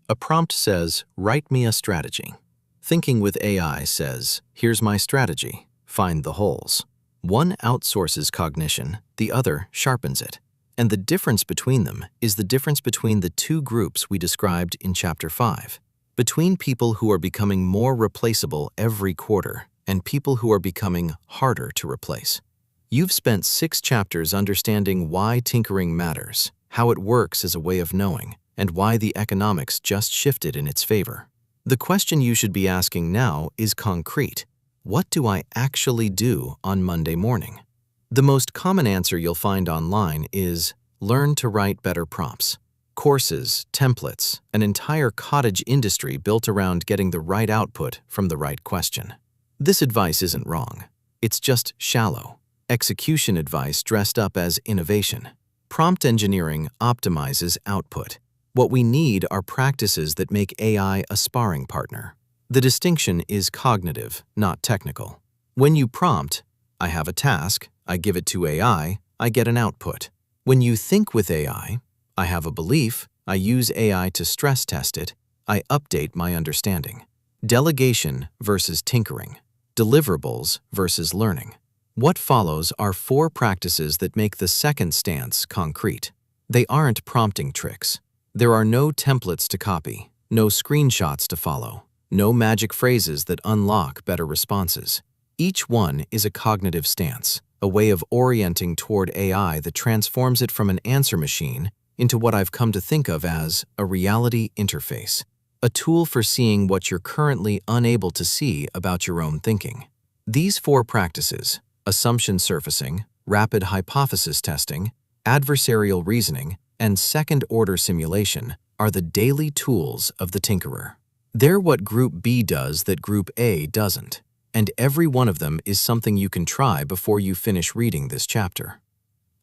A prompt says, write me a strategy. Thinking with AI says, here's my strategy, find the holes. One outsources cognition, the other sharpens it. And the difference between them is the difference between the two groups we described in Chapter 5. Between people who are becoming more replaceable every quarter and people who are becoming harder to replace. You've spent 6 chapters understanding why tinkering matters, how it works as a way of knowing, and why the economics just shifted in its favor. The question you should be asking now is concrete. What do I actually do on Monday morning? The most common answer you'll find online is, learn to write better prompts. Courses, templates, an entire cottage industry built around getting the right output from the right question. This advice isn't wrong. It's just shallow. Execution advice dressed up as innovation. Prompt engineering optimizes output. What we need are practices that make AI a sparring partner. The distinction is cognitive, not technical. When you prompt, I have a task, I give it to AI, I get an output. When you think with AI, I have a belief, I use AI to stress test it, I update my understanding. Delegation versus tinkering. Deliverables versus learning. What follows are 4 practices that make the second stance concrete. They aren't prompting tricks. There are no templates to copy, no screenshots to follow, no magic phrases that unlock better responses. Each one is a cognitive stance, a way of orienting toward AI that transforms it from an answer machine into what I've come to think of as a reality interface, a tool for seeing what you're currently unable to see about your own thinking. These 4 practices, Assumption surfacing, rapid hypothesis testing, adversarial reasoning, and second-order simulation are the daily tools of the tinkerer. They're what Group B does that Group A doesn't, and every one of them is something you can try before you finish reading this chapter.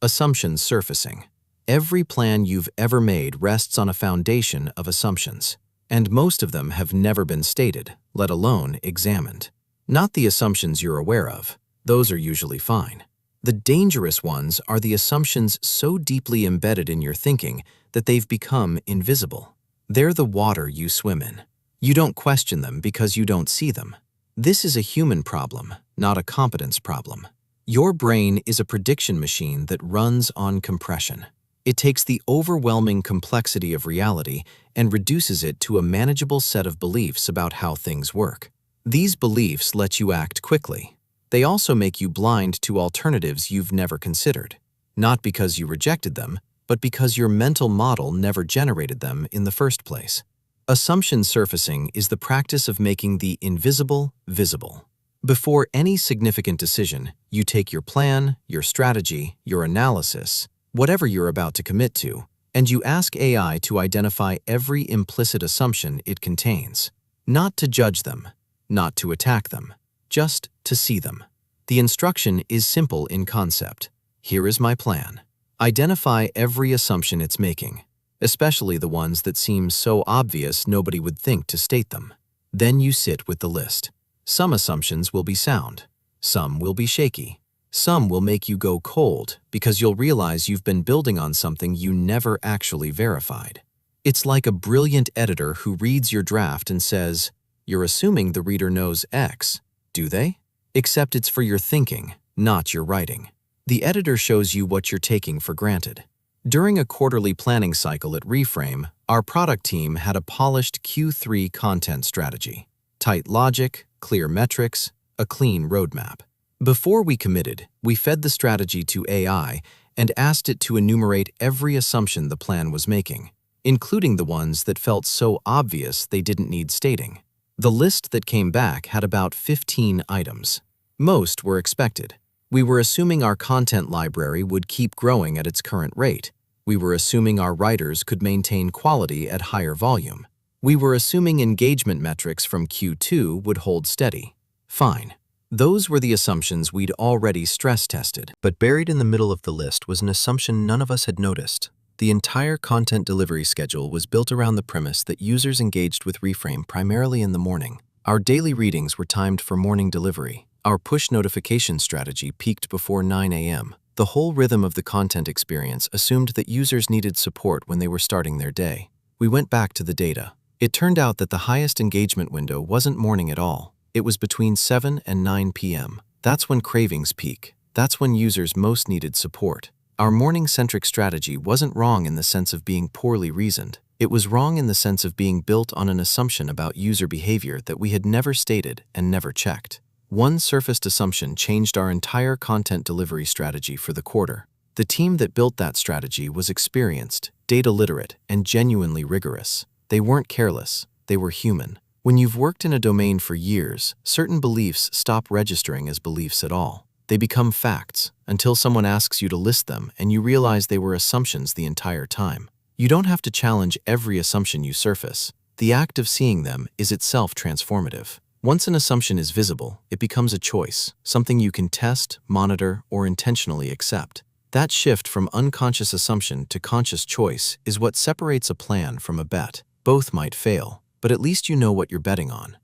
Assumptions surfacing. Every plan you've ever made rests on a foundation of assumptions, and most of them have never been stated, let alone examined. Not the assumptions you're aware of. Those are usually fine. The dangerous ones are the assumptions so deeply embedded in your thinking that they've become invisible. They're the water you swim in. You don't question them because you don't see them. This is a human problem, not a competence problem. Your brain is a prediction machine that runs on compression. It takes the overwhelming complexity of reality and reduces it to a manageable set of beliefs about how things work. These beliefs let you act quickly. They also make you blind to alternatives you've never considered, not because you rejected them, but because your mental model never generated them in the first place. Assumption surfacing is the practice of making the invisible visible. Before any significant decision, you take your plan, your strategy, your analysis, whatever you're about to commit to, and you ask AI to identify every implicit assumption it contains. Not to judge them, not to attack them, just to see them. The instruction is simple in concept. Here is my plan. Identify every assumption it's making, especially the ones that seem so obvious nobody would think to state them. Then you sit with the list. Some assumptions will be sound. Some will be shaky. Some will make you go cold because you'll realize you've been building on something you never actually verified. It's like a brilliant editor who reads your draft and says, "You're assuming the reader knows X, do they?" Except it's for your thinking, not your writing. The editor shows you what you're taking for granted. During a quarterly planning cycle at Reframe, our product team had a polished Q3 content strategy. Tight logic, clear metrics, a clean roadmap. Before we committed, we fed the strategy to AI and asked it to enumerate every assumption the plan was making, including the ones that felt so obvious they didn't need stating. The list that came back had about 15 items. Most were expected. We were assuming our content library would keep growing at its current rate. We were assuming our writers could maintain quality at higher volume. We were assuming engagement metrics from Q2 would hold steady. Fine. Those were the assumptions we'd already stress-tested. But buried in the middle of the list was an assumption none of us had noticed. The entire content delivery schedule was built around the premise that users engaged with Reframe primarily in the morning. Our daily readings were timed for morning delivery. Our push notification strategy peaked before 9 a.m. The whole rhythm of the content experience assumed that users needed support when they were starting their day. We went back to the data. It turned out that the highest engagement window wasn't morning at all. It was between 7 and 9 p.m. That's when cravings peak. That's when users most needed support. Our morning-centric strategy wasn't wrong in the sense of being poorly reasoned. It was wrong in the sense of being built on an assumption about user behavior that we had never stated and never checked. One surfaced assumption changed our entire content delivery strategy for the quarter. The team that built that strategy was experienced, data literate, and genuinely rigorous. They weren't careless, they were human. When you've worked in a domain for years, certain beliefs stop registering as beliefs at all. They become facts until someone asks you to list them and you realize they were assumptions the entire time. You don't have to challenge every assumption you surface. The act of seeing them is itself transformative. Once an assumption is visible, it becomes a choice, something you can test, monitor, or intentionally accept. That shift from unconscious assumption to conscious choice is what separates a plan from a bet. Both might fail, but at least you know what you're betting on.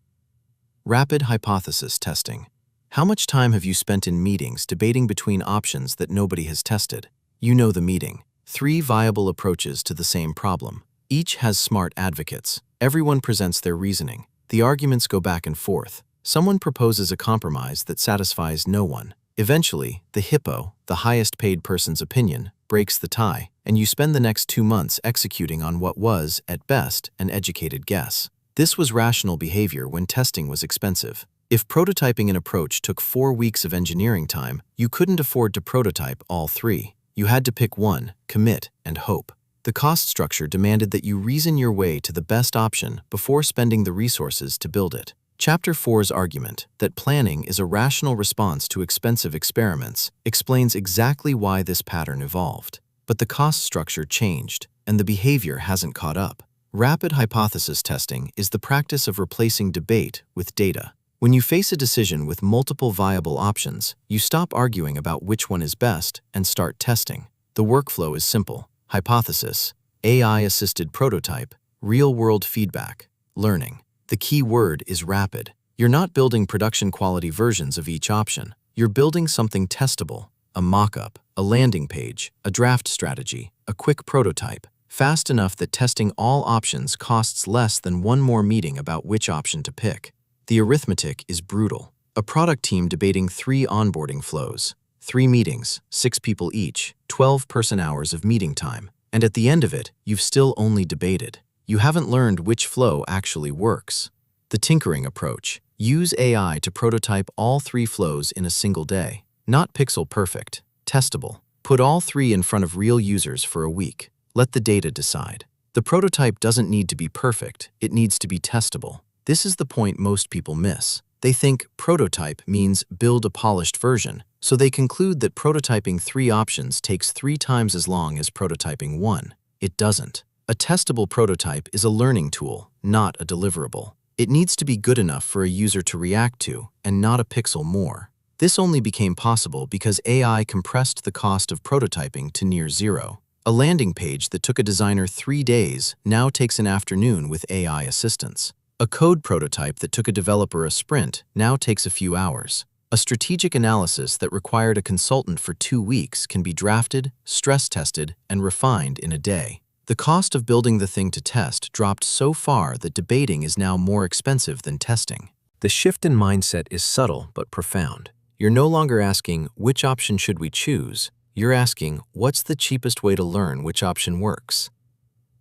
Rapid hypothesis testing. How much time have you spent in meetings debating between options that nobody has tested? You know the meeting. 3 viable approaches to the same problem. Each has smart advocates. Everyone presents their reasoning. The arguments go back and forth. Someone proposes a compromise that satisfies no one. Eventually, the hippo, the highest paid person's opinion, breaks the tie, and you spend the next 2 months executing on what was, at best, an educated guess. This was rational behavior when testing was expensive. If prototyping an approach took 4 weeks of engineering time, you couldn't afford to prototype all 3. You had to pick one, commit, and hope. The cost structure demanded that you reason your way to the best option before spending the resources to build it. Chapter 4's argument that planning is a rational response to expensive experiments explains exactly why this pattern evolved. But the cost structure changed, and the behavior hasn't caught up. Rapid hypothesis testing is the practice of replacing debate with data. When you face a decision with multiple viable options, you stop arguing about which one is best and start testing. The workflow is simple: hypothesis, AI-assisted prototype, real-world feedback, learning. The key word is rapid. You're not building production-quality versions of each option. You're building something testable: a mock-up, a landing page, a draft strategy, a quick prototype, fast enough that testing all options costs less than one more meeting about which option to pick. The arithmetic is brutal. A product team debating 3 onboarding flows, 3 meetings, 6 people each, 12 person-hours of meeting time, and at the end of it, you've still only debated. You haven't learned which flow actually works. The tinkering approach: use AI to prototype all 3 flows in a single day. Not pixel perfect, testable. Put all 3 in front of real users for a week. Let the data decide. The prototype doesn't need to be perfect, it needs to be testable. This is the point most people miss. They think prototype means build a polished version, so they conclude that prototyping 3 options takes 3 times as long as prototyping 1. It doesn't. A testable prototype is a learning tool, not a deliverable. It needs to be good enough for a user to react to, and not a pixel more. This only became possible because AI compressed the cost of prototyping to near zero. A landing page that took a designer 3 days now takes an afternoon with AI assistance. A code prototype that took a developer a sprint now takes a few hours. A strategic analysis that required a consultant for 2 weeks can be drafted, stress-tested, and refined in a day. The cost of building the thing to test dropped so far that debating is now more expensive than testing. The shift in mindset is subtle but profound. You're no longer asking, which option should we choose? You're asking, what's the cheapest way to learn which option works?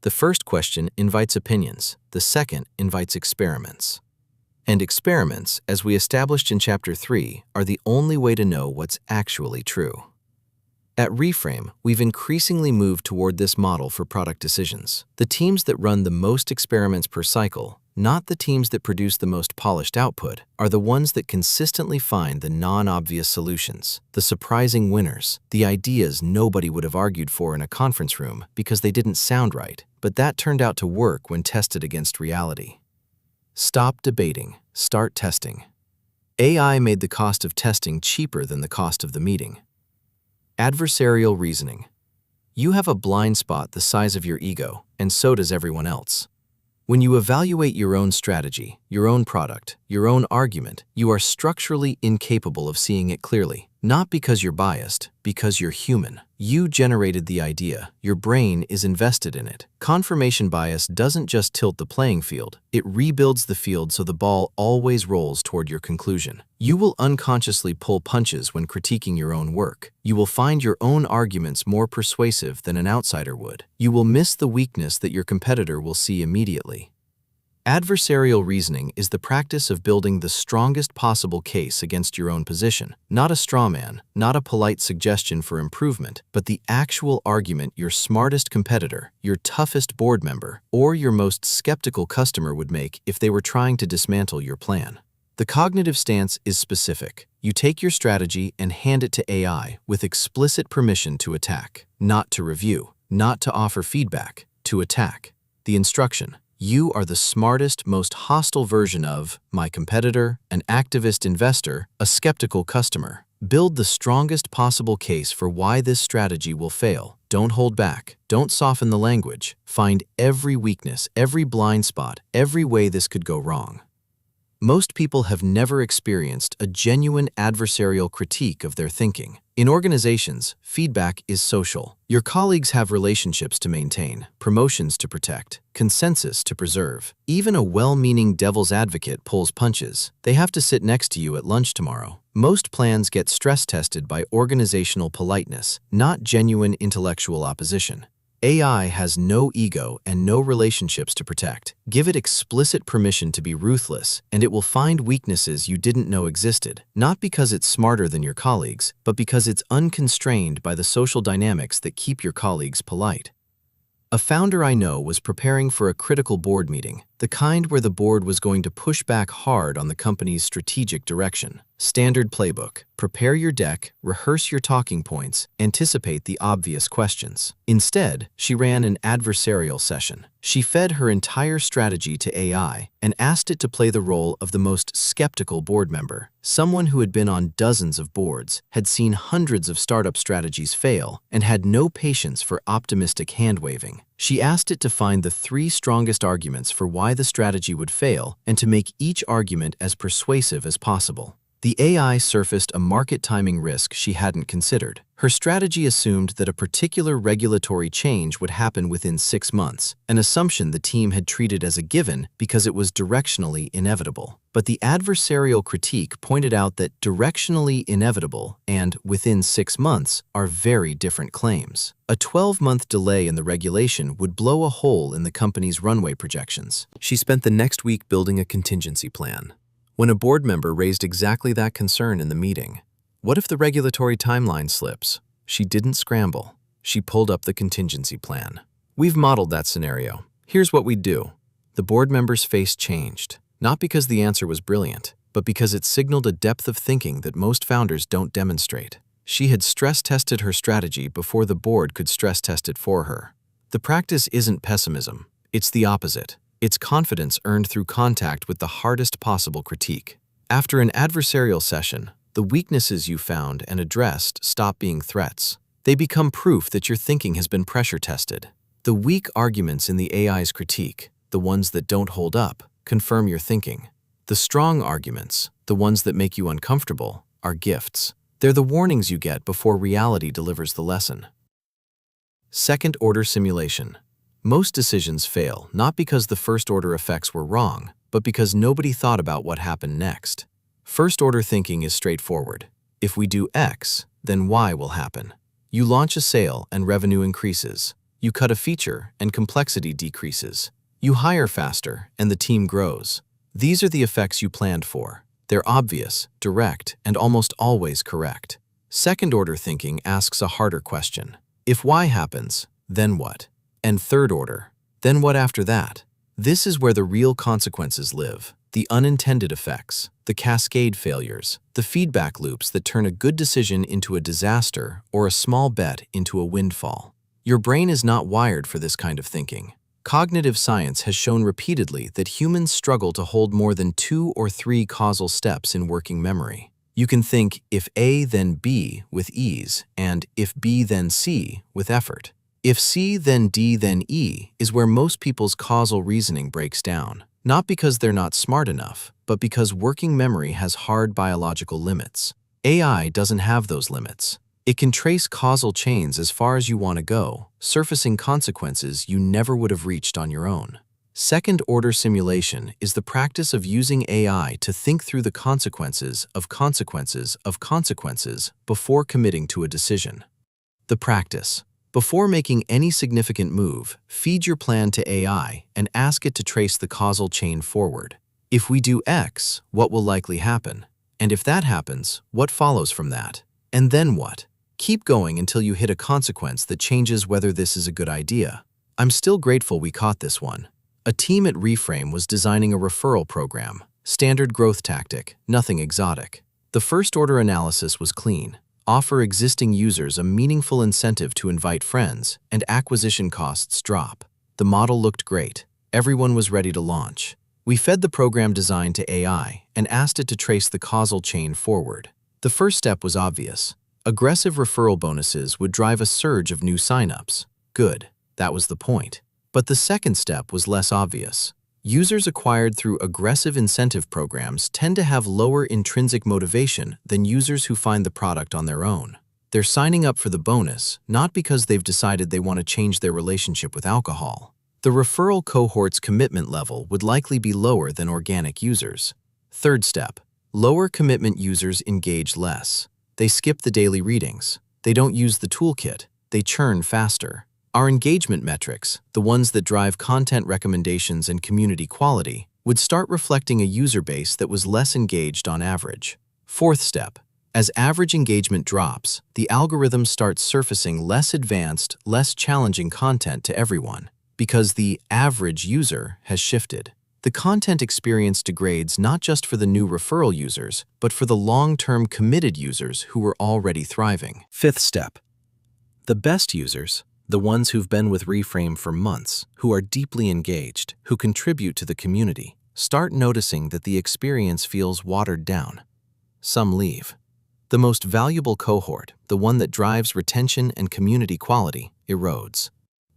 The first question invites opinions. The second invites experiments. And experiments, as we established in Chapter 3, are the only way to know what's actually true. At Reframe, we've increasingly moved toward this model for product decisions. The teams that run the most experiments per cycle, not the teams that produce the most polished output, are the ones that consistently find the non-obvious solutions, the surprising winners, the ideas nobody would have argued for in a conference room because they didn't sound right, but that turned out to work when tested against reality. Stop debating, start testing. AI made the cost of testing cheaper than the cost of the meeting. Adversarial reasoning. You have a blind spot the size of your ego, and so does everyone else. When you evaluate your own strategy, your own product, your own argument, you are structurally incapable of seeing it clearly. Not because you're biased, because you're human. You generated the idea. Your brain is invested in it. Confirmation bias doesn't just tilt the playing field, it rebuilds the field so the ball always rolls toward your conclusion. You will unconsciously pull punches when critiquing your own work. You will find your own arguments more persuasive than an outsider would. You will miss the weakness that your competitor will see immediately. Adversarial reasoning is the practice of building the strongest possible case against your own position. Not a straw man, not a polite suggestion for improvement, but the actual argument your smartest competitor, your toughest board member, or your most skeptical customer would make if they were trying to dismantle your plan. The cognitive stance is specific. You take your strategy and hand it to AI with explicit permission to attack, not to review, not to offer feedback, to attack. The instruction: you are the smartest, most hostile version of my competitor, an activist investor, a skeptical customer. Build the strongest possible case for why this strategy will fail. Don't hold back. Don't soften the language. Find every weakness, every blind spot, every way this could go wrong. Most people have never experienced a genuine adversarial critique of their thinking. In organizations, feedback is social. Your colleagues have relationships to maintain, promotions to protect, consensus to preserve. Even a well-meaning devil's advocate pulls punches. They have to sit next to you at lunch tomorrow. Most plans get stress-tested by organizational politeness, not genuine intellectual opposition. AI has no ego and no relationships to protect. Give it explicit permission to be ruthless, and it will find weaknesses you didn't know existed, not because it's smarter than your colleagues, but because it's unconstrained by the social dynamics that keep your colleagues polite. A founder I know was preparing for a critical board meeting. the kind where the board was going to push back hard on the company's strategic direction. Standard playbook: prepare your deck, rehearse your talking points, anticipate the obvious questions. Instead, she ran an adversarial session. She fed her entire strategy to AI and asked it to play the role of the most skeptical board member, someone who had been on dozens of boards, had seen hundreds of startup strategies fail, and had no patience for optimistic hand-waving. She asked it to find the 3 strongest arguments for why the strategy would fail and to make each argument as persuasive as possible. The AI surfaced a market timing risk she hadn't considered. Her strategy assumed that a particular regulatory change would happen within 6 months, an assumption the team had treated as a given because it was directionally inevitable. But the adversarial critique pointed out that directionally inevitable and within 6 months are very different claims. A 12-month delay in the regulation would blow a hole in the company's runway projections. She spent the next week building a contingency plan. When a board member raised exactly that concern in the meeting, what if the regulatory timeline slips? She didn't scramble. She pulled up the contingency plan. We've modeled that scenario. Here's what we'd do. The board member's face changed, not because the answer was brilliant, but because it signaled a depth of thinking that most founders don't demonstrate. She had stress-tested her strategy before the board could stress-test it for her. The practice isn't pessimism. It's the opposite. It's confidence earned through contact with the hardest possible critique. After an adversarial session, the weaknesses you found and addressed stop being threats. They become proof that your thinking has been pressure tested. The weak arguments in the AI's critique, the ones that don't hold up, confirm your thinking. The strong arguments, the ones that make you uncomfortable, are gifts. They're the warnings you get before reality delivers the lesson. Second-order simulation. Most decisions fail not because the first-order effects were wrong, but because nobody thought about what happened next. First-order thinking is straightforward. If we do X, then Y will happen. You launch a sale and revenue increases. You cut a feature and complexity decreases. You hire faster and the team grows. These are the effects you planned for. They're obvious, direct, and almost always correct. Second-order thinking asks a harder question. If Y happens, then what? And third order, then what after that? This is where the real consequences live. The unintended effects, the cascade failures, the feedback loops that turn a good decision into a disaster or a small bet into a windfall. Your brain is not wired for this kind of thinking. Cognitive science has shown repeatedly that humans struggle to hold more than 2 or 3 causal steps in working memory. You can think if A then B with ease and if B then C with effort. If C then D then E is where most people's causal reasoning breaks down, not because they're not smart enough, but because working memory has hard biological limits. AI doesn't have those limits. It can trace causal chains as far as you want to go, surfacing consequences you never would have reached on your own. Second-order simulation is the practice of using AI to think through the consequences of consequences of consequences before committing to a decision. The practice. Before making any significant move, feed your plan to AI and ask it to trace the causal chain forward. If we do X, what will likely happen? And if that happens, what follows from that? And then what? Keep going until you hit a consequence that changes whether this is a good idea. I'm still grateful we caught this one. A team at Reframe was designing a referral program, standard growth tactic, nothing exotic. The first-order analysis was clean. Offer existing users a meaningful incentive to invite friends, and acquisition costs drop. The model looked great. Everyone was ready to launch. We fed the program design to AI and asked it to trace the causal chain forward. The first step was obvious. Aggressive referral bonuses would drive a surge of new signups. Good, that was the point. But the second step was less obvious. Users acquired through aggressive incentive programs tend to have lower intrinsic motivation than users who find the product on their own. They're signing up for the bonus, not because they've decided they want to change their relationship with alcohol. The referral cohort's commitment level would likely be lower than organic users. Third step, lower commitment users engage less. They skip the daily readings. They don't use the toolkit. They churn faster. Our engagement metrics, the ones that drive content recommendations and community quality, would start reflecting a user base that was less engaged on average. Fourth step, as average engagement drops, the algorithm starts surfacing less advanced, less challenging content to everyone, because the average user has shifted. The content experience degrades not just for the new referral users, but for the long-term committed users who were already thriving. Fifth step. The best users, the ones who've been with Reframe for months, who are deeply engaged, who contribute to the community, start noticing that the experience feels watered down. Some leave. The most valuable cohort, the one that drives retention and community quality, erodes.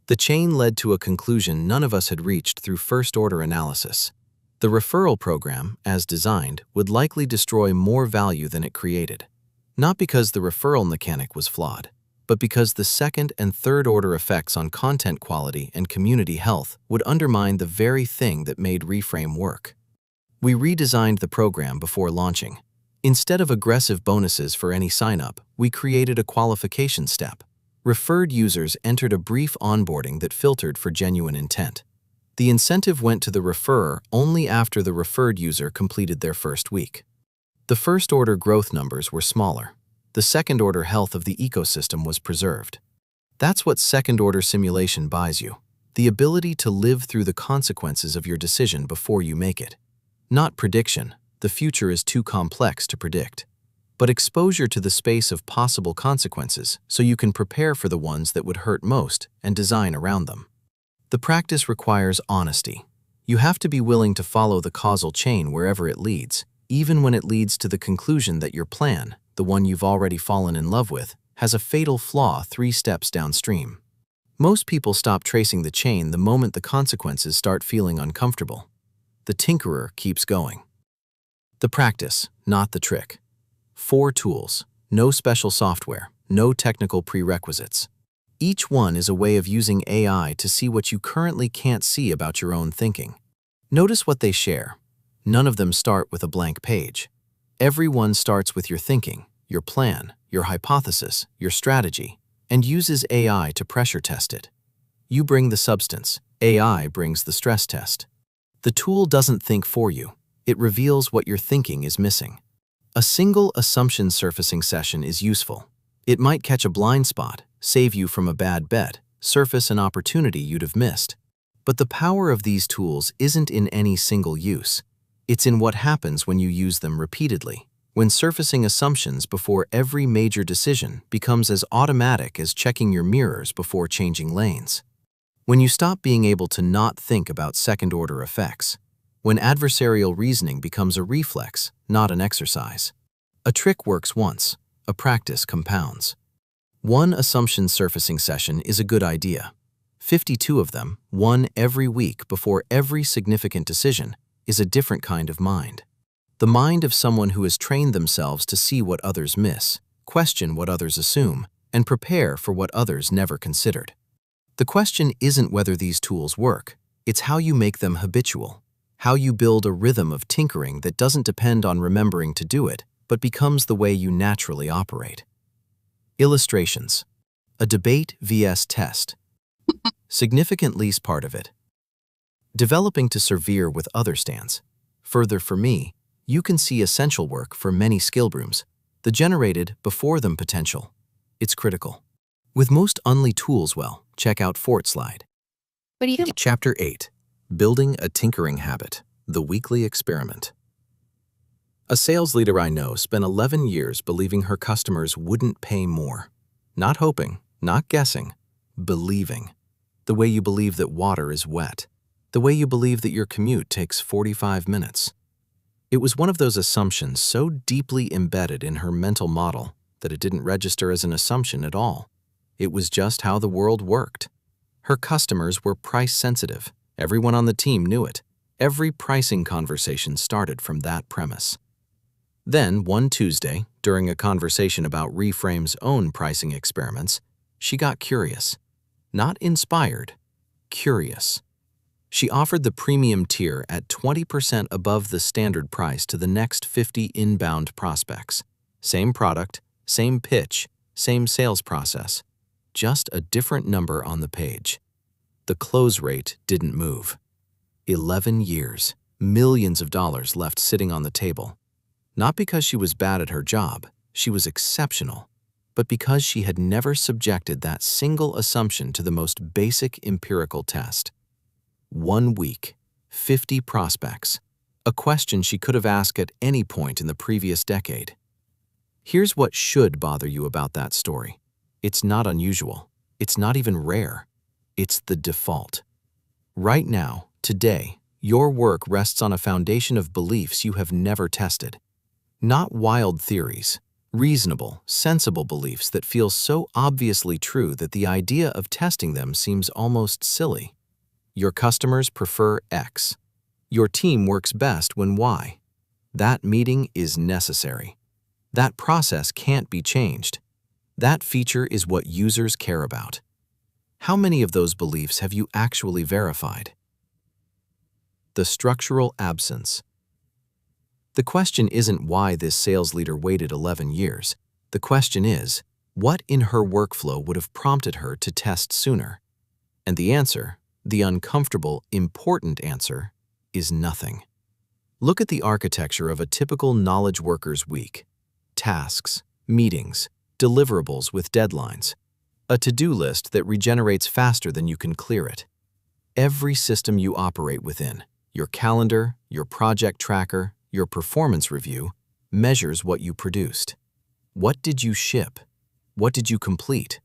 The chain led to a conclusion none of us had reached through first-order analysis. The referral program, as designed, would likely destroy more value than it created. Not because the referral mechanic was flawed, but because the second and third-order effects on content quality and community health would undermine the very thing that made Reframe work. We redesigned the program before launching. Instead of aggressive bonuses for any sign-up, we created a qualification step. Referred users entered a brief onboarding that filtered for genuine intent. The incentive went to the referrer only after the referred user completed their first week. The first-order growth numbers were smaller. The second-order health of the ecosystem was preserved. That's what second-order simulation buys you, the ability to live through the consequences of your decision before you make it. Not prediction, the future is too complex to predict, but exposure to the space of possible consequences so you can prepare for the ones that would hurt most and design around them. The practice requires honesty. You have to be willing to follow the causal chain wherever it leads, even when it leads to the conclusion that your plan, the one you've already fallen in love with, has a fatal flaw 3 steps downstream. Most people stop tracing the chain the moment the consequences start feeling uncomfortable. The tinkerer keeps going. The practice, not the trick. 4 tools, no special software, no technical prerequisites. Each one is a way of using AI to see what you currently can't see about your own thinking. Notice what they share. None of them start with a blank page. Every one starts with your thinking, your plan, your hypothesis, your strategy, and uses AI to pressure test it. You bring the substance, AI brings the stress test. The tool doesn't think for you. It reveals what your thinking is missing. A single assumption surfacing session is useful. It might catch a blind spot, save you from a bad bet, surface an opportunity you'd have missed. But the power of these tools isn't in any single use. It's in what happens when you use them repeatedly, when surfacing assumptions before every major decision becomes as automatic as checking your mirrors before changing lanes. When you stop being able to not think about second-order effects. When adversarial reasoning becomes a reflex, not an exercise. A trick works once, a practice compounds. One assumption surfacing session is a good idea. 52 of them, one every week before every significant decision, is a different kind of mind. The mind of someone who has trained themselves to see what others miss, question what others assume, and prepare for what others never considered. The question isn't whether these tools work, it's how you make them habitual. How you build a rhythm of tinkering that doesn't depend on remembering to do it, but becomes the way you naturally operate. Illustrations. A debate vs. test. Significant least part of it. Developing to severe with other stands. Further for me, you can see essential work for many skill brooms. The generated before them potential. It's critical. With most only tools well, check out Fort Slide. Chapter 8. Building a Tinkering Habit, the Weekly Experiment. A sales leader I know spent 11 years believing her customers wouldn't pay more. Not hoping, not guessing, believing. The way you believe that water is wet. The way you believe that your commute takes 45 minutes. It was one of those assumptions so deeply embedded in her mental model that it didn't register as an assumption at all. It was just how the world worked. Her customers were price sensitive. Everyone on the team knew it. Every pricing conversation started from that premise. Then, one Tuesday, during a conversation about Reframe's own pricing experiments, she got curious. Not inspired, curious. She offered the premium tier at 20% above the standard price to the next 50 inbound prospects. Same product, same pitch, same sales process. Just a different number on the page. The close rate didn't move. 11 years, millions of dollars left sitting on the table. Not because she was bad at her job, she was exceptional, but because she had never subjected that single assumption to the most basic empirical test. 1 week, 50 prospects, a question she could have asked at any point in the previous decade. Here's what should bother you about that story. It's not unusual. It's not even rare. It's the default. Right now, today, your work rests on a foundation of beliefs you have never tested. Not wild theories, reasonable, sensible beliefs that feel so obviously true that the idea of testing them seems almost silly. Your customers prefer X. Your team works best when Y. That meeting is necessary. That process can't be changed. That feature is what users care about. How many of those beliefs have you actually verified? The structural absence. The question isn't why this sales leader waited 11 years. The question is, what in her workflow would have prompted her to test sooner? And the answer, the uncomfortable, important answer, is nothing. Look at the architecture of a typical knowledge worker's week. Tasks, meetings, deliverables with deadlines. A to-do list that regenerates faster than you can clear it. Every system you operate within, your calendar, your project tracker, your performance review, measures what you produced. What did you ship? What did you complete?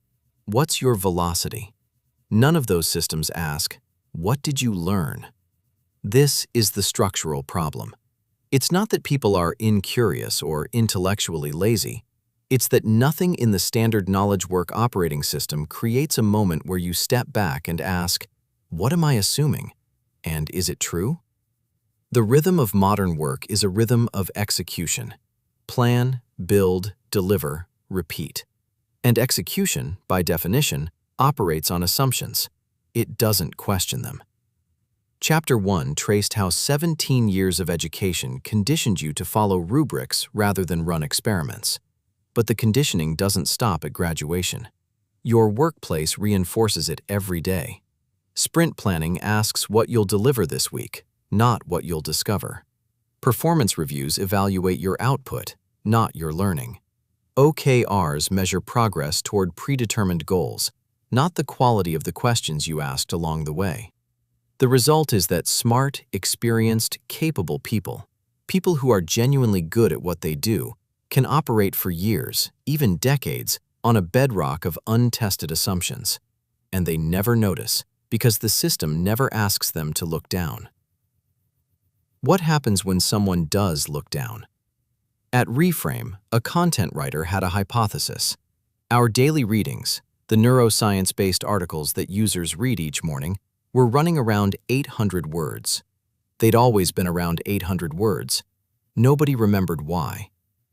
What's your velocity? None of those systems ask, what did you learn? This is the structural problem. It's not that people are incurious or intellectually lazy. It's that nothing in the standard knowledge work operating system creates a moment where you step back and ask, what am I assuming? And is it true? The rhythm of modern work is a rhythm of execution. Plan, build, deliver, repeat. And execution, by definition, operates on assumptions. It doesn't question them. Chapter 1 traced how 17 years of education conditioned you to follow rubrics rather than run experiments. But the conditioning doesn't stop at graduation. Your workplace reinforces it every day. Sprint planning asks what you'll deliver this week, not what you'll discover. Performance reviews evaluate your output, not your learning. OKRs measure progress toward predetermined goals, not the quality of the questions you asked along the way. The result is that smart, experienced, capable people who are genuinely good at what they do, can operate for years, even decades, on a bedrock of untested assumptions. And they never notice, because the system never asks them to look down. What happens when someone does look down? At Reframe, a content writer had a hypothesis. Our daily readings, the neuroscience-based articles that users read each morning, were running around 800 words. They'd always been around 800 words. Nobody remembered why.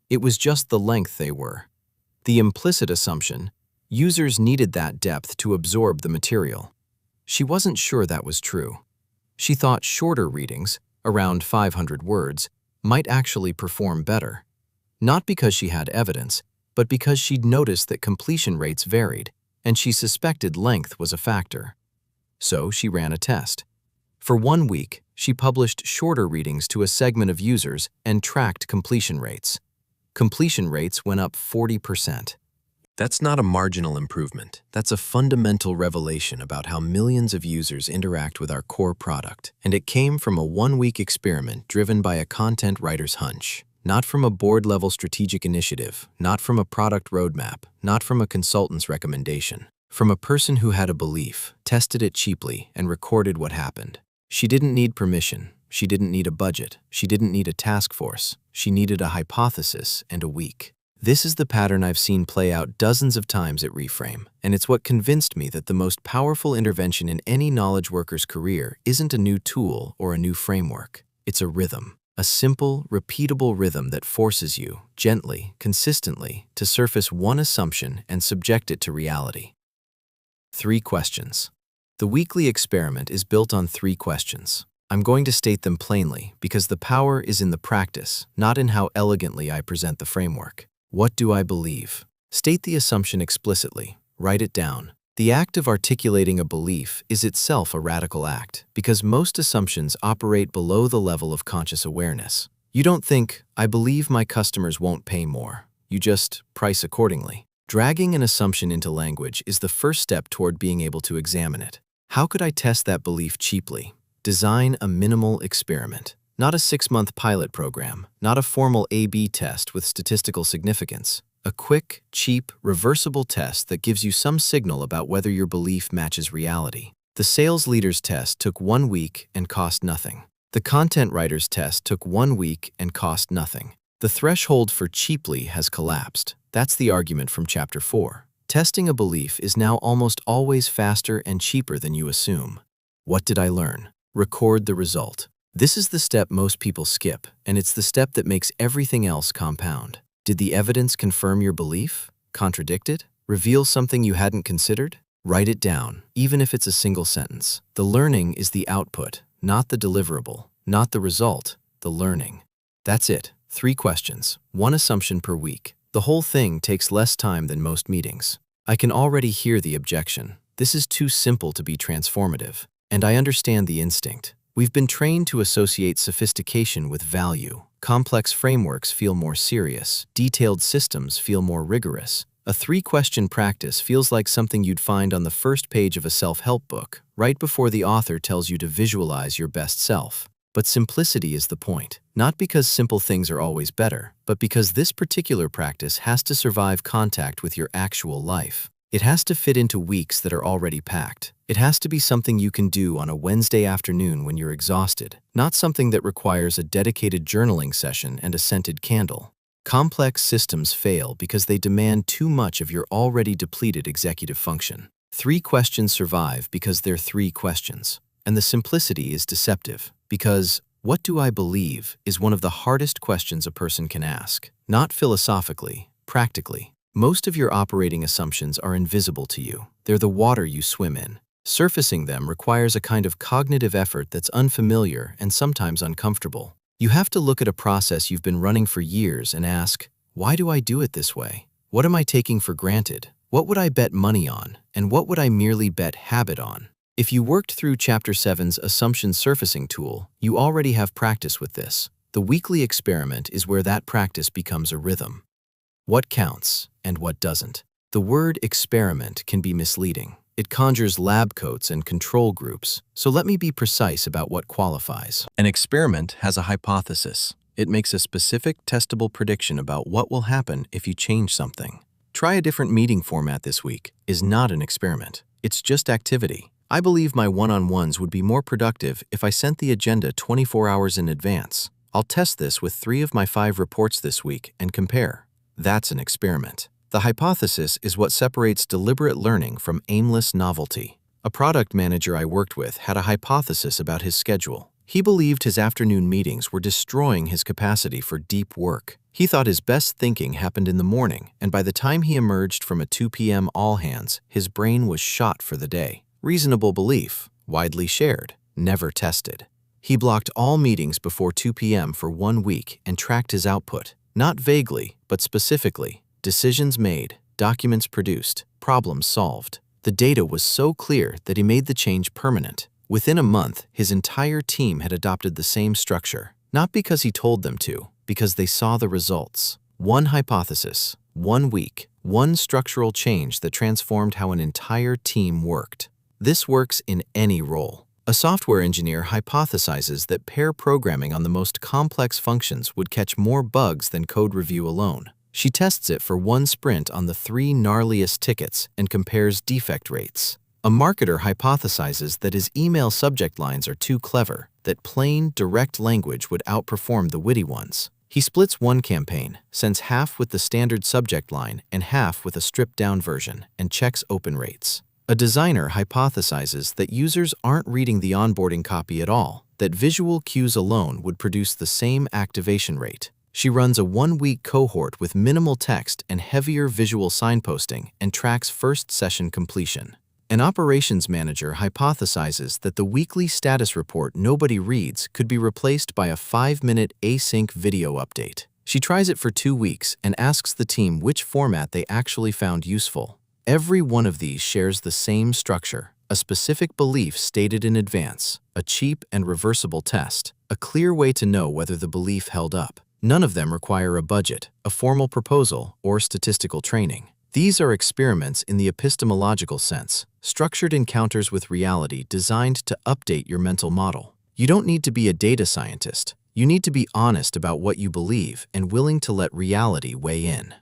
It was just the length they were. The implicit assumption, users needed that depth to absorb the material. She wasn't sure that was true. She thought shorter readings, around 500 words, might actually perform better. Not because she had evidence, but because she'd noticed that completion rates varied, and she suspected length was a factor. So she ran a test. For 1 week, she published shorter readings to a segment of users and tracked completion rates. Completion rates went up 40%. That's not a marginal improvement. That's a fundamental revelation about how millions of users interact with our core product. And it came from a 1-week experiment driven by a content writer's hunch. Not from a board-level strategic initiative, not from a product roadmap, not from a consultant's recommendation. From a person who had a belief, tested it cheaply, and recorded what happened. She didn't need permission. She didn't need a budget. She didn't need a task force. She needed a hypothesis and a week. This is the pattern I've seen play out dozens of times at Reframe, and it's what convinced me that the most powerful intervention in any knowledge worker's career isn't a new tool or a new framework. It's a rhythm. A simple, repeatable rhythm that forces you, gently, consistently, to surface one assumption and subject it to reality. 3 questions. The weekly experiment is built on 3 questions. I'm going to state them plainly because the power is in the practice, not in how elegantly I present the framework. What do I believe? State the assumption explicitly. Write it down. The act of articulating a belief is itself a radical act because most assumptions operate below the level of conscious awareness. You don't think, I believe my customers won't pay more. You just price accordingly. Dragging an assumption into language is the first step toward being able to examine it. How could I test that belief cheaply? Design a minimal experiment. Not a 6-month pilot program, not a formal A/B test with statistical significance. A quick, cheap, reversible test that gives you some signal about whether your belief matches reality. The sales leader's test took 1 week and cost nothing. The content writer's test took 1 week and cost nothing. The threshold for cheaply has collapsed. That's the argument from Chapter 4. Testing a belief is now almost always faster and cheaper than you assume. What did I learn? Record the result. This is the step most people skip, and it's the step that makes everything else compound. Did the evidence confirm your belief? Contradict it? Reveal something you hadn't considered? Write it down, even if it's a single sentence. The learning is the output, not the deliverable, not the result, the learning. That's it. 3 questions, 1 assumption per week. The whole thing takes less time than most meetings. I can already hear the objection. This is too simple to be transformative. And I understand the instinct. We've been trained to associate sophistication with value. Complex frameworks feel more serious. Detailed systems feel more rigorous. A 3-question practice feels like something you'd find on the first page of a self-help book, right before the author tells you to visualize your best self. But simplicity is the point. Not because simple things are always better, but because this particular practice has to survive contact with your actual life. It has to fit into weeks that are already packed. It has to be something you can do on a Wednesday afternoon when you're exhausted, not something that requires a dedicated journaling session and a scented candle. Complex systems fail because they demand too much of your already depleted executive function. 3 questions survive because they're 3 questions. And the simplicity is deceptive, because what do I believe is one of the hardest questions a person can ask. Not philosophically, practically. Most of your operating assumptions are invisible to you. They're the water you swim in. Surfacing them requires a kind of cognitive effort that's unfamiliar and sometimes uncomfortable. You have to look at a process you've been running for years and ask, why do I do it this way? What am I taking for granted? What would I bet money on? And what would I merely bet habit on? If you worked through Chapter 7's assumption surfacing tool, you already have practice with this. The weekly experiment is where that practice becomes a rhythm. What counts and what doesn't? The word experiment can be misleading. It conjures lab coats and control groups, so let me be precise about what qualifies. An experiment has a hypothesis. It makes a specific, testable prediction about what will happen if you change something. Try a different meeting format this week is not an experiment. It's just activity. I believe my one-on-ones would be more productive if I sent the agenda 24 hours in advance. I'll test this with 3 of my 5 reports this week and compare. That's an experiment. The hypothesis is what separates deliberate learning from aimless novelty. A product manager I worked with had a hypothesis about his schedule. He believed his afternoon meetings were destroying his capacity for deep work. He thought his best thinking happened in the morning, and by the time he emerged from a 2 p.m. all-hands, his brain was shot for the day. Reasonable belief, widely shared, never tested. He blocked all meetings before 2 p.m. for 1 week and tracked his output. Not vaguely, but specifically. Decisions made, documents produced, problems solved. The data was so clear that he made the change permanent. Within a month, his entire team had adopted the same structure. Not because he told them to, because they saw the results. 1 hypothesis, 1 week, 1 structural change that transformed how an entire team worked. This works in any role. A software engineer hypothesizes that pair programming on the most complex functions would catch more bugs than code review alone. She tests it for 1 sprint on the 3 gnarliest tickets and compares defect rates. A marketer hypothesizes that his email subject lines are too clever, that plain, direct language would outperform the witty ones. He splits 1 campaign, sends half with the standard subject line and half with a stripped-down version, and checks open rates. A designer hypothesizes that users aren't reading the onboarding copy at all, that visual cues alone would produce the same activation rate. She runs a 1-week cohort with minimal text and heavier visual signposting and tracks first session completion. An operations manager hypothesizes that the weekly status report nobody reads could be replaced by a 5-minute async video update. She tries it for 2 weeks and asks the team which format they actually found useful. Every one of these shares the same structure, a specific belief stated in advance, a cheap and reversible test, a clear way to know whether the belief held up. None of them require a budget, a formal proposal, or statistical training. These are experiments in the epistemological sense, structured encounters with reality designed to update your mental model. You don't need to be a data scientist. You need to be honest about what you believe and willing to let reality weigh in.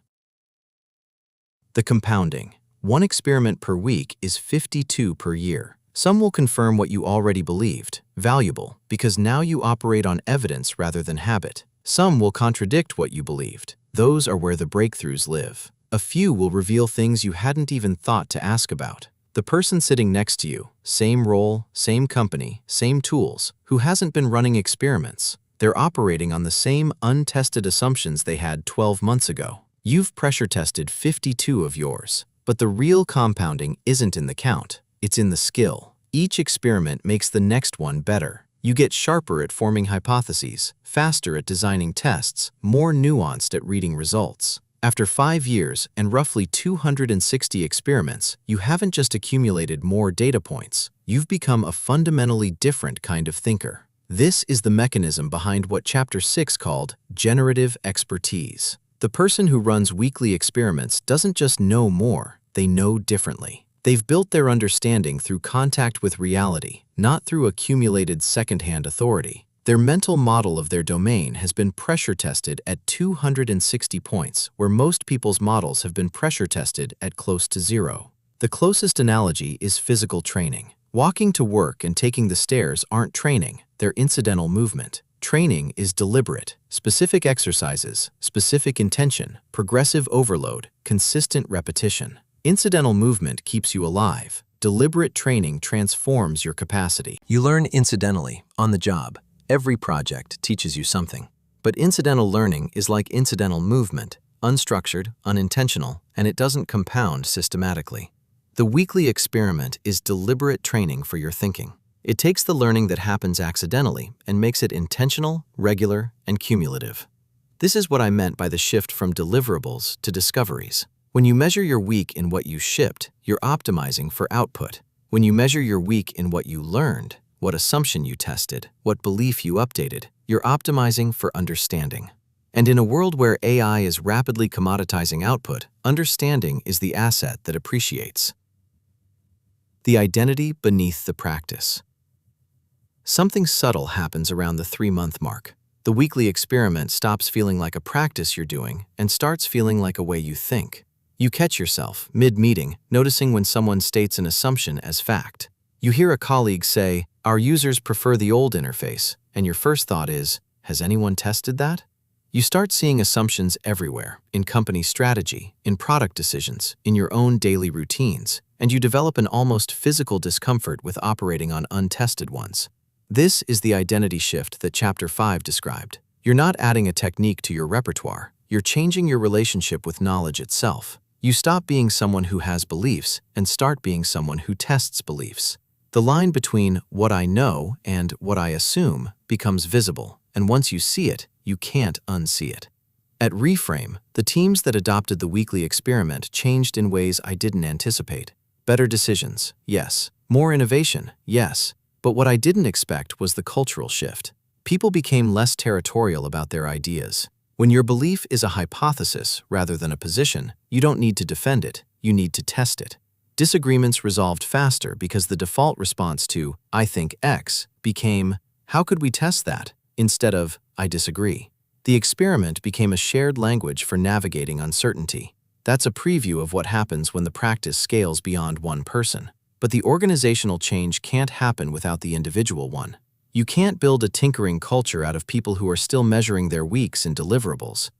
The compounding. One experiment per week is 52 per year. Some will confirm what you already believed, valuable, because now you operate on evidence rather than habit. Some will contradict what you believed. Those are where the breakthroughs live. A few will reveal things you hadn't even thought to ask about. The person sitting next to you, same role, same company, same tools, who hasn't been running experiments. They're operating on the same untested assumptions they had 12 months ago. You've pressure tested 52 of yours. But the real compounding isn't in the count, it's in the skill. Each experiment makes the next one better. You get sharper at forming hypotheses, faster at designing tests, more nuanced at reading results. After 5 years and roughly 260 experiments, you haven't just accumulated more data points, you've become a fundamentally different kind of thinker. This is the mechanism behind what Chapter 6 called generative expertise. The person who runs weekly experiments doesn't just know more, they know differently. They've built their understanding through contact with reality, not through accumulated secondhand authority. Their mental model of their domain has been pressure tested at 260 points, where most people's models have been pressure tested at close to 0. The closest analogy is physical training. Walking to work and taking the stairs aren't training, they're incidental movement. Training is deliberate, specific exercises, specific intention, progressive overload, consistent repetition. Incidental movement keeps you alive. Deliberate training transforms your capacity. You learn incidentally, on the job. Every project teaches you something. But incidental learning is like incidental movement, unstructured, unintentional, and it doesn't compound systematically. The weekly experiment is deliberate training for your thinking. It takes the learning that happens accidentally and makes it intentional, regular, and cumulative. This is what I meant by the shift from deliverables to discoveries. When you measure your week in what you shipped, you're optimizing for output. When you measure your week in what you learned, what assumption you tested, what belief you updated, you're optimizing for understanding. And in a world where AI is rapidly commoditizing output, understanding is the asset that appreciates. The identity beneath the practice. Something subtle happens around the 3-month mark. The weekly experiment stops feeling like a practice you're doing and starts feeling like a way you think. You catch yourself, mid-meeting, noticing when someone states an assumption as fact. You hear a colleague say, "Our users prefer the old interface," and your first thought is, "Has anyone tested that?" You start seeing assumptions everywhere, in company strategy, in product decisions, in your own daily routines, and you develop an almost physical discomfort with operating on untested ones. This is the identity shift that Chapter 5 described. You're not adding a technique to your repertoire, you're changing your relationship with knowledge itself. You stop being someone who has beliefs and start being someone who tests beliefs. The line between what I know and what I assume becomes visible, and once you see it, you can't unsee it. At Reframe, the teams that adopted the weekly experiment changed in ways I didn't anticipate. Better decisions, yes. More innovation, yes. But what I didn't expect was the cultural shift. People became less territorial about their ideas. When your belief is a hypothesis rather than a position, you don't need to defend it, you need to test it. Disagreements resolved faster because the default response to, "I think X," became, "How could we test that?" instead of, "I disagree." The experiment became a shared language for navigating uncertainty. That's a preview of what happens when the practice scales beyond one person. But the organizational change can't happen without the individual one. You can't build a tinkering culture out of people who are still measuring their weeks in deliverables.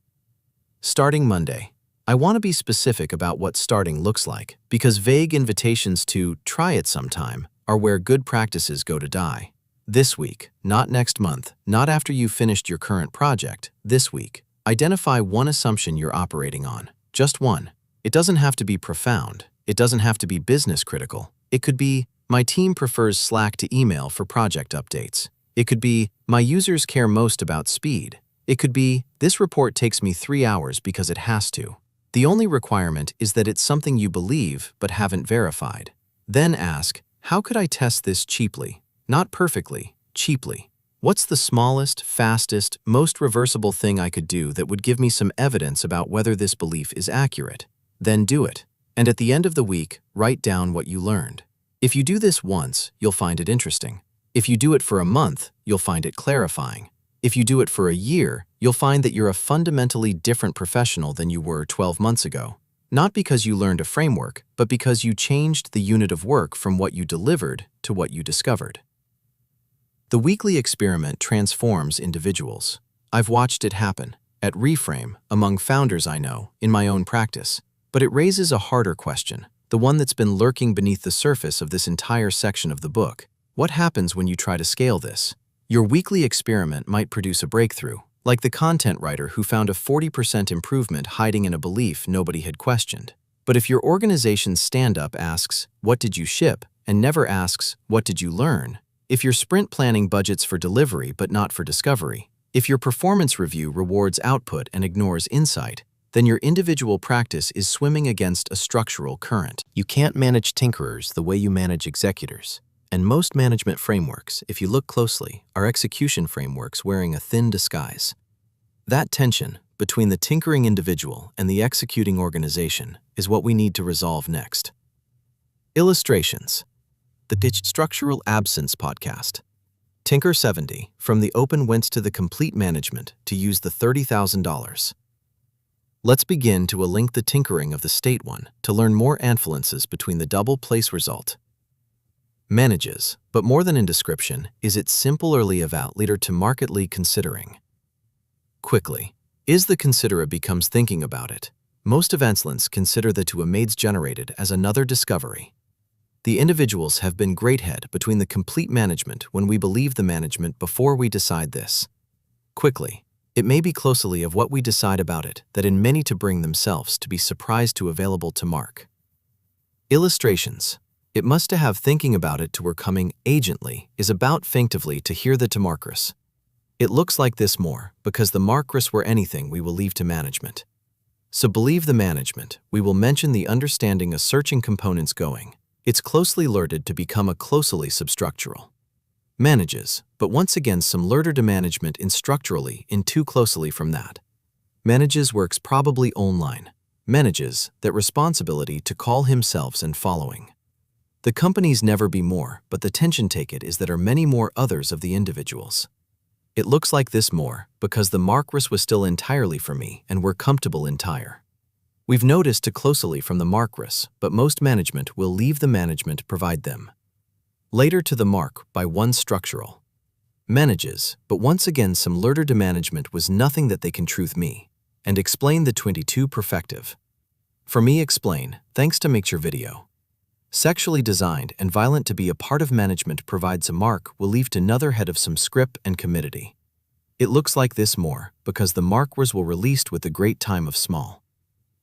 Starting Monday. I want to be specific about what starting looks like, because vague invitations to "try it sometime" are where good practices go to die. This week, not next month, not after you've finished your current project, this week. Identify one assumption you're operating on, just one. It doesn't have to be profound. It doesn't have to be business critical. It could be, "My team prefers Slack to email for project updates." It could be, "My users care most about speed." It could be, "This report takes me 3 hours because it has to." The only requirement is that it's something you believe but haven't verified. Then ask, how could I test this cheaply? Not perfectly, cheaply. What's the smallest, fastest, most reversible thing I could do that would give me some evidence about whether this belief is accurate? Then do it. And at the end of the week, write down what you learned. If you do this once, you'll find it interesting. If you do it for a month, you'll find it clarifying. If you do it for a year, you'll find that you're a fundamentally different professional than you were 12 months ago. Not because you learned a framework, but because you changed the unit of work from what you delivered to what you discovered. The weekly experiment transforms individuals. I've watched it happen, at Reframe, among founders I know, in my own practice. But it raises a harder question, the one that's been lurking beneath the surface of this entire section of the book. What happens when you try to scale this? Your weekly experiment might produce a breakthrough, like the content writer who found a 40% improvement hiding in a belief nobody had questioned. But if your organization's stand-up asks, "What did you ship?" and never asks, "What did you learn?" If your sprint planning budgets for delivery but not for discovery, if your performance review rewards output and ignores insight, then your individual practice is swimming against a structural current. You can't manage tinkerers the way you manage executors. And most management frameworks, if you look closely, are execution frameworks wearing a thin disguise. That tension between the tinkering individual and the executing organization is what we need to resolve next. Illustrations. The Pitched Structural Absence Podcast. Tinker 70, from the open went to the complete management to use the $30,000. Let's begin to link the tinkering of the state one to learn more influences between the double place result. Manages, but more than in description, is it simple early about leader to markedly considering. Quickly, is the considerer becomes thinking about it. Most eventslants consider the to a maids generated as another discovery. The individuals have been great head between the complete management when we believe the management before we decide this. Quickly, it may be closely of what we decide about it that in many to bring themselves to be surprised to available to mark. Illustrations. It must to have thinking about it to were coming agently is about finctively to hear the to markers. It looks like this more because the markers were anything we will leave to management. So believe the management, we will mention the understanding a searching components going. It's closely alerted to become a closely substructural. Manages, but once again some lurder to management in structurally in too closely from that. Manages works probably online. Manages that responsibility to call himself and following. The companies never be more, but the tension take it is that are many more others of the individuals. It looks like this more because the markers was still entirely for me and we're comfortable entire. We've noticed to closely from the markers, but most management will leave the management provide them. Later to the mark by one structural. Manages, but once again some lurder to management was nothing that they can truth me, and explain the 22 perfective. For me explain, thanks to make your video. Sexually designed and violent to be a part of management provides a mark will leave to another head of some script and committee. It looks like this more because the markers will released with the great time of small.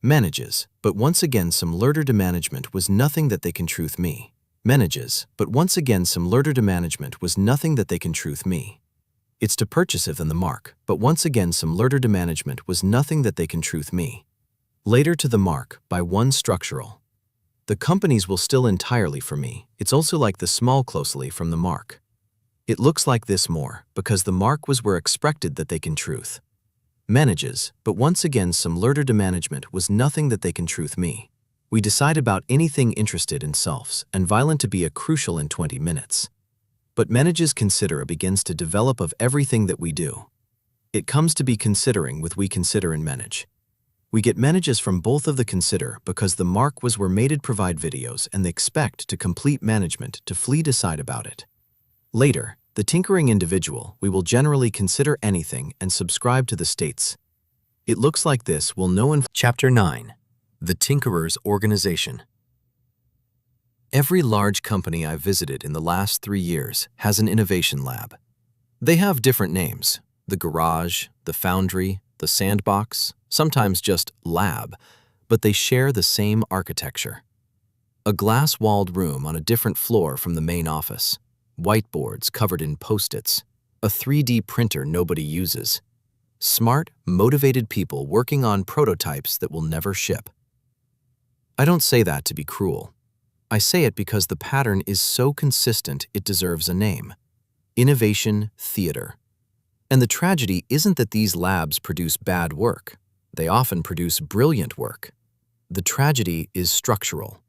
Manages, but once again some lurder to management was nothing that they can truth me. Manages, but once again some lurder to management was nothing that they can truth me. It's to purchasive than the mark, but once again some lurder to management was nothing that they can truth me. Later to the mark by one structural. The companies will still entirely for me. It's also like the small closely from the mark. It looks like this more because the mark was where expected that they can truth. Manages, but once again some lurder to management was nothing that they can truth me. We decide about anything interested in selves and violent to be a crucial in 20 minutes. But manages consider begins to develop of everything that we do. It comes to be considering with we consider and manage. We get manages from both of the consider because the mark was where mated provide videos and they expect to complete management to flee decide about it. Later, the tinkering individual, we will generally consider anything and subscribe to the states. It looks like this will know in Chapter 9, The Tinkerer's Organization. Every large company I've visited in the last 3 years has an innovation lab. They have different names, the garage, the foundry, the sandbox, sometimes just lab, but they share the same architecture. A glass-walled room on a different floor from the main office, whiteboards covered in Post-its, a 3D printer nobody uses, smart, motivated people working on prototypes that will never ship. I don't say that to be cruel. I say it because the pattern is so consistent it deserves a name. Innovation Theater. And the tragedy isn't that these labs produce bad work. They often produce brilliant work. The tragedy is structural.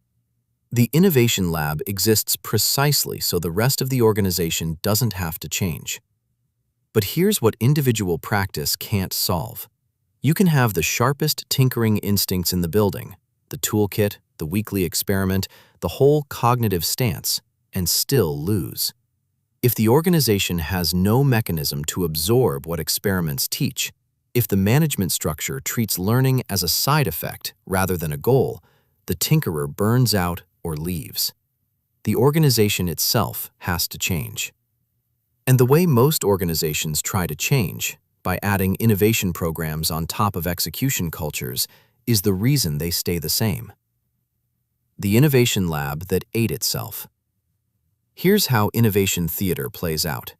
The innovation lab exists precisely so the rest of the organization doesn't have to change. But here's what individual practice can't solve. You can have the sharpest tinkering instincts in the building, the toolkit, the weekly experiment, the whole cognitive stance, and still lose. If the organization has no mechanism to absorb what experiments teach, if the management structure treats learning as a side effect rather than a goal, the tinkerer burns out or leaves. The organization itself has to change. And the way most organizations try to change, by adding innovation programs on top of execution cultures, is the reason they stay the same. The innovation lab that ate itself. Here's how innovation theater plays out.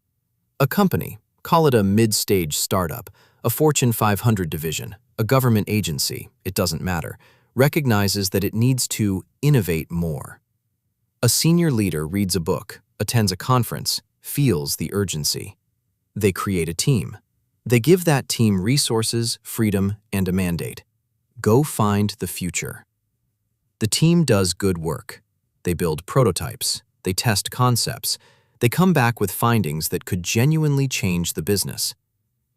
A company, call it a mid-stage startup, a Fortune 500 division, a government agency, it doesn't matter, recognizes that it needs to innovate more. A senior leader reads a book, attends a conference, feels the urgency. They create a team. They give that team resources, freedom, and a mandate. Go find the future. The team does good work. They build prototypes. They test concepts. They come back with findings that could genuinely change the business.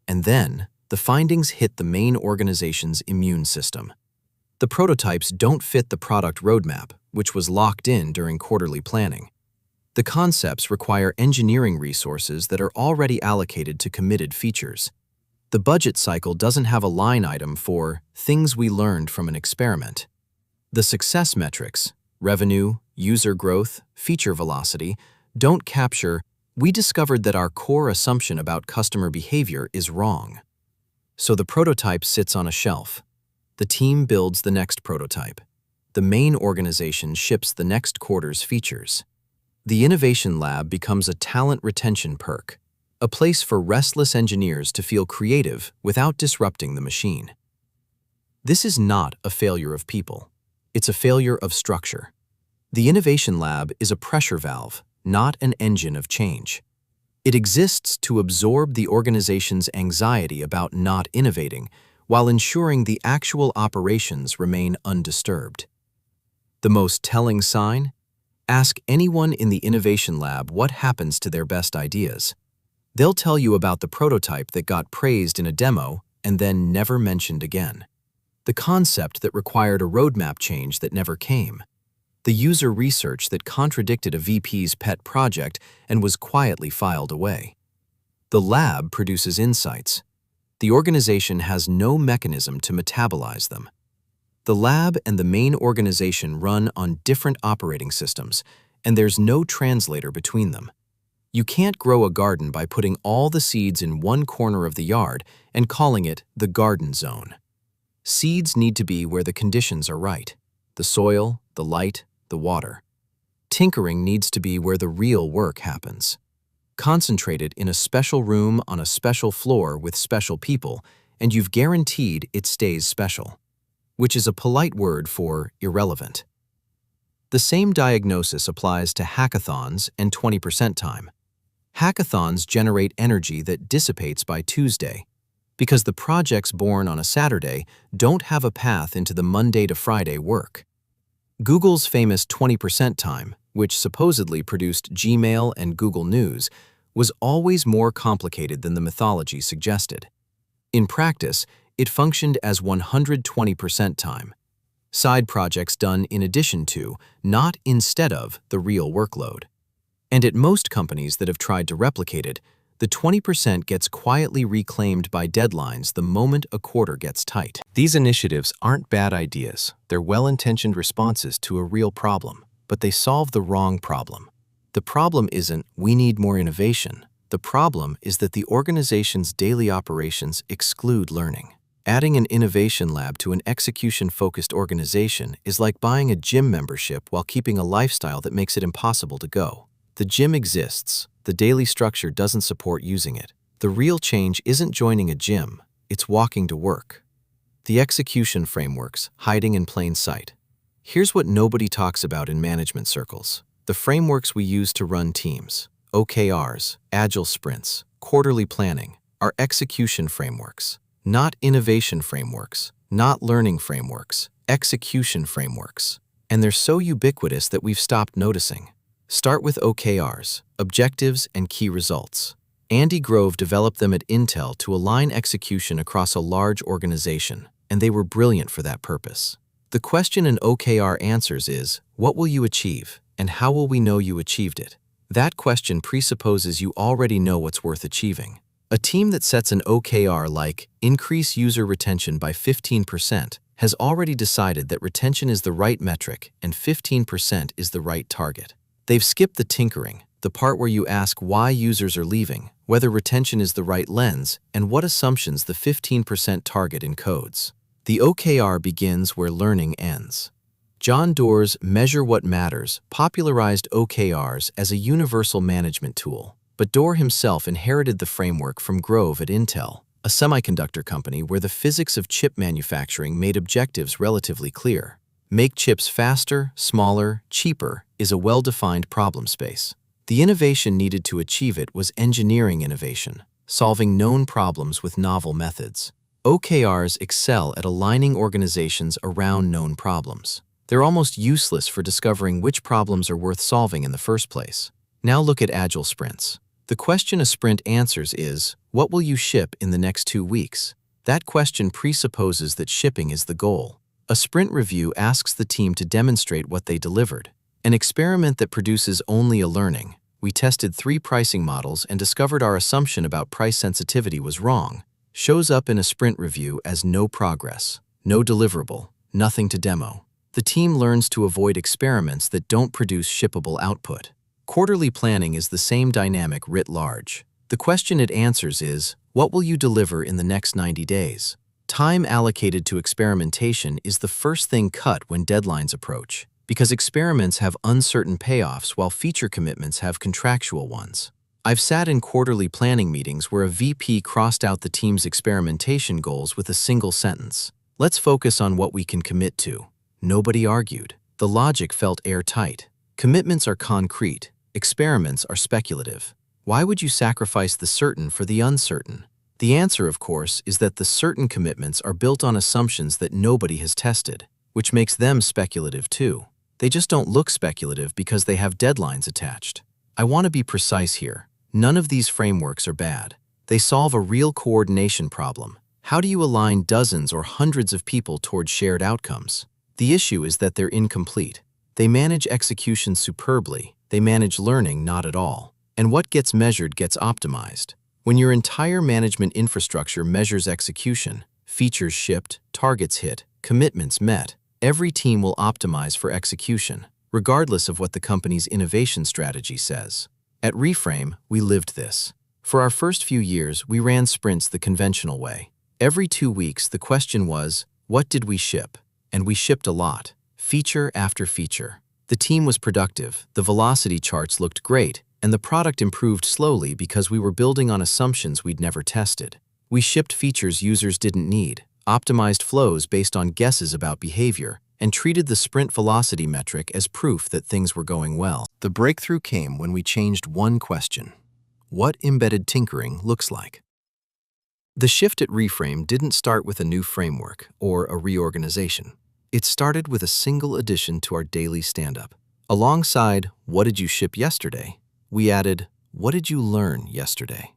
And then, the findings hit the main organization's immune system. The prototypes don't fit the product roadmap, which was locked in during quarterly planning. The concepts require engineering resources that are already allocated to committed features. The budget cycle doesn't have a line item for things we learned from an experiment. The success metrics, revenue, user growth, feature velocity, don't capture, we discovered that our core assumption about customer behavior is wrong. So the prototype sits on a shelf. The team builds the next prototype. The main organization ships the next quarter's features. The innovation lab becomes a talent retention perk, a place for restless engineers to feel creative without disrupting the machine. This is not a failure of people. It's a failure of structure. The innovation lab is a pressure valve, not an engine of change. It exists to absorb the organization's anxiety about not innovating while ensuring the actual operations remain undisturbed. The most telling sign? Ask anyone in the innovation lab what happens to their best ideas. They'll tell you about the prototype that got praised in a demo and then never mentioned again. The concept that required a roadmap change that never came. The user research that contradicted a VP's pet project and was quietly filed away. The lab produces insights. The organization has no mechanism to metabolize them. The lab and the main organization run on different operating systems, and there's no translator between them. You can't grow a garden by putting all the seeds in one corner of the yard and calling it the garden zone. Seeds need to be where the conditions are right: the soil, the light, the water. Tinkering needs to be where the real work happens. Concentrate it in a special room on a special floor with special people, and you've guaranteed it stays special, which is a polite word for irrelevant. The same diagnosis applies to hackathons and 20% time. Hackathons generate energy that dissipates by Tuesday, because the projects born on a Saturday don't have a path into the Monday to Friday work. Google's famous 20% time, which supposedly produced Gmail and Google News, was always more complicated than the mythology suggested. In practice, it functioned as 120% time. Side projects done in addition to, not instead of, the real workload. And at most companies that have tried to replicate it, the 20% gets quietly reclaimed by deadlines the moment a quarter gets tight. These initiatives aren't bad ideas. They're well-intentioned responses to a real problem, but they solve the wrong problem. The problem isn't, we need more innovation. The problem is that the organization's daily operations exclude learning. Adding an innovation lab to an execution-focused organization is like buying a gym membership while keeping a lifestyle that makes it impossible to go. The gym exists. The daily structure doesn't support using it. The real change isn't joining a gym, it's walking to work. The execution frameworks, hiding in plain sight. Here's what nobody talks about in management circles. The frameworks we use to run teams, OKRs, agile sprints, quarterly planning, are execution frameworks, not innovation frameworks, not learning frameworks, execution frameworks. And they're so ubiquitous that we've stopped noticing. Start with OKRs, objectives and key results. Andy Grove developed them at Intel to align execution across a large organization, and they were brilliant for that purpose. The question an OKR answers is, what will you achieve, and how will we know you achieved it? That question presupposes you already know what's worth achieving. A team that sets an OKR like increase user retention by 15% has already decided that retention is the right metric and 15% is the right target. They've skipped the tinkering, the part where you ask why users are leaving, whether retention is the right lens, and what assumptions the 15% target encodes. The OKR begins where learning ends. John Doerr's Measure What Matters popularized OKRs as a universal management tool, but Doerr himself inherited the framework from Grove at Intel, a semiconductor company where the physics of chip manufacturing made objectives relatively clear. Make chips faster, smaller, cheaper is a well-defined problem space. The innovation needed to achieve it was engineering innovation, solving known problems with novel methods. OKRs excel at aligning organizations around known problems. They're almost useless for discovering which problems are worth solving in the first place. Now look at agile sprints. The question a sprint answers is, what will you ship in the next 2 weeks? That question presupposes that shipping is the goal. A sprint review asks the team to demonstrate what they delivered. An experiment that produces only a learning. We tested 3 pricing models and discovered our assumption about price sensitivity was wrong. Shows up in a sprint review as no progress, no deliverable, nothing to demo. The team learns to avoid experiments that don't produce shippable output. Quarterly planning is the same dynamic writ large. The question it answers is, what will you deliver in the next 90 days? Time allocated to experimentation is the first thing cut when deadlines approach, because experiments have uncertain payoffs while feature commitments have contractual ones. I've sat in quarterly planning meetings where a VP crossed out the team's experimentation goals with a single sentence. Let's focus on what we can commit to. Nobody argued. The logic felt airtight. Commitments are concrete. Experiments are speculative. Why would you sacrifice the certain for the uncertain? The answer, of course, is that the certain commitments are built on assumptions that nobody has tested, which makes them speculative too. They just don't look speculative because they have deadlines attached. I want to be precise here. None of these frameworks are bad. They solve a real coordination problem. How do you align dozens or hundreds of people toward shared outcomes? The issue is that they're incomplete. They manage execution superbly. They manage learning not at all. And what gets measured gets optimized. When your entire management infrastructure measures execution, features shipped, targets hit, commitments met, every team will optimize for execution, regardless of what the company's innovation strategy says. At Reframe, we lived this. For our first few years, we ran sprints the conventional way. Every 2 weeks, the question was, what did we ship? And we shipped a lot, feature after feature. The team was productive, the velocity charts looked great, and the product improved slowly because we were building on assumptions we'd never tested. We shipped features users didn't need, optimized flows based on guesses about behavior, and treated the sprint velocity metric as proof that things were going well. The breakthrough came when we changed one question: what embedded tinkering looks like. The shift at Reframe didn't start with a new framework or a reorganization. It started with a single addition to our daily stand-up. Alongside, what did you ship yesterday? We added, what did you learn yesterday?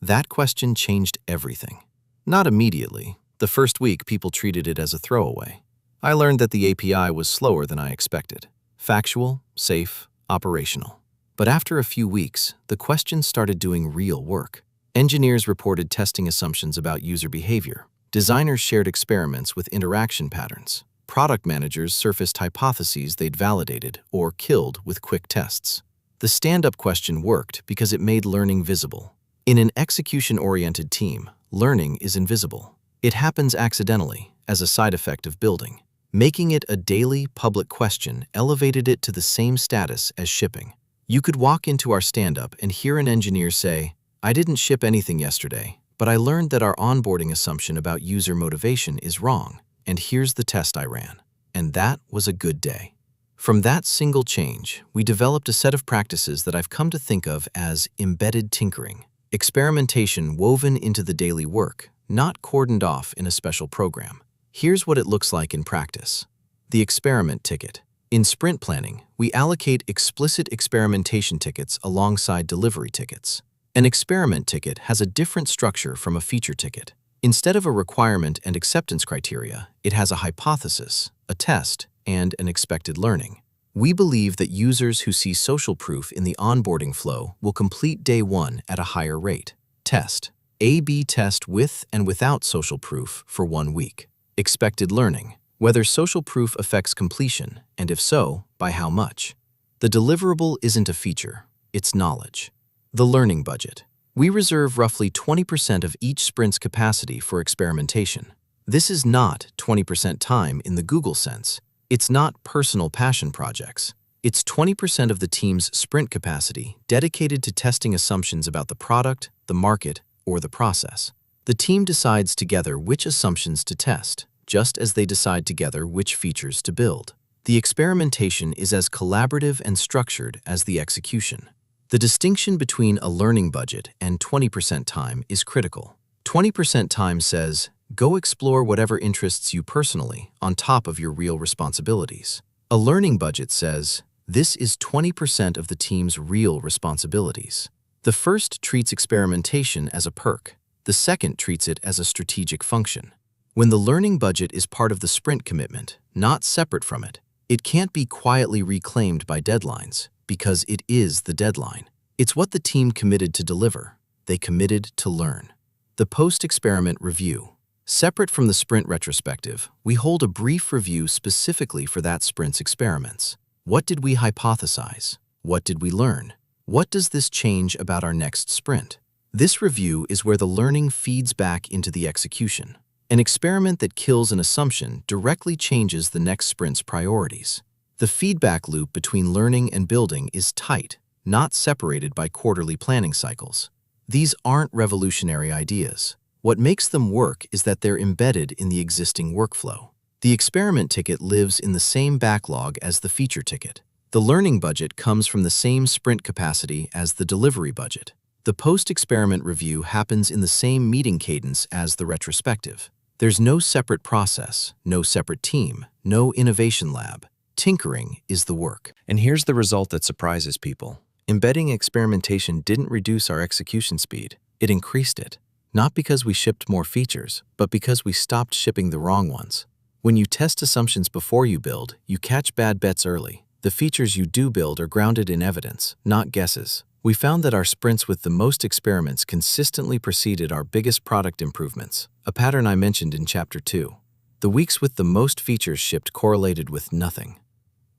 That question changed everything. Not immediately. The first week, people treated it as a throwaway. I learned that the API was slower than I expected. Factual, safe, operational. But after a few weeks, the question started doing real work. Engineers reported testing assumptions about user behavior. Designers shared experiments with interaction patterns. Product managers surfaced hypotheses they'd validated or killed with quick tests. The stand-up question worked because it made learning visible. In an execution-oriented team, learning is invisible. It happens accidentally, as a side effect of building. Making it a daily, public question elevated it to the same status as shipping. You could walk into our stand-up and hear an engineer say, I didn't ship anything yesterday, but I learned that our onboarding assumption about user motivation is wrong, and here's the test I ran. And that was a good day. From that single change, we developed a set of practices that I've come to think of as embedded tinkering, experimentation woven into the daily work, not cordoned off in a special program. Here's what it looks like in practice. The experiment ticket. In sprint planning, we allocate explicit experimentation tickets alongside delivery tickets. An experiment ticket has a different structure from a feature ticket. Instead of a requirement and acceptance criteria, it has a hypothesis, a test, and an expected learning. We believe that users who see social proof in the onboarding flow will complete day 1 at a higher rate. Test. A/B test with and without social proof for 1 week. Expected learning. Whether social proof affects completion, and if so, by how much. The deliverable isn't a feature, it's knowledge. The learning budget. We reserve roughly 20% of each sprint's capacity for experimentation. This is not 20% time in the Google sense. It's not personal passion projects. It's 20% of the team's sprint capacity dedicated to testing assumptions about the product, the market, or the process. The team decides together which assumptions to test, just as they decide together which features to build. The experimentation is as collaborative and structured as the execution. The distinction between a learning budget and 20% time is critical. 20% time says, go explore whatever interests you personally on top of your real responsibilities. A learning budget says, this is 20% of the team's real responsibilities. The first treats experimentation as a perk. The second treats it as a strategic function. When the learning budget is part of the sprint commitment, not separate from it, it can't be quietly reclaimed by deadlines, because it is the deadline. It's what the team committed to deliver. They committed to learn. The post-experiment review. Separate from the sprint retrospective, we hold a brief review specifically for that sprint's experiments. What did we hypothesize? What did we learn? What does this change about our next sprint? This review is where the learning feeds back into the execution. An experiment that kills an assumption directly changes the next sprint's priorities. The feedback loop between learning and building is tight, not separated by quarterly planning cycles. These aren't revolutionary ideas. What makes them work is that they're embedded in the existing workflow. The experiment ticket lives in the same backlog as the feature ticket. The learning budget comes from the same sprint capacity as the delivery budget. The post-experiment review happens in the same meeting cadence as the retrospective. There's no separate process, no separate team, no innovation lab. Tinkering is the work. And here's the result that surprises people. Embedding experimentation didn't reduce our execution speed. It increased it. Not because we shipped more features, but because we stopped shipping the wrong ones. When you test assumptions before you build, you catch bad bets early. The features you do build are grounded in evidence, not guesses. We found that our sprints with the most experiments consistently preceded our biggest product improvements, a pattern I mentioned in Chapter 2. The weeks with the most features shipped correlated with nothing.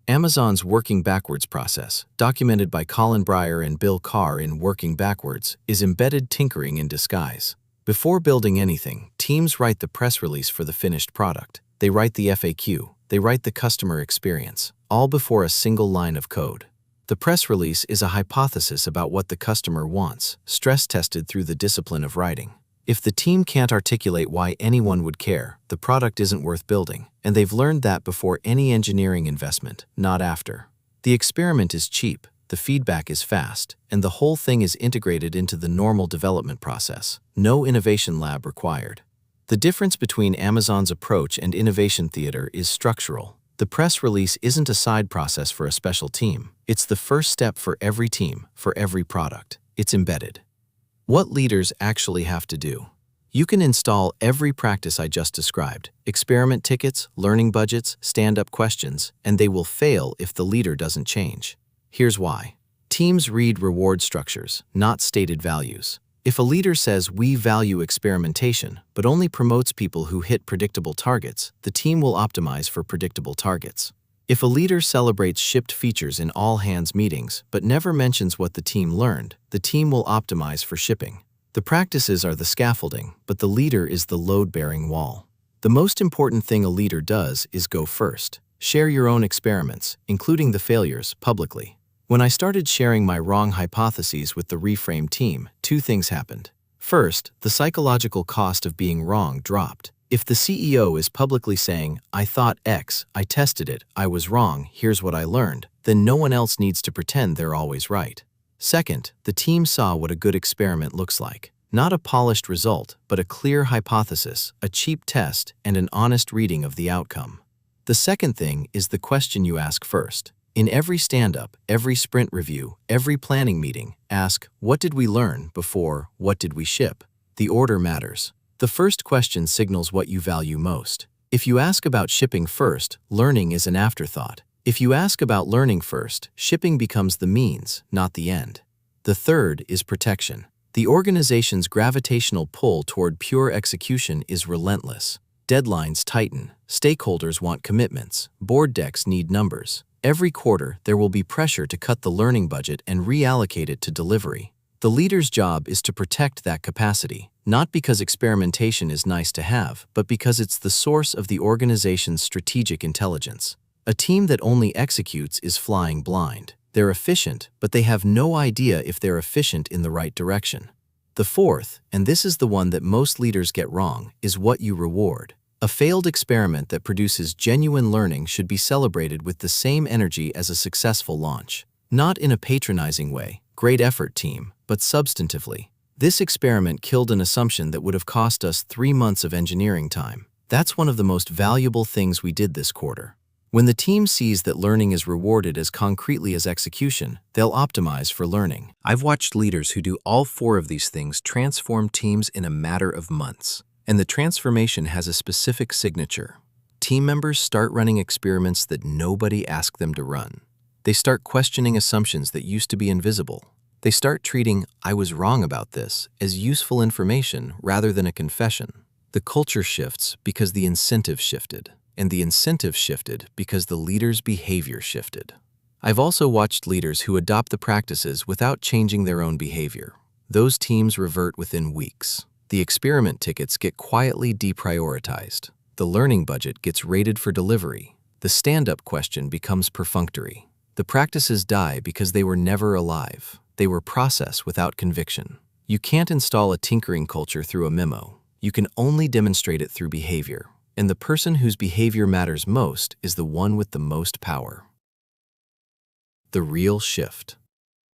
Amazon's working backwards process, documented by Colin Breyer and Bill Carr in Working Backwards, is embedded tinkering in disguise. Before building anything, teams write the press release for the finished product. They write the FAQ. They write the customer experience, all before a single line of code. The press release is a hypothesis about what the customer wants, stress-tested through the discipline of writing. If the team can't articulate why anyone would care, the product isn't worth building, and they've learned that before any engineering investment, not after. The experiment is cheap, the feedback is fast, and the whole thing is integrated into the normal development process. No innovation lab required. The difference between Amazon's approach and innovation theater is structural. The press release isn't a side process for a special team. It's the first step for every team, for every product. It's embedded. What leaders actually have to do. You can install every practice I just described, experiment tickets, learning budgets, stand-up questions, and they will fail if the leader doesn't change. Here's why. Teams read reward structures, not stated values. If a leader says we value experimentation, but only promotes people who hit predictable targets, the team will optimize for predictable targets. If a leader celebrates shipped features in all-hands meetings, but never mentions what the team learned, the team will optimize for shipping. The practices are the scaffolding, but the leader is the load-bearing wall. The most important thing a leader does is go first. Share your own experiments, including the failures, publicly. When I started sharing my wrong hypotheses with the Reframe team, two things happened. First, the psychological cost of being wrong dropped. If the CEO is publicly saying, I thought X, I tested it, I was wrong, here's what I learned, then no one else needs to pretend they're always right. Second, the team saw what a good experiment looks like. Not a polished result, but a clear hypothesis, a cheap test, and an honest reading of the outcome. The second thing is the question you ask first. In every stand-up, every sprint review, every planning meeting, ask, what did we learn before, what did we ship? The order matters. The first question signals what you value most. If you ask about shipping first, learning is an afterthought. If you ask about learning first, shipping becomes the means, not the end. The third is protection. The organization's gravitational pull toward pure execution is relentless. Deadlines tighten, stakeholders want commitments, board decks need numbers. Every quarter, there will be pressure to cut the learning budget and reallocate it to delivery. The leader's job is to protect that capacity, not because experimentation is nice to have, but because it's the source of the organization's strategic intelligence. A team that only executes is flying blind. They're efficient, but they have no idea if they're efficient in the right direction. The fourth, and this is the one that most leaders get wrong, is what you reward. A failed experiment that produces genuine learning should be celebrated with the same energy as a successful launch. Not in a patronizing way, great effort team, but substantively. This experiment killed an assumption that would have cost us 3 months of engineering time. That's one of the most valuable things we did this quarter. When the team sees that learning is rewarded as concretely as execution, they'll optimize for learning. I've watched leaders who do all 4 of these things transform teams in a matter of months. And the transformation has a specific signature. Team members start running experiments that nobody asked them to run. They start questioning assumptions that used to be invisible. They start treating, "I was wrong about this," as useful information rather than a confession. The culture shifts because the incentive shifted. And the incentive shifted because the leader's behavior shifted. I've also watched leaders who adopt the practices without changing their own behavior. Those teams revert within weeks. The experiment tickets get quietly deprioritized. The learning budget gets rated for delivery. The stand-up question becomes perfunctory. The practices die because they were never alive. They were process without conviction. You can't install a tinkering culture through a memo. You can only demonstrate it through behavior. And the person whose behavior matters most is the one with the most power. The real shift.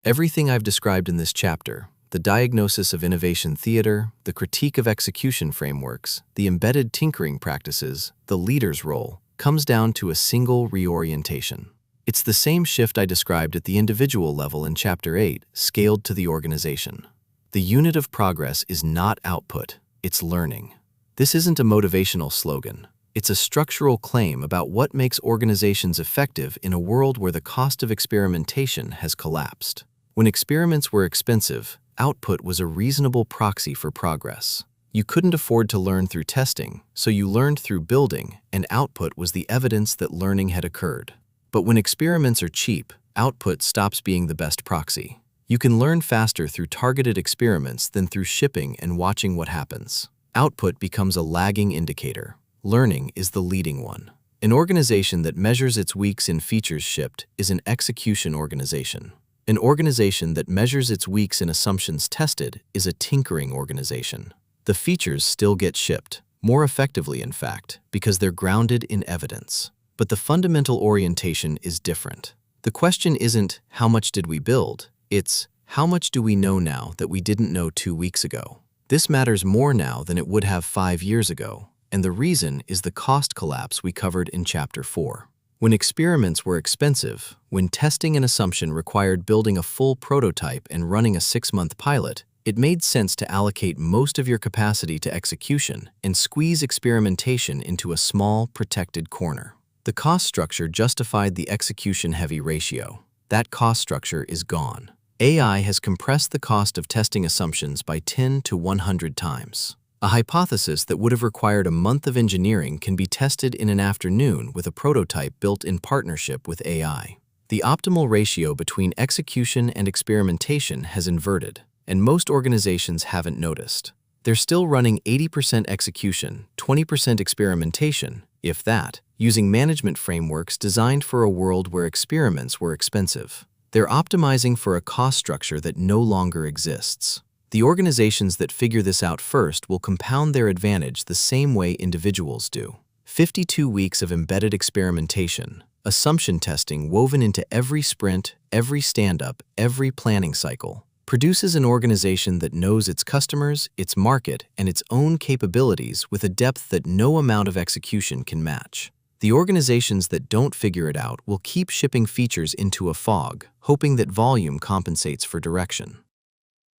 Everything I've described in this chapter, the diagnosis of innovation theater, the critique of execution frameworks, the embedded tinkering practices, the leader's role, comes down to a single reorientation. It's the same shift I described at the individual level in Chapter 8, scaled to the organization. The unit of progress is not output, it's learning. This isn't a motivational slogan. It's a structural claim about what makes organizations effective in a world where the cost of experimentation has collapsed. When experiments were expensive, output was a reasonable proxy for progress. You couldn't afford to learn through testing, so you learned through building, and output was the evidence that learning had occurred. But when experiments are cheap, output stops being the best proxy. You can learn faster through targeted experiments than through shipping and watching what happens. Output becomes a lagging indicator. Learning is the leading one. An organization that measures its weeks in features shipped is an execution organization. An organization that measures its weeks in assumptions tested is a tinkering organization. The features still get shipped, more effectively in fact, because they're grounded in evidence. But the fundamental orientation is different. The question isn't, how much did we build? It's, how much do we know now that we didn't know 2 weeks ago? This matters more now than it would have 5 years ago, and the reason is the cost collapse we covered in Chapter 4. When experiments were expensive, when testing an assumption required building a full prototype and running a 6-month pilot, it made sense to allocate most of your capacity to execution and squeeze experimentation into a small, protected corner. The cost structure justified the execution-heavy ratio. That cost structure is gone. AI has compressed the cost of testing assumptions by 10 to 100 times. A hypothesis that would have required a month of engineering can be tested in an afternoon with a prototype built in partnership with AI. The optimal ratio between execution and experimentation has inverted, and most organizations haven't noticed. They're still running 80% execution, 20% experimentation, if that, using management frameworks designed for a world where experiments were expensive. They're optimizing for a cost structure that no longer exists. The organizations that figure this out first will compound their advantage the same way individuals do. 52 weeks of embedded experimentation, assumption testing woven into every sprint, every stand-up, every planning cycle. produces an organization that knows its customers, its market, and its own capabilities with a depth that no amount of execution can match. The organizations that don't figure it out will keep shipping features into a fog, hoping that volume compensates for direction.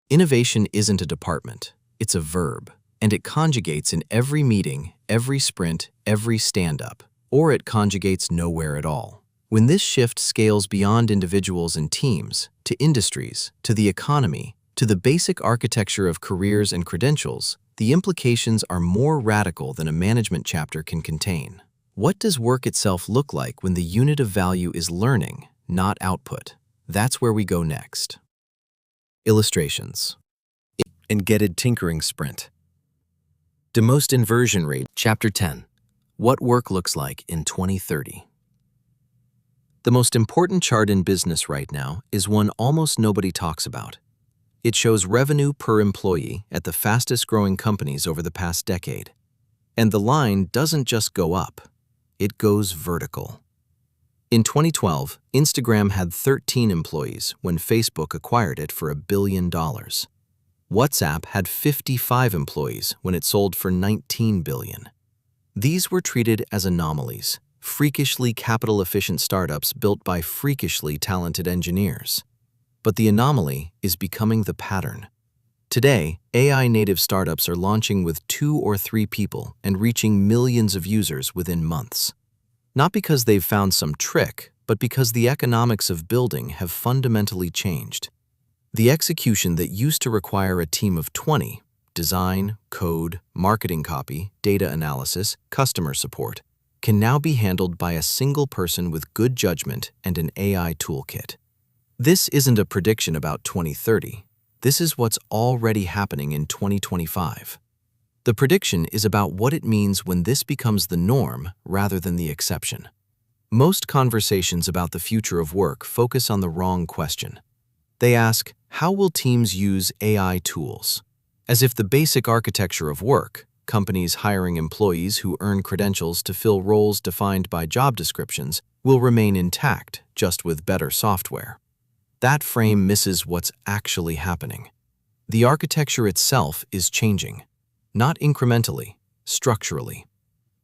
Innovation isn't a department, it's a verb, and it conjugates in every meeting, every sprint, every stand-up, or it conjugates nowhere at all. When this shift scales beyond individuals and teams, to industries, to the economy, to the basic architecture of careers and credentials, the implications are more radical than a management chapter can contain. What does work itself look like when the unit of value is learning, not output? That's where we go next. Illustrations. Engeded Tinkering Sprint. Demost Inversion Rate. Chapter 10. What Work Looks Like in 2030. The most important chart in business right now is one almost nobody talks about. It shows revenue per employee at the fastest-growing companies over the past decade. And the line doesn't just go up, it goes vertical. In 2012, Instagram had 13 employees when Facebook acquired it for $1 billion. WhatsApp had 55 employees when it sold for $19 billion. These were treated as anomalies, freakishly capital-efficient startups built by freakishly talented engineers. But the anomaly is becoming the pattern. Today, AI-native startups are launching with 2 or 3 people and reaching millions of users within months. Not because they've found some trick, but because the economics of building have fundamentally changed. The execution that used to require a team of 20, design, code, marketing copy, data analysis, customer support, can now be handled by a single person with good judgment and an AI toolkit. This isn't a prediction about 2030. This is what's already happening in 2025. The prediction is about what it means when this becomes the norm rather than the exception. Most conversations about the future of work focus on the wrong question. They ask, how will teams use AI tools? As if the basic architecture of work, companies hiring employees who earn credentials to fill roles defined by job descriptions, will remain intact, just with better software. That frame misses what's actually happening. The architecture itself is changing, not incrementally, structurally.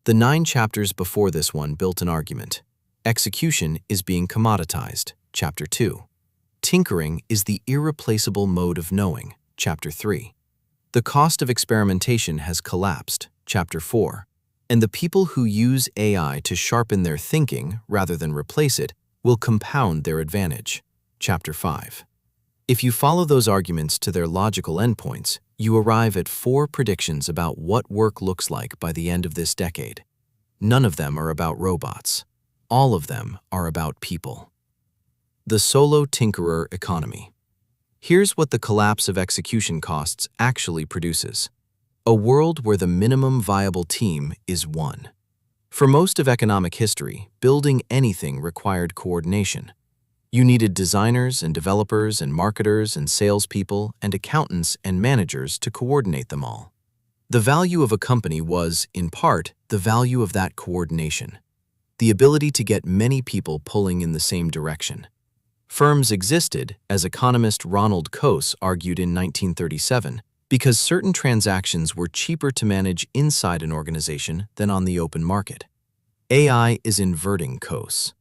The 9 chapters before this one built an argument. Execution is being commoditized, Chapter 2. Tinkering is the irreplaceable mode of knowing, Chapter 3. The cost of experimentation has collapsed, Chapter 4. And the people who use AI to sharpen their thinking rather than replace it will compound their advantage, Chapter 5. If you follow those arguments to their logical endpoints, you arrive at 4 predictions about what work looks like by the end of this decade. None of them are about robots. All of them are about people. The solo tinkerer economy. Here's what the collapse of execution costs actually produces. A world where the minimum viable team is 1. For most of economic history, building anything required coordination. You needed designers and developers and marketers and salespeople and accountants and managers to coordinate them all. The value of a company was, in part, the value of that coordination. The ability to get many people pulling in the same direction. Firms existed, as economist Ronald Coase argued in 1937, because certain transactions were cheaper to manage inside an organization than on the open market. AI is inverting Coase.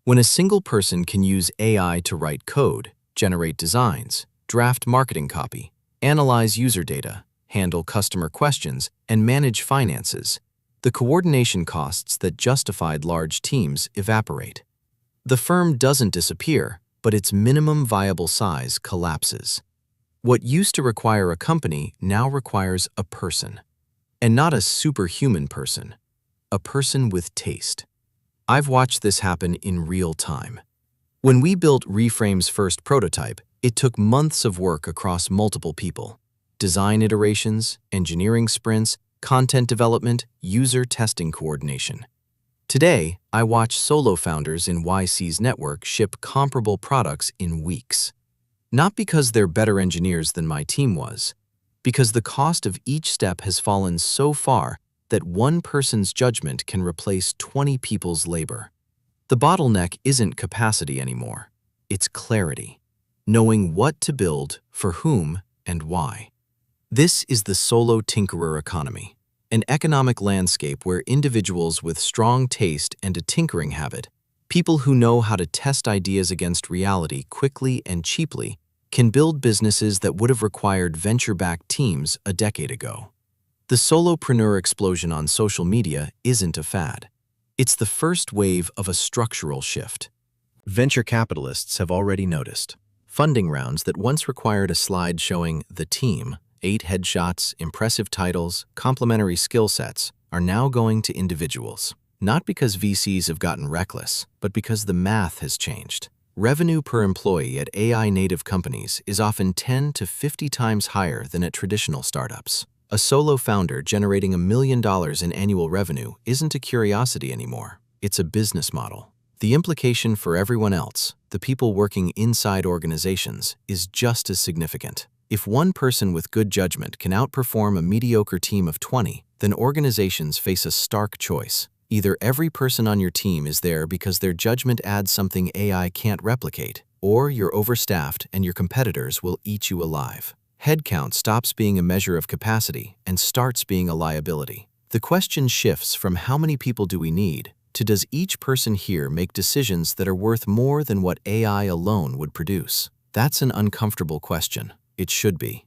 When a single person can use AI to write code, generate designs, draft marketing copy, analyze user data, handle customer questions, and manage finances, the coordination costs that justified large teams evaporate. The firm doesn't disappear, but its minimum viable size collapses. What used to require a company now requires a person. And not a superhuman person, a person with taste. I've watched this happen in real time. When we built Reframe's first prototype, it took months of work across multiple people. Design iterations, engineering sprints, content development, user testing coordination. Today, I watch solo founders in YC's network ship comparable products in weeks. Not because they're better engineers than my team was, because the cost of each step has fallen so far that one person's judgment can replace 20 people's labor. The bottleneck isn't capacity anymore, it's clarity. knowing what to build, for whom, and why. This is the solo tinkerer economy, an economic landscape where individuals with strong taste and a tinkering habit, people who know how to test ideas against reality quickly and cheaply, can build businesses that would have required venture-backed teams a decade ago. The solopreneur explosion on social media isn't a fad. It's the first wave of a structural shift. Venture capitalists have already noticed. Funding rounds that once required a slide showing the team, 8 headshots, impressive titles, complementary skill sets, are now going to individuals. Not because VCs have gotten reckless, but because the math has changed. Revenue per employee at AI-native companies is often 10 to 50 times higher than at traditional startups. A solo founder generating $1 million in annual revenue isn't a curiosity anymore. It's a business model. The implication for everyone else, the people working inside organizations, is just as significant. If one person with good judgment can outperform a mediocre team of 20, then organizations face a stark choice. Either every person on your team is there because their judgment adds something AI can't replicate, or you're overstaffed and your competitors will eat you alive. Headcount stops being a measure of capacity and starts being a liability. The question shifts from how many people do we need to does each person here make decisions that are worth more than what AI alone would produce? That's an uncomfortable question. It should be.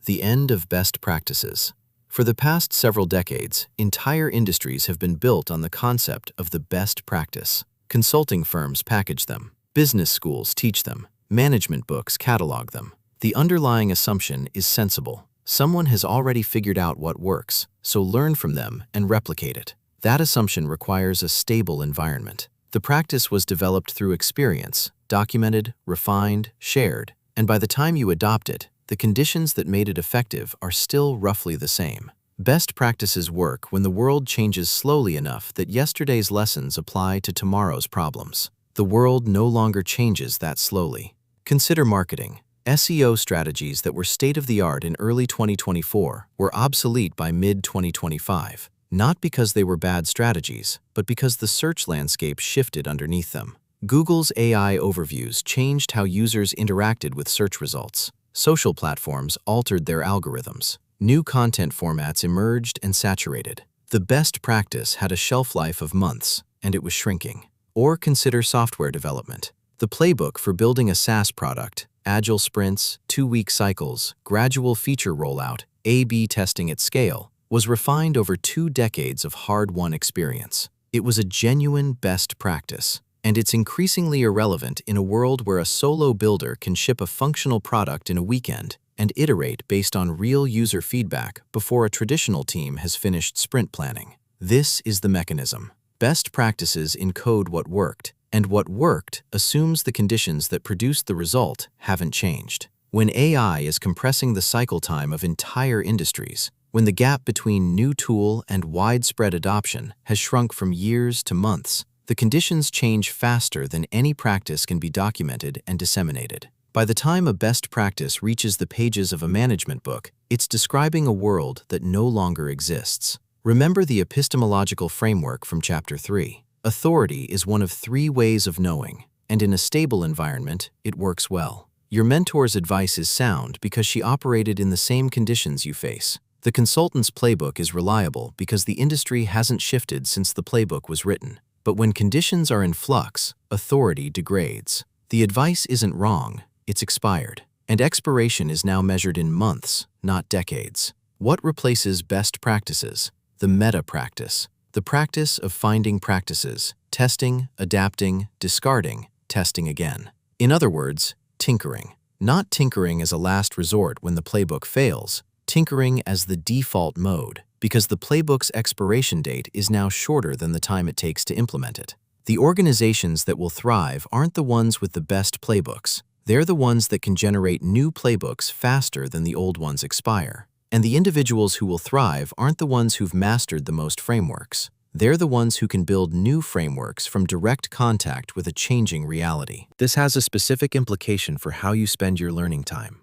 The end of best practices. For the past several decades, entire industries have been built on the concept of the best practice. Consulting firms package them. Business schools teach them. Management books catalog them. The underlying assumption is sensible. Someone has already figured out what works, so learn from them and replicate it. That assumption requires a stable environment. The practice was developed through experience, documented, refined, shared, and by the time you adopt it, the conditions that made it effective are still roughly the same. Best practices work when the world changes slowly enough that yesterday's lessons apply to tomorrow's problems. The world no longer changes that slowly. Consider marketing. SEO strategies that were state-of-the-art in early 2024 were obsolete by mid-2025, not because they were bad strategies, but because the search landscape shifted underneath them. Google's AI overviews changed how users interacted with search results. Social platforms altered their algorithms. New content formats emerged and saturated. The best practice had a shelf life of months, and it was shrinking. Or consider software development. The playbook for building a SaaS product, agile sprints, 2-week cycles, gradual feature rollout, A/B testing at scale, was refined over 2 decades of hard-won experience. It was a genuine best practice. And it's increasingly irrelevant in a world where a solo builder can ship a functional product in a weekend and iterate based on real user feedback before a traditional team has finished sprint planning. This is the mechanism. Best practices encode what worked, and what worked assumes the conditions that produced the result haven't changed. When AI is compressing the cycle time of entire industries, when the gap between new tool and widespread adoption has shrunk from years to months, the conditions change faster than any practice can be documented and disseminated. By the time a best practice reaches the pages of a management book, it's describing a world that no longer exists. Remember the epistemological framework from Chapter 3. Authority is one of 3 ways of knowing, and in a stable environment, it works well. Your mentor's advice is sound because she operated in the same conditions you face. The consultant's playbook is reliable because the industry hasn't shifted since the playbook was written. But when conditions are in flux, authority degrades. The advice isn't wrong, it's expired. And expiration is now measured in months, not decades. What replaces best practices? The meta practice. The practice of finding practices, testing, adapting, discarding, testing again. In other words, tinkering. Not tinkering as a last resort when the playbook fails, tinkering as the default mode, because the playbook's expiration date is now shorter than the time it takes to implement it. The organizations that will thrive aren't the ones with the best playbooks. They're the ones that can generate new playbooks faster than the old ones expire. And the individuals who will thrive aren't the ones who've mastered the most frameworks. They're the ones who can build new frameworks from direct contact with a changing reality. This has a specific implication for how you spend your learning time.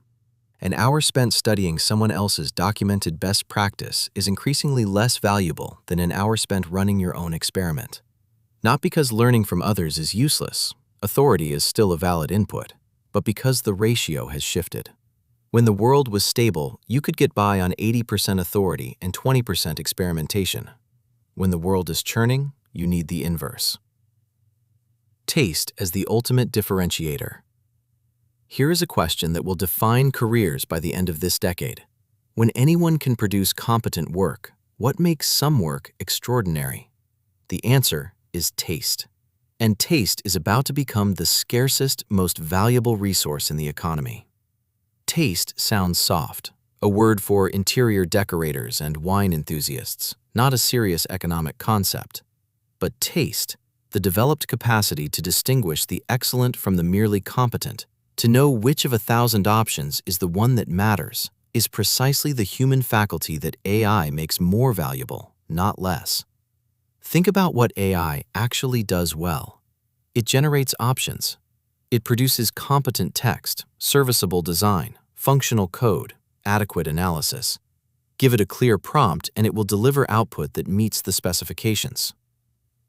An hour spent studying someone else's documented best practice is increasingly less valuable than an hour spent running your own experiment. Not because learning from others is useless, authority is still a valid input, but because the ratio has shifted. When the world was stable, you could get by on 80% authority and 20% experimentation. When the world is churning, you need the inverse. Taste as the ultimate differentiator. Here is a question that will define careers by the end of this decade. When anyone can produce competent work, what makes some work extraordinary? The answer is taste. And taste is about to become the scarcest, most valuable resource in the economy. Taste sounds soft, a word for interior decorators and wine enthusiasts, not a serious economic concept. But taste, the developed capacity to distinguish the excellent from the merely competent, to know which of 1,000 options is the one that matters, is precisely the human faculty that AI makes more valuable, not less. Think about what AI actually does well. It generates options. It produces competent text, serviceable design, functional code, adequate analysis. Give it a clear prompt and it will deliver output that meets the specifications.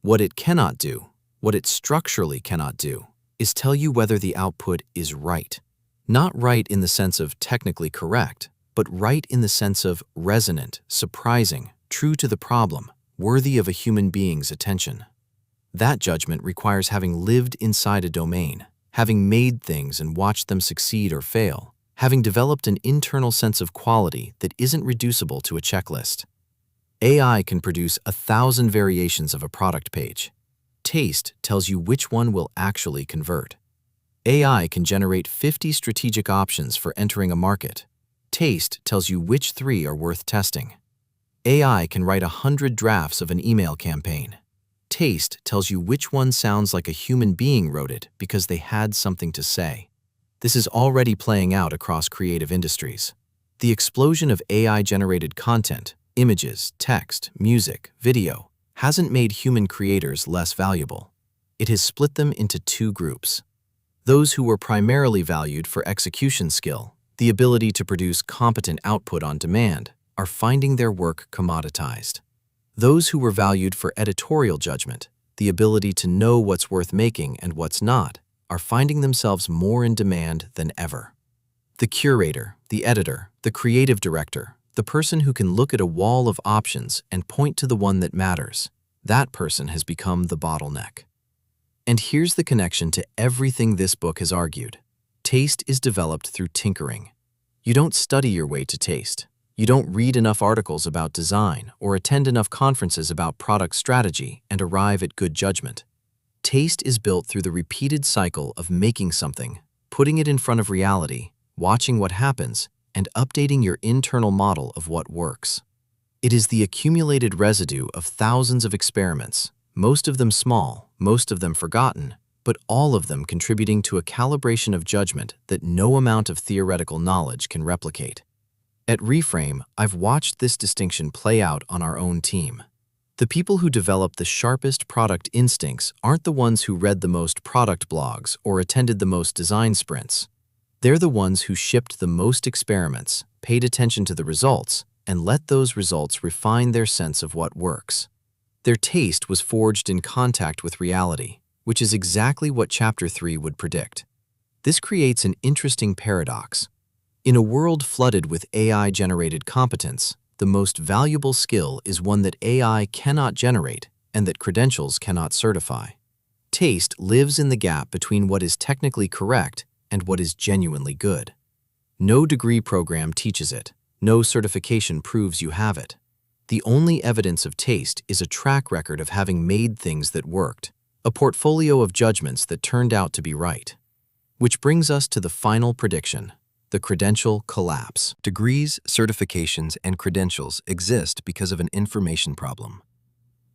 What it cannot do, what it structurally cannot do, is tell you whether the output is right. Not right in the sense of technically correct, but right in the sense of resonant, surprising, true to the problem, worthy of a human being's attention. That judgment requires having lived inside a domain, having made things and watched them succeed or fail, having developed an internal sense of quality that isn't reducible to a checklist. AI can produce 1,000 variations of a product page. Taste tells you which one will actually convert. AI can generate 50 strategic options for entering a market. Taste tells you which 3 are worth testing. AI can write 100 drafts of an email campaign. Taste tells you which one sounds like a human being wrote it because they had something to say. This is already playing out across creative industries. The explosion of AI-generated content, images, text, music, video, hasn't made human creators less valuable. It has split them into 2 groups. Those who were primarily valued for execution skill, the ability to produce competent output on demand, are finding their work commoditized. Those who were valued for editorial judgment, the ability to know what's worth making and what's not, are finding themselves more in demand than ever. The curator, the editor, the creative director, the person who can look at a wall of options and point to the one that matters, that person has become the bottleneck. And here's the connection to everything this book has argued. Taste is developed through tinkering. You don't study your way to taste. You don't read enough articles about design or attend enough conferences about product strategy and arrive at good judgment. Taste is built through the repeated cycle of making something, putting it in front of reality, watching what happens, and updating your internal model of what works. It is the accumulated residue of thousands of experiments, most of them small, most of them forgotten, but all of them contributing to a calibration of judgment that no amount of theoretical knowledge can replicate. At Reframe, I've watched this distinction play out on our own team. The people who develop the sharpest product instincts aren't the ones who read the most product blogs or attended the most design sprints. They're the ones who shipped the most experiments, paid attention to the results, and let those results refine their sense of what works. Their taste was forged in contact with reality, which is exactly what Chapter 3 would predict. This creates an interesting paradox. In a world flooded with AI-generated competence, the most valuable skill is one that AI cannot generate and that credentials cannot certify. Taste lives in the gap between what is technically correct and what is genuinely good. No degree program teaches it. No certification proves you have it. The only evidence of taste is a track record of having made things that worked, a portfolio of judgments that turned out to be right. Which brings us to the final prediction. The credential collapse. Degrees, certifications, and credentials exist because of an information problem.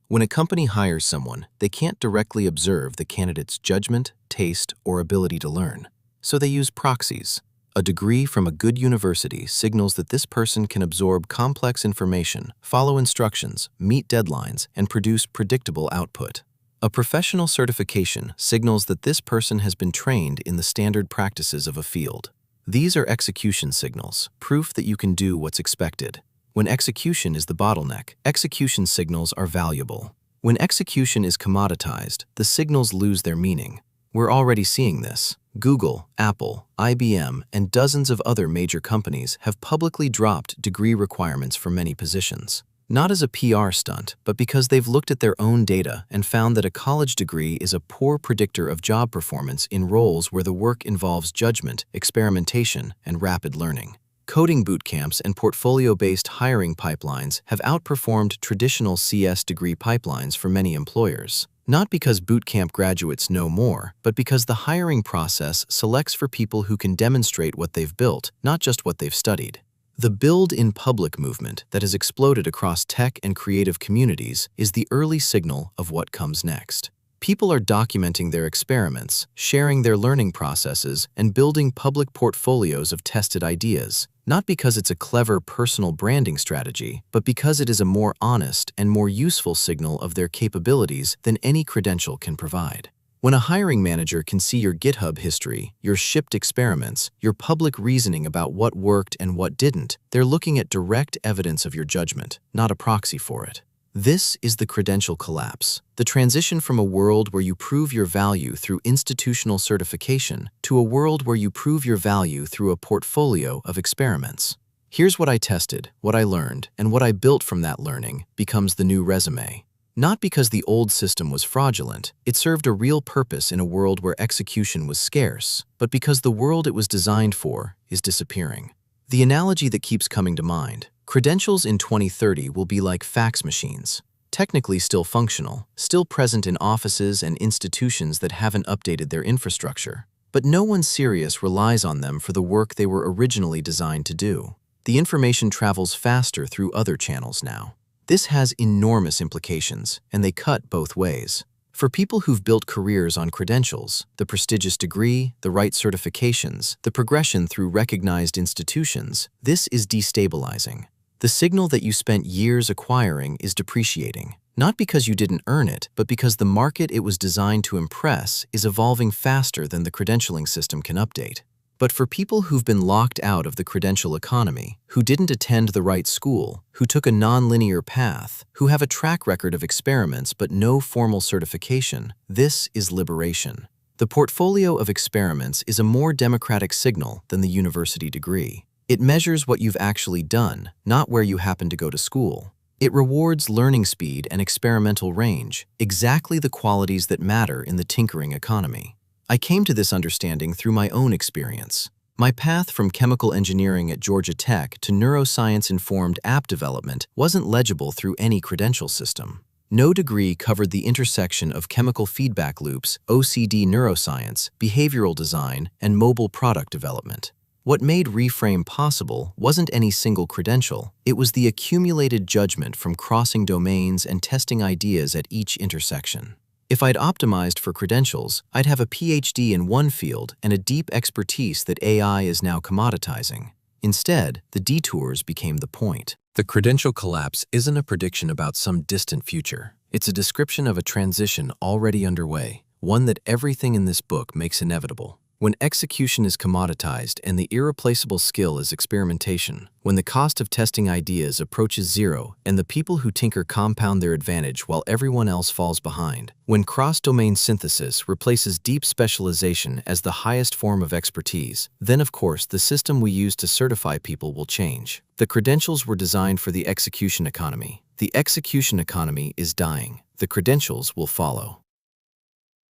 When a company hires someone, they can't directly observe the candidate's judgment, taste, or ability to learn, so they use proxies. A degree from a good university signals that this person can absorb complex information, follow instructions, meet deadlines, and produce predictable output. A professional certification signals that this person has been trained in the standard practices of a field. These are execution signals, proof that you can do what's expected. When execution is the bottleneck, execution signals are valuable. When execution is commoditized, the signals lose their meaning. We're already seeing this. Google, Apple, IBM, and dozens of other major companies have publicly dropped degree requirements for many positions. Not as a PR stunt, but because they've looked at their own data and found that a college degree is a poor predictor of job performance in roles where the work involves judgment, experimentation, and rapid learning. Coding bootcamps and portfolio-based hiring pipelines have outperformed traditional CS degree pipelines for many employers. Not because bootcamp graduates know more, but because the hiring process selects for people who can demonstrate what they've built, not just what they've studied. The build in public movement that has exploded across tech and creative communities is the early signal of what comes next. People are documenting their experiments, sharing their learning processes, and building public portfolios of tested ideas, not because it's a clever personal branding strategy, but because it is a more honest and more useful signal of their capabilities than any credential can provide. When a hiring manager can see your GitHub history, your shipped experiments, your public reasoning about what worked and what didn't, they're looking at direct evidence of your judgment, not a proxy for it. This is the credential collapse, the transition from a world where you prove your value through institutional certification to a world where you prove your value through a portfolio of experiments. Here's what I tested, what I learned, and what I built from that learning becomes the new resume. Not because the old system was fraudulent, it served a real purpose in a world where execution was scarce, but because the world it was designed for is disappearing. The analogy that keeps coming to mind: credentials in 2030 will be like fax machines, technically still functional, still present in offices and institutions that haven't updated their infrastructure, but no one serious relies on them for the work they were originally designed to do. The information travels faster through other channels now. This has enormous implications, and they cut both ways. For people who've built careers on credentials, the prestigious degree, the right certifications, the progression through recognized institutions, this is destabilizing. The signal that you spent years acquiring is depreciating, not because you didn't earn it, but because the market it was designed to impress is evolving faster than the credentialing system can update. But for people who've been locked out of the credential economy, who didn't attend the right school, who took a non-linear path, who have a track record of experiments but no formal certification, this is liberation. The portfolio of experiments is a more democratic signal than the university degree. It measures what you've actually done, not where you happen to go to school. It rewards learning speed and experimental range, exactly the qualities that matter in the tinkering economy. I came to this understanding through my own experience. My path from chemical engineering at Georgia Tech to neuroscience-informed app development wasn't legible through any credential system. No degree covered the intersection of chemical feedback loops, OCD neuroscience, behavioral design, and mobile product development. What made Reframe possible wasn't any single credential, it was the accumulated judgment from crossing domains and testing ideas at each intersection. If I'd optimized for credentials, I'd have a PhD in one field and a deep expertise that AI is now commoditizing. Instead, the detours became the point. The credential collapse isn't a prediction about some distant future. It's a description of a transition already underway, one that everything in this book makes inevitable. When execution is commoditized and the irreplaceable skill is experimentation, when the cost of testing ideas approaches zero and the people who tinker compound their advantage while everyone else falls behind, when cross-domain synthesis replaces deep specialization as the highest form of expertise, then of course the system we use to certify people will change. The credentials were designed for the execution economy. The execution economy is dying. The credentials will follow.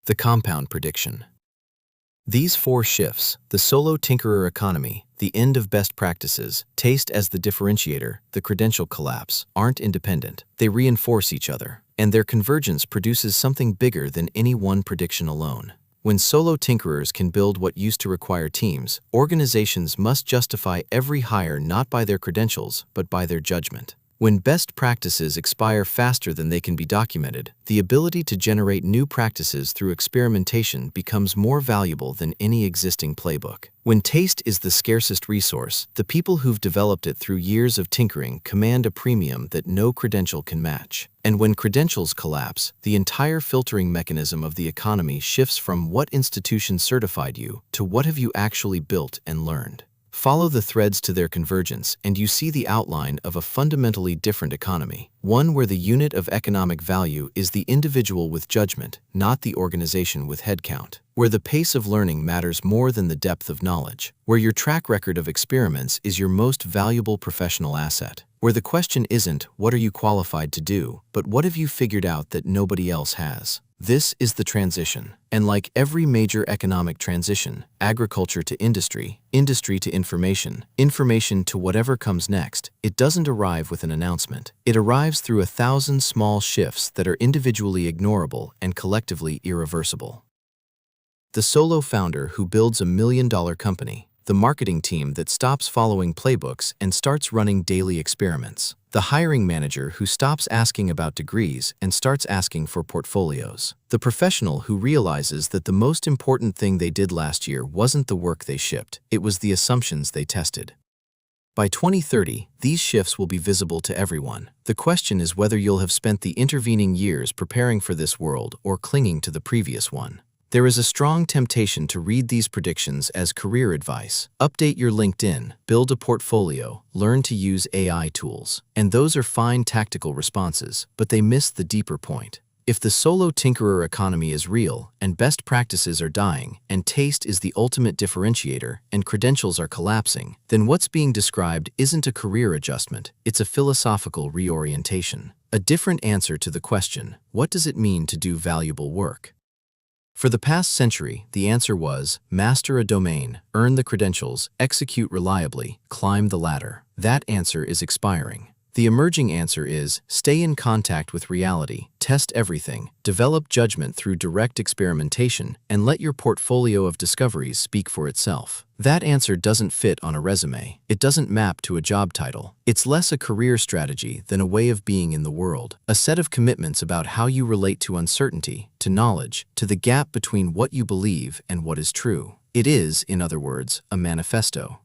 The compound prediction. These four shifts, the solo tinkerer economy, the end of best practices, taste as the differentiator, the credential collapse, aren't independent. They reinforce each other, and their convergence produces something bigger than any one prediction alone. When solo tinkerers can build what used to require teams, organizations must justify every hire not by their credentials, but by their judgment. When best practices expire faster than they can be documented, the ability to generate new practices through experimentation becomes more valuable than any existing playbook. When taste is the scarcest resource, the people who've developed it through years of tinkering command a premium that no credential can match. And when credentials collapse, the entire filtering mechanism of the economy shifts from what institution certified you to what have you actually built and learned. Follow the threads to their convergence, and you see the outline of a fundamentally different economy. One where the unit of economic value is the individual with judgment, not the organization with headcount. Where the pace of learning matters more than the depth of knowledge. Where your track record of experiments is your most valuable professional asset. Where the question isn't, what are you qualified to do, but what have you figured out that nobody else has? This is the transition. And like every major economic transition, agriculture to industry, industry to information, information to whatever comes next, it doesn't arrive with an announcement. It arrives through 1,000 small shifts that are individually ignorable and collectively irreversible. The solo founder who builds $1 million company. The marketing team that stops following playbooks and starts running daily experiments. The hiring manager who stops asking about degrees and starts asking for portfolios. The professional who realizes that the most important thing they did last year wasn't the work they shipped, it was the assumptions they tested. By 2030, these shifts will be visible to everyone. The question is whether you'll have spent the intervening years preparing for this world or clinging to the previous one. There is a strong temptation to read these predictions as career advice. Update your LinkedIn, build a portfolio, learn to use AI tools. And those are fine tactical responses, but they miss the deeper point. If the solo tinkerer economy is real, and best practices are dying, and taste is the ultimate differentiator, and credentials are collapsing, then what's being described isn't a career adjustment, it's a philosophical reorientation. A different answer to the question, what does it mean to do valuable work? For the past century, the answer was, master a domain, earn the credentials, execute reliably, climb the ladder. That answer is expiring. The emerging answer is, stay in contact with reality, test everything, develop judgment through direct experimentation, and let your portfolio of discoveries speak for itself. That answer doesn't fit on a resume. It doesn't map to a job title. It's less a career strategy than a way of being in the world, a set of commitments about how you relate to uncertainty, to knowledge, to the gap between what you believe and what is true. It is, in other words, a manifesto.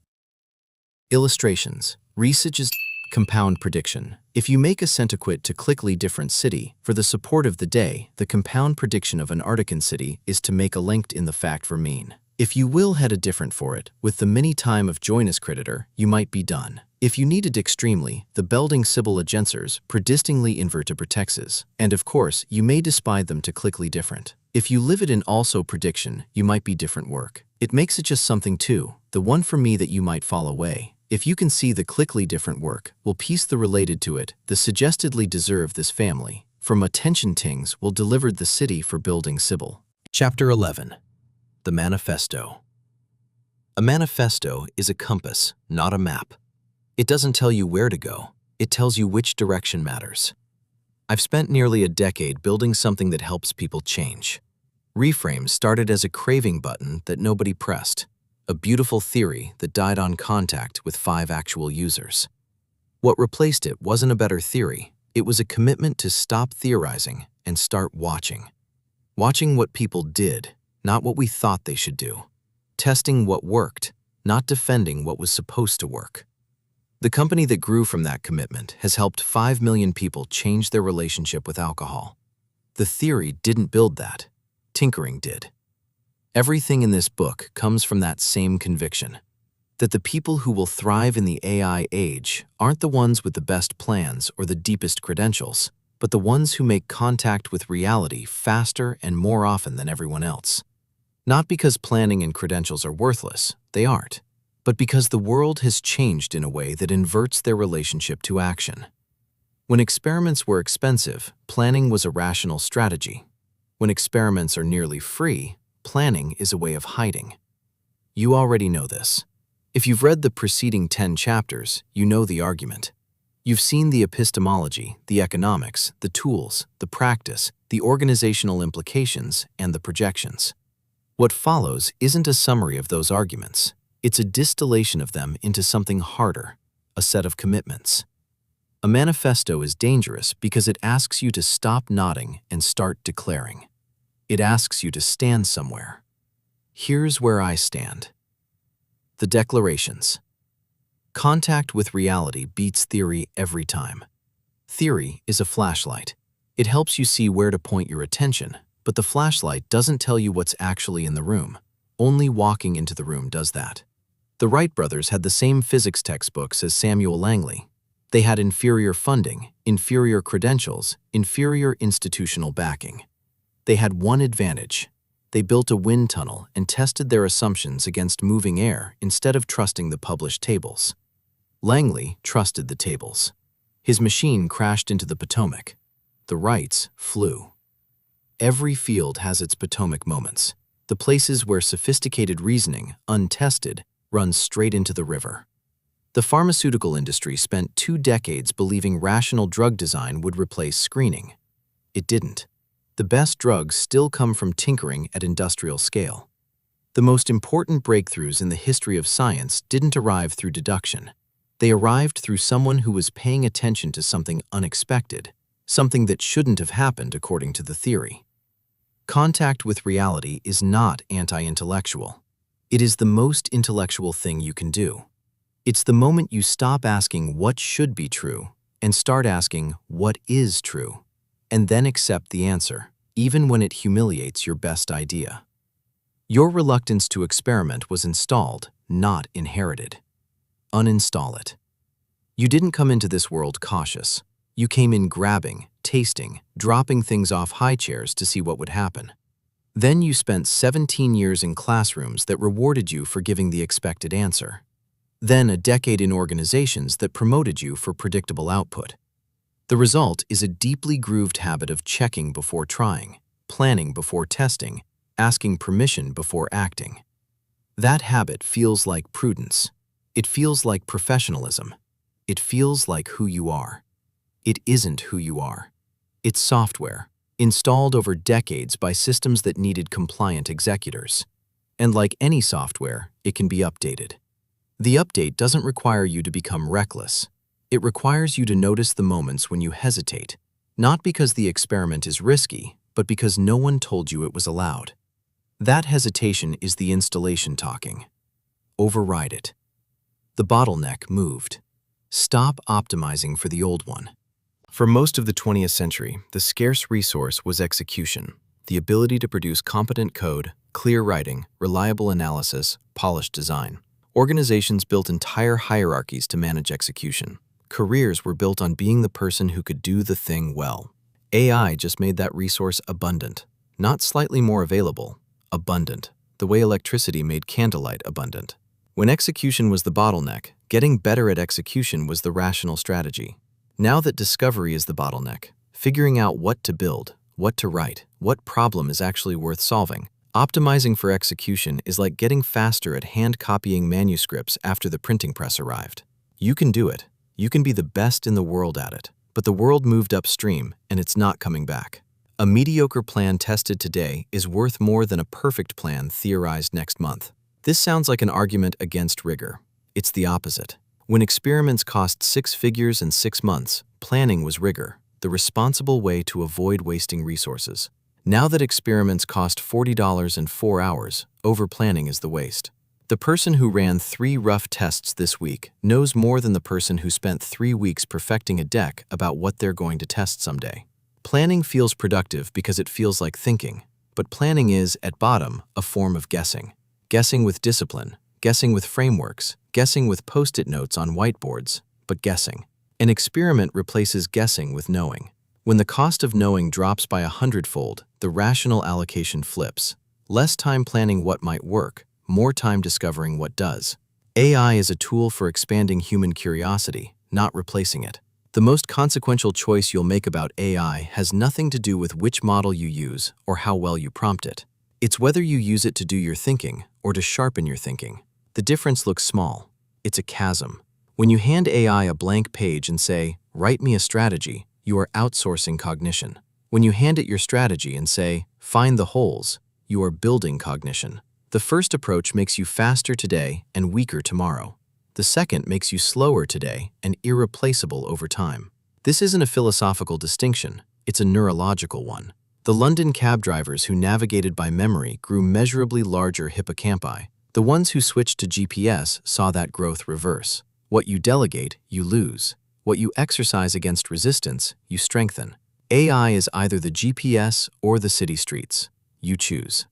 Illustrations. Research's compound prediction. If you make a centiquet to clickly different city, for the support of the day, the compound prediction of an artican city is to make a linked in the fact for mean. If you will had a different for it, with the many time of joinus creditor, you might be done. If you needed extremely, the belding sibyl agensers, predistingly inverta pretexes, and of course, you may despide them to clickly different. If you live it in also prediction, you might be different work. It makes it just something too, the one for me that you might fall away. If you can see the clickly different work, will piece the related to it, the suggestedly deserve this family. From attention tings will delivered the city for building Sibyl. Chapter 11. The Manifesto. A manifesto is a compass, not a map. It doesn't tell you where to go, it tells you which direction matters. I've spent nearly a decade building something that helps people change. Reframe started as a craving button that nobody pressed. A beautiful theory that died on contact with 5 actual users. What replaced it wasn't a better theory, it was a commitment to stop theorizing and start watching. Watching what people did, not what we thought they should do. Testing what worked, not defending what was supposed to work. The company that grew from that commitment has helped 5 million people change their relationship with alcohol. The theory didn't build that, tinkering did. Everything in this book comes from that same conviction, that the people who will thrive in the AI age aren't the ones with the best plans or the deepest credentials, but the ones who make contact with reality faster and more often than everyone else. Not because planning and credentials are worthless, they aren't, but because the world has changed in a way that inverts their relationship to action. When experiments were expensive, planning was a rational strategy. When experiments are nearly free, planning is a way of hiding. You already know this. If you've read the preceding 10 chapters, you know the argument. You've seen the epistemology, the economics, the tools, the practice, the organizational implications, and the projections. What follows isn't a summary of those arguments. It's a distillation of them into something harder, a set of commitments. A manifesto is dangerous because it asks you to stop nodding and start declaring. It asks you to stand somewhere. Here's where I stand. The declarations. Contact with reality beats theory every time. Theory is a flashlight. It helps you see where to point your attention, but the flashlight doesn't tell you what's actually in the room. Only walking into the room does that. The Wright brothers had the same physics textbooks as Samuel Langley. They had inferior funding, inferior credentials, inferior institutional backing. They had one advantage. They built a wind tunnel and tested their assumptions against moving air instead of trusting the published tables. Langley trusted the tables. His machine crashed into the Potomac. The Wrights flew. Every field has its Potomac moments, the places where sophisticated reasoning, untested, runs straight into the river. The pharmaceutical industry spent 2 decades believing rational drug design would replace screening. It didn't. The best drugs still come from tinkering at industrial scale. The most important breakthroughs in the history of science didn't arrive through deduction. They arrived through someone who was paying attention to something unexpected, something that shouldn't have happened according to the theory. Contact with reality is not anti-intellectual. It is the most intellectual thing you can do. It's the moment you stop asking what should be true and start asking what is true, and then accept the answer, even when it humiliates your best idea. Your reluctance to experiment was installed, not inherited. Uninstall it. You didn't come into this world cautious. You came in grabbing, tasting, dropping things off high chairs to see what would happen. Then you spent 17 years in classrooms that rewarded you for giving the expected answer. Then a decade in organizations that promoted you for predictable output. The result is a deeply grooved habit of checking before trying, planning before testing, asking permission before acting. That habit feels like prudence. It feels like professionalism. It feels like who you are. It isn't who you are. It's software, installed over decades by systems that needed compliant executors. And like any software, it can be updated. The update doesn't require you to become reckless. It requires you to notice the moments when you hesitate, not because the experiment is risky, but because no one told you it was allowed. That hesitation is the installation talking. Override it. The bottleneck moved. Stop optimizing for the old one. For most of the 20th century, the scarce resource was execution, the ability to produce competent code, clear writing, reliable analysis, polished design. Organizations built entire hierarchies to manage execution. Careers were built on being the person who could do the thing well. AI just made that resource abundant, not slightly more available, abundant, the way electricity made candlelight abundant. When execution was the bottleneck, getting better at execution was the rational strategy. Now that discovery is the bottleneck, figuring out what to build, what to write, what problem is actually worth solving, optimizing for execution is like getting faster at hand-copying manuscripts after the printing press arrived. You can do it. You can be the best in the world at it. But the world moved upstream, and it's not coming back. A mediocre plan tested today is worth more than a perfect plan theorized next month. This sounds like an argument against rigor. It's the opposite. When experiments cost 6 figures and 6 months, planning was rigor, the responsible way to avoid wasting resources. Now that experiments cost $40 and 4 hours, overplanning is the waste. The person who ran 3 rough tests this week knows more than the person who spent 3 weeks perfecting a deck about what they're going to test someday. Planning feels productive because it feels like thinking, but planning is, at bottom, a form of guessing. Guessing with discipline, guessing with frameworks, guessing with post-it notes on whiteboards, but guessing. An experiment replaces guessing with knowing. When the cost of knowing drops by 100-fold, the rational allocation flips. Less time planning what might work, more time discovering what does. AI is a tool for expanding human curiosity, not replacing it. The most consequential choice you'll make about AI has nothing to do with which model you use or how well you prompt it. It's whether you use it to do your thinking or to sharpen your thinking. The difference looks small. It's a chasm. When you hand AI a blank page and say, "Write me a strategy," you are outsourcing cognition. When you hand it your strategy and say, "Find the holes," you are building cognition. The first approach makes you faster today and weaker tomorrow. The second makes you slower today and irreplaceable over time. This isn't a philosophical distinction, it's a neurological one. The London cab drivers who navigated by memory grew measurably larger hippocampi. The ones who switched to GPS saw that growth reverse. What you delegate, you lose. What you exercise against resistance, you strengthen. AI is either the GPS or the city streets. You choose.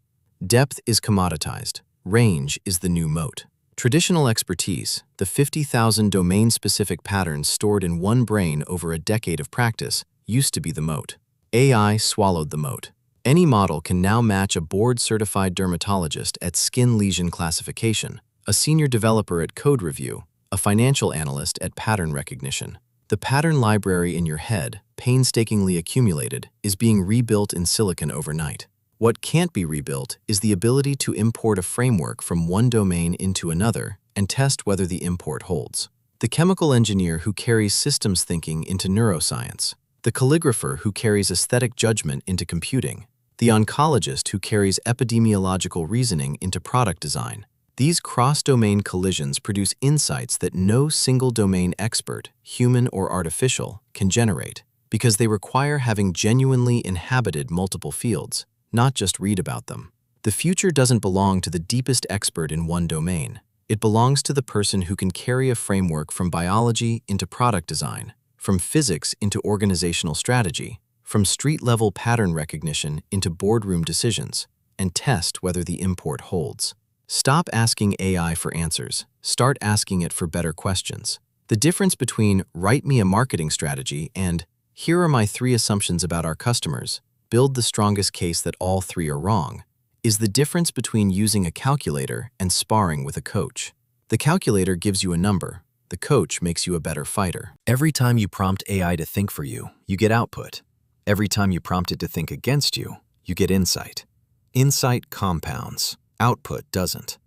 Depth is commoditized. Range is the new moat. Traditional expertise, the 50,000 domain-specific patterns stored in one brain over a decade of practice, used to be the moat. AI swallowed the moat. Any model can now match a board-certified dermatologist at skin lesion classification, a senior developer at code review, a financial analyst at pattern recognition. The pattern library in your head, painstakingly accumulated, is being rebuilt in silicon overnight. What can't be rebuilt is the ability to import a framework from one domain into another and test whether the import holds. The chemical engineer who carries systems thinking into neuroscience, the calligrapher who carries aesthetic judgment into computing, the oncologist who carries epidemiological reasoning into product design. These cross-domain collisions produce insights that no single domain expert, human or artificial, can generate, because they require having genuinely inhabited multiple fields, not just read about them. The future doesn't belong to the deepest expert in one domain. It belongs to the person who can carry a framework from biology into product design, from physics into organizational strategy, from street-level pattern recognition into boardroom decisions, and test whether the import holds. Stop asking AI for answers. Start asking it for better questions. The difference between "write me a marketing strategy" and "here are my 3 assumptions about our customers, build the strongest case that all 3 are wrong" is the difference between using a calculator and sparring with a coach. The calculator gives you a number. The coach makes you a better fighter. Every time you prompt AI to think for you, you get output. Every time you prompt it to think against you, you get insight. Insight compounds. Output doesn't.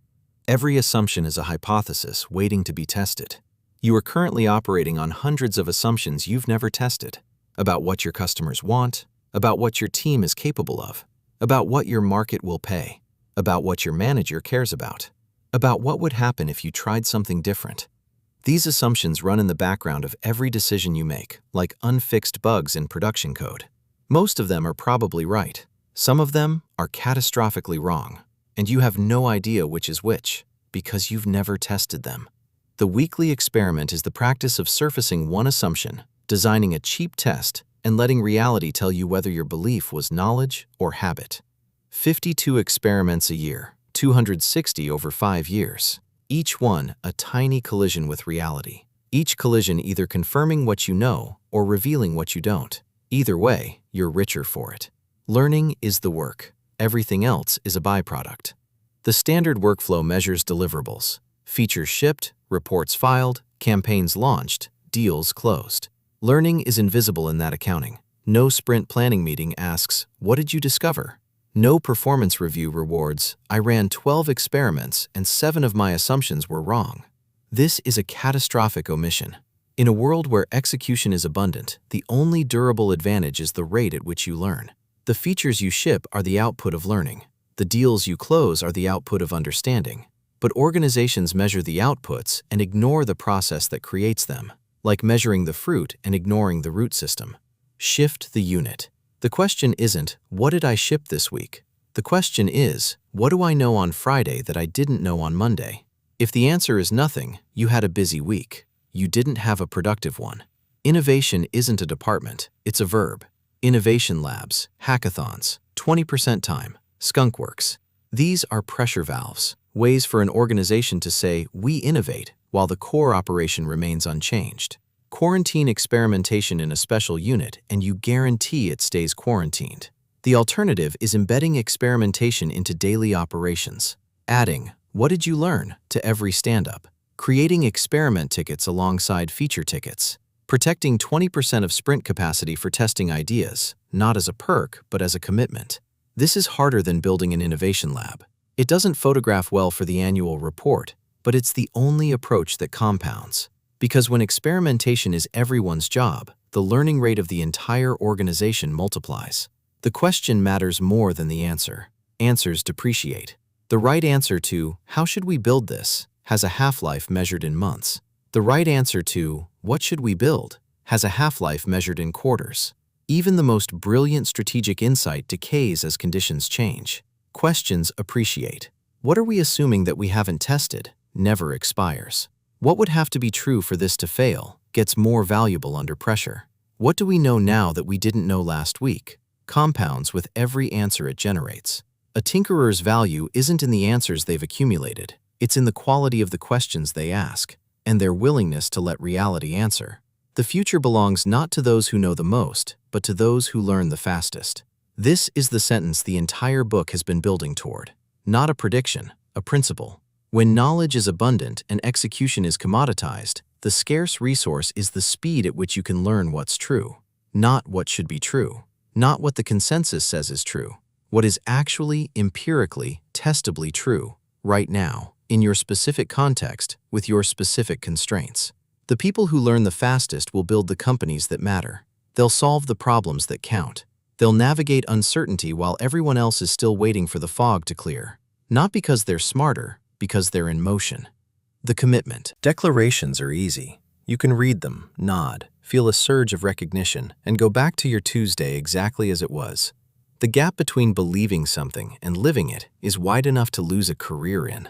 Every assumption is a hypothesis waiting to be tested. You are currently operating on hundreds of assumptions you've never tested, about what your customers want, about what your team is capable of, about what your market will pay, about what your manager cares about what would happen if you tried something different. These assumptions run in the background of every decision you make, like unfixed bugs in production code. Most of them are probably right. Some of them are catastrophically wrong, and you have no idea which is which, because you've never tested them. The weekly experiment is the practice of surfacing one assumption, designing a cheap test, and letting reality tell you whether your belief was knowledge or habit. 52 experiments a year, 260 over 5 years. Each one a tiny collision with reality. Each collision either confirming what you know or revealing what you don't. Either way, you're richer for it. Learning is the work. Everything else is a byproduct. The standard workflow measures deliverables: features shipped, reports filed, campaigns launched, deals closed. Learning is invisible in that accounting. No sprint planning meeting asks, "What did you discover?" No performance review rewards, "I ran 12 experiments and 7 of my assumptions were wrong." This is a catastrophic omission. In a world where execution is abundant, the only durable advantage is the rate at which you learn. The features you ship are the output of learning. The deals you close are the output of understanding. But organizations measure the outputs and ignore the process that creates them, like measuring the fruit and ignoring the root system. Shift the unit. The question isn't, "What did I ship this week?" The question is, "What do I know on Friday that I didn't know on Monday?" If the answer is nothing, you had a busy week. You didn't have a productive one. Innovation isn't a department, it's a verb. Innovation labs, hackathons, 20% time, skunkworks. These are pressure valves, ways for an organization to say, "We innovate," while the core operation remains unchanged. Quarantine experimentation in a special unit, and you guarantee it stays quarantined. The alternative is embedding experimentation into daily operations, adding "What did you learn?" to every stand-up, creating experiment tickets alongside feature tickets, protecting 20% of sprint capacity for testing ideas, not as a perk, but as a commitment. This is harder than building an innovation lab. It doesn't photograph well for the annual report, but it's the only approach that compounds. Because when experimentation is everyone's job, the learning rate of the entire organization multiplies. The question matters more than the answer. Answers depreciate. The right answer to "How should we build this?" has a half-life measured in months. The right answer to "What should we build?" has a half-life measured in quarters. Even the most brilliant strategic insight decays as conditions change. Questions appreciate. What are we assuming that we haven't tested? Never expires. What would have to be true for this to fail gets more valuable under pressure. What do we know now that we didn't know last week? Compounds with every answer it generates. A tinkerer's value isn't in the answers they've accumulated. It's in the quality of the questions they ask, and their willingness to let reality answer. The future belongs not to those who know the most, but to those who learn the fastest. This is the sentence the entire book has been building toward. Not a prediction, a principle. When knowledge is abundant and execution is commoditized, the scarce resource is the speed at which you can learn what's true. Not what should be true. Not what the consensus says is true. What is actually, empirically, testably true, right now, in your specific context, with your specific constraints. The people who learn the fastest will build the companies that matter. They'll solve the problems that count. They'll navigate uncertainty while everyone else is still waiting for the fog to clear. Not because they're smarter, because they're in motion. The commitment. Declarations are easy. You can read them, nod, feel a surge of recognition, and go back to your Tuesday exactly as it was. The gap between believing something and living it is wide enough to lose a career in.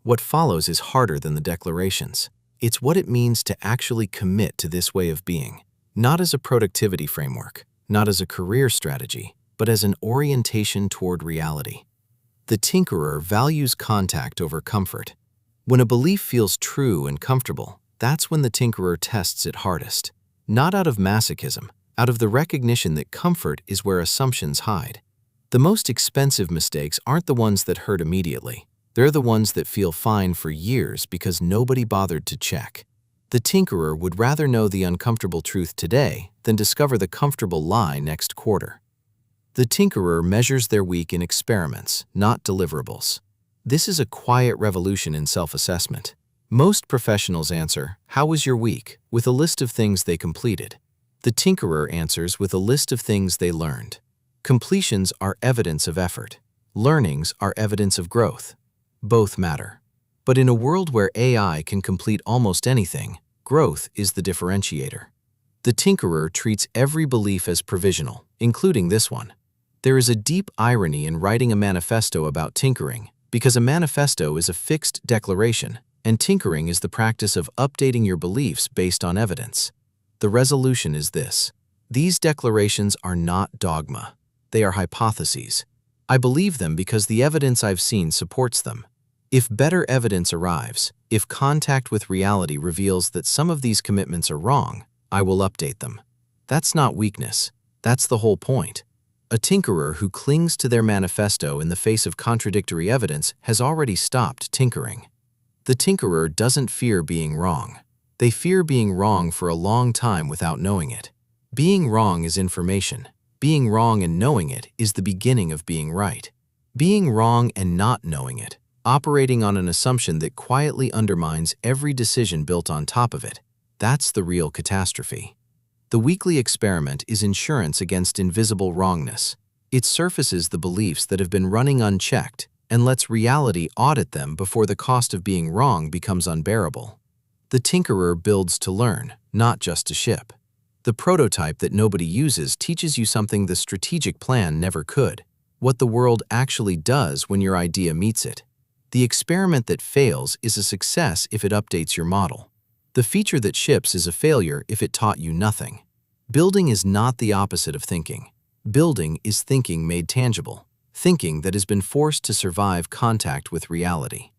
What follows is harder than the declarations. It's what it means to actually commit to this way of being, not as a productivity framework, not as a career strategy, but as an orientation toward reality. The tinkerer values contact over comfort. When a belief feels true and comfortable, that's when the tinkerer tests it hardest. Not out of masochism, out of the recognition that comfort is where assumptions hide. The most expensive mistakes aren't the ones that hurt immediately. They're the ones that feel fine for years because nobody bothered to check. The tinkerer would rather know the uncomfortable truth today than discover the comfortable lie next quarter. The tinkerer measures their week in experiments, not deliverables. This is a quiet revolution in self-assessment. Most professionals answer, "How was your week?" with a list of things they completed. The tinkerer answers with a list of things they learned. Completions are evidence of effort. Learnings are evidence of growth. Both matter. But in a world where AI can complete almost anything, growth is the differentiator. The tinkerer treats every belief as provisional, including this one. There is a deep irony in writing a manifesto about tinkering, because a manifesto is a fixed declaration, and tinkering is the practice of updating your beliefs based on evidence. The resolution is this: these declarations are not dogma. They are hypotheses. I believe them because the evidence I've seen supports them. If better evidence arrives, if contact with reality reveals that some of these commitments are wrong, I will update them. That's not weakness. That's the whole point. A tinkerer who clings to their manifesto in the face of contradictory evidence has already stopped tinkering. The tinkerer doesn't fear being wrong. They fear being wrong for a long time without knowing it. Being wrong is information. Being wrong and knowing it is the beginning of being right. Being wrong and not knowing it, operating on an assumption that quietly undermines every decision built on top of it, that's the real catastrophe. The weekly experiment is insurance against invisible wrongness. It surfaces the beliefs that have been running unchecked and lets reality audit them before the cost of being wrong becomes unbearable. The tinkerer builds to learn, not just to ship. The prototype that nobody uses teaches you something the strategic plan never could, what the world actually does when your idea meets it. The experiment that fails is a success if it updates your model. The feature that ships is a failure if it taught you nothing. Building is not the opposite of thinking. Building is thinking made tangible, thinking that has been forced to survive contact with reality.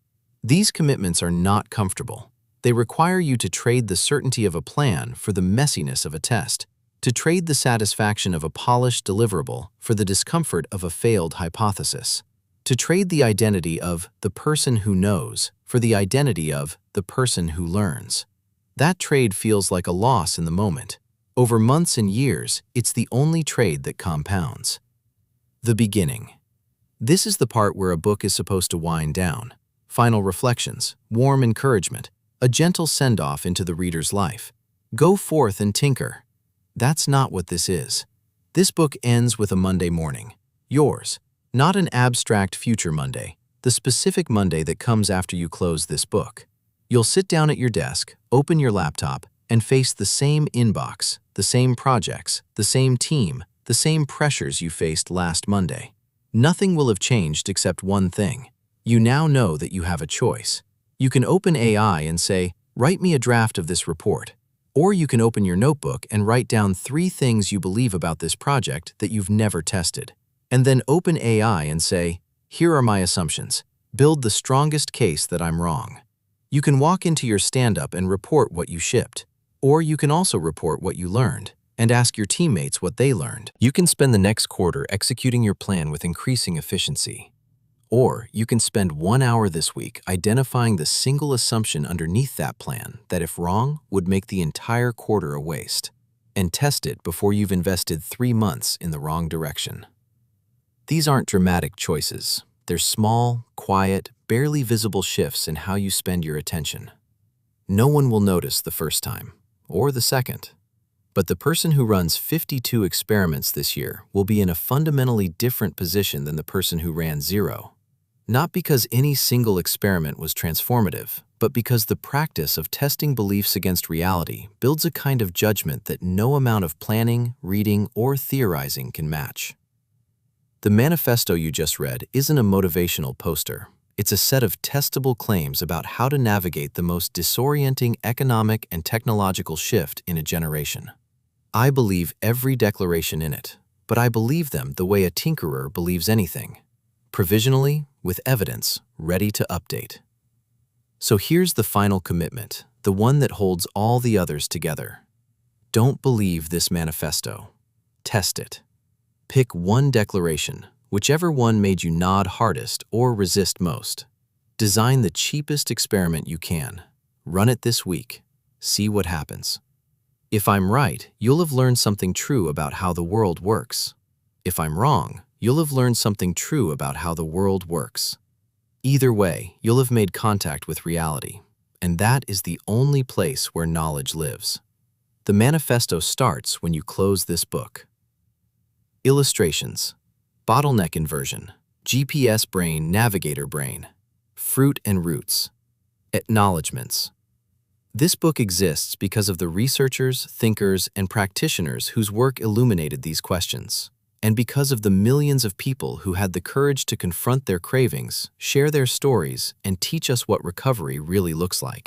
These commitments are not comfortable. They require you to trade the certainty of a plan for the messiness of a test, to trade the satisfaction of a polished deliverable for the discomfort of a failed hypothesis, to trade the identity of the person who knows for the identity of the person who learns. That trade feels like a loss in the moment. Over months and years, it's the only trade that compounds. The beginning. This is the part where a book is supposed to wind down. Final reflections, warm encouragement, a gentle send-off into the reader's life. Go forth and tinker. That's not what this is. This book ends with a Monday morning. Yours. Not an abstract future Monday, the specific Monday that comes after you close this book. You'll sit down at your desk, open your laptop, and face the same inbox, the same projects, the same team, the same pressures you faced last Monday. Nothing will have changed except one thing. You now know that you have a choice. You can open AI and say, "Write me a draft of this report." Or you can open your notebook and write down 3 things you believe about this project that you've never tested. And then open AI and say, "Here are my assumptions. Build the strongest case that I'm wrong. You can walk into your stand-up and report what you shipped. Or you can also report what you learned and ask your teammates what they learned. You can spend the next quarter executing your plan with increasing efficiency. Or you can spend 1 hour this week identifying the single assumption underneath that plan that, if wrong, would make the entire quarter a waste, and test it before you've invested 3 months in the wrong direction. These aren't dramatic choices. They're small, quiet, barely visible shifts in how you spend your attention. No one will notice the first time, or the second. But the person who runs 52 experiments this year will be in a fundamentally different position than the person who ran 0. Not because any single experiment was transformative, but because the practice of testing beliefs against reality builds a kind of judgment that no amount of planning, reading, or theorizing can match. The manifesto you just read isn't a motivational poster. It's a set of testable claims about how to navigate the most disorienting economic and technological shift in a generation. I believe every declaration in it, but I believe them the way a tinkerer believes anything, provisionally, with evidence, ready to update. So here's the final commitment, the one that holds all the others together. Don't believe this manifesto. Test it. Pick one declaration, whichever one made you nod hardest or resist most. Design the cheapest experiment you can. Run it this week. See what happens. If I'm right, you'll have learned something true about how the world works. If I'm wrong, you'll have learned something true about how the world works. Either way, you'll have made contact with reality, and that is the only place where knowledge lives. The manifesto starts when you close this book. Illustrations: bottleneck inversion, GPS brain, navigator brain, fruit and roots, acknowledgements. This book exists because of the researchers, thinkers, and practitioners whose work illuminated these questions, and because of the millions of people who had the courage to confront their cravings, share their stories, and teach us what recovery really looks like.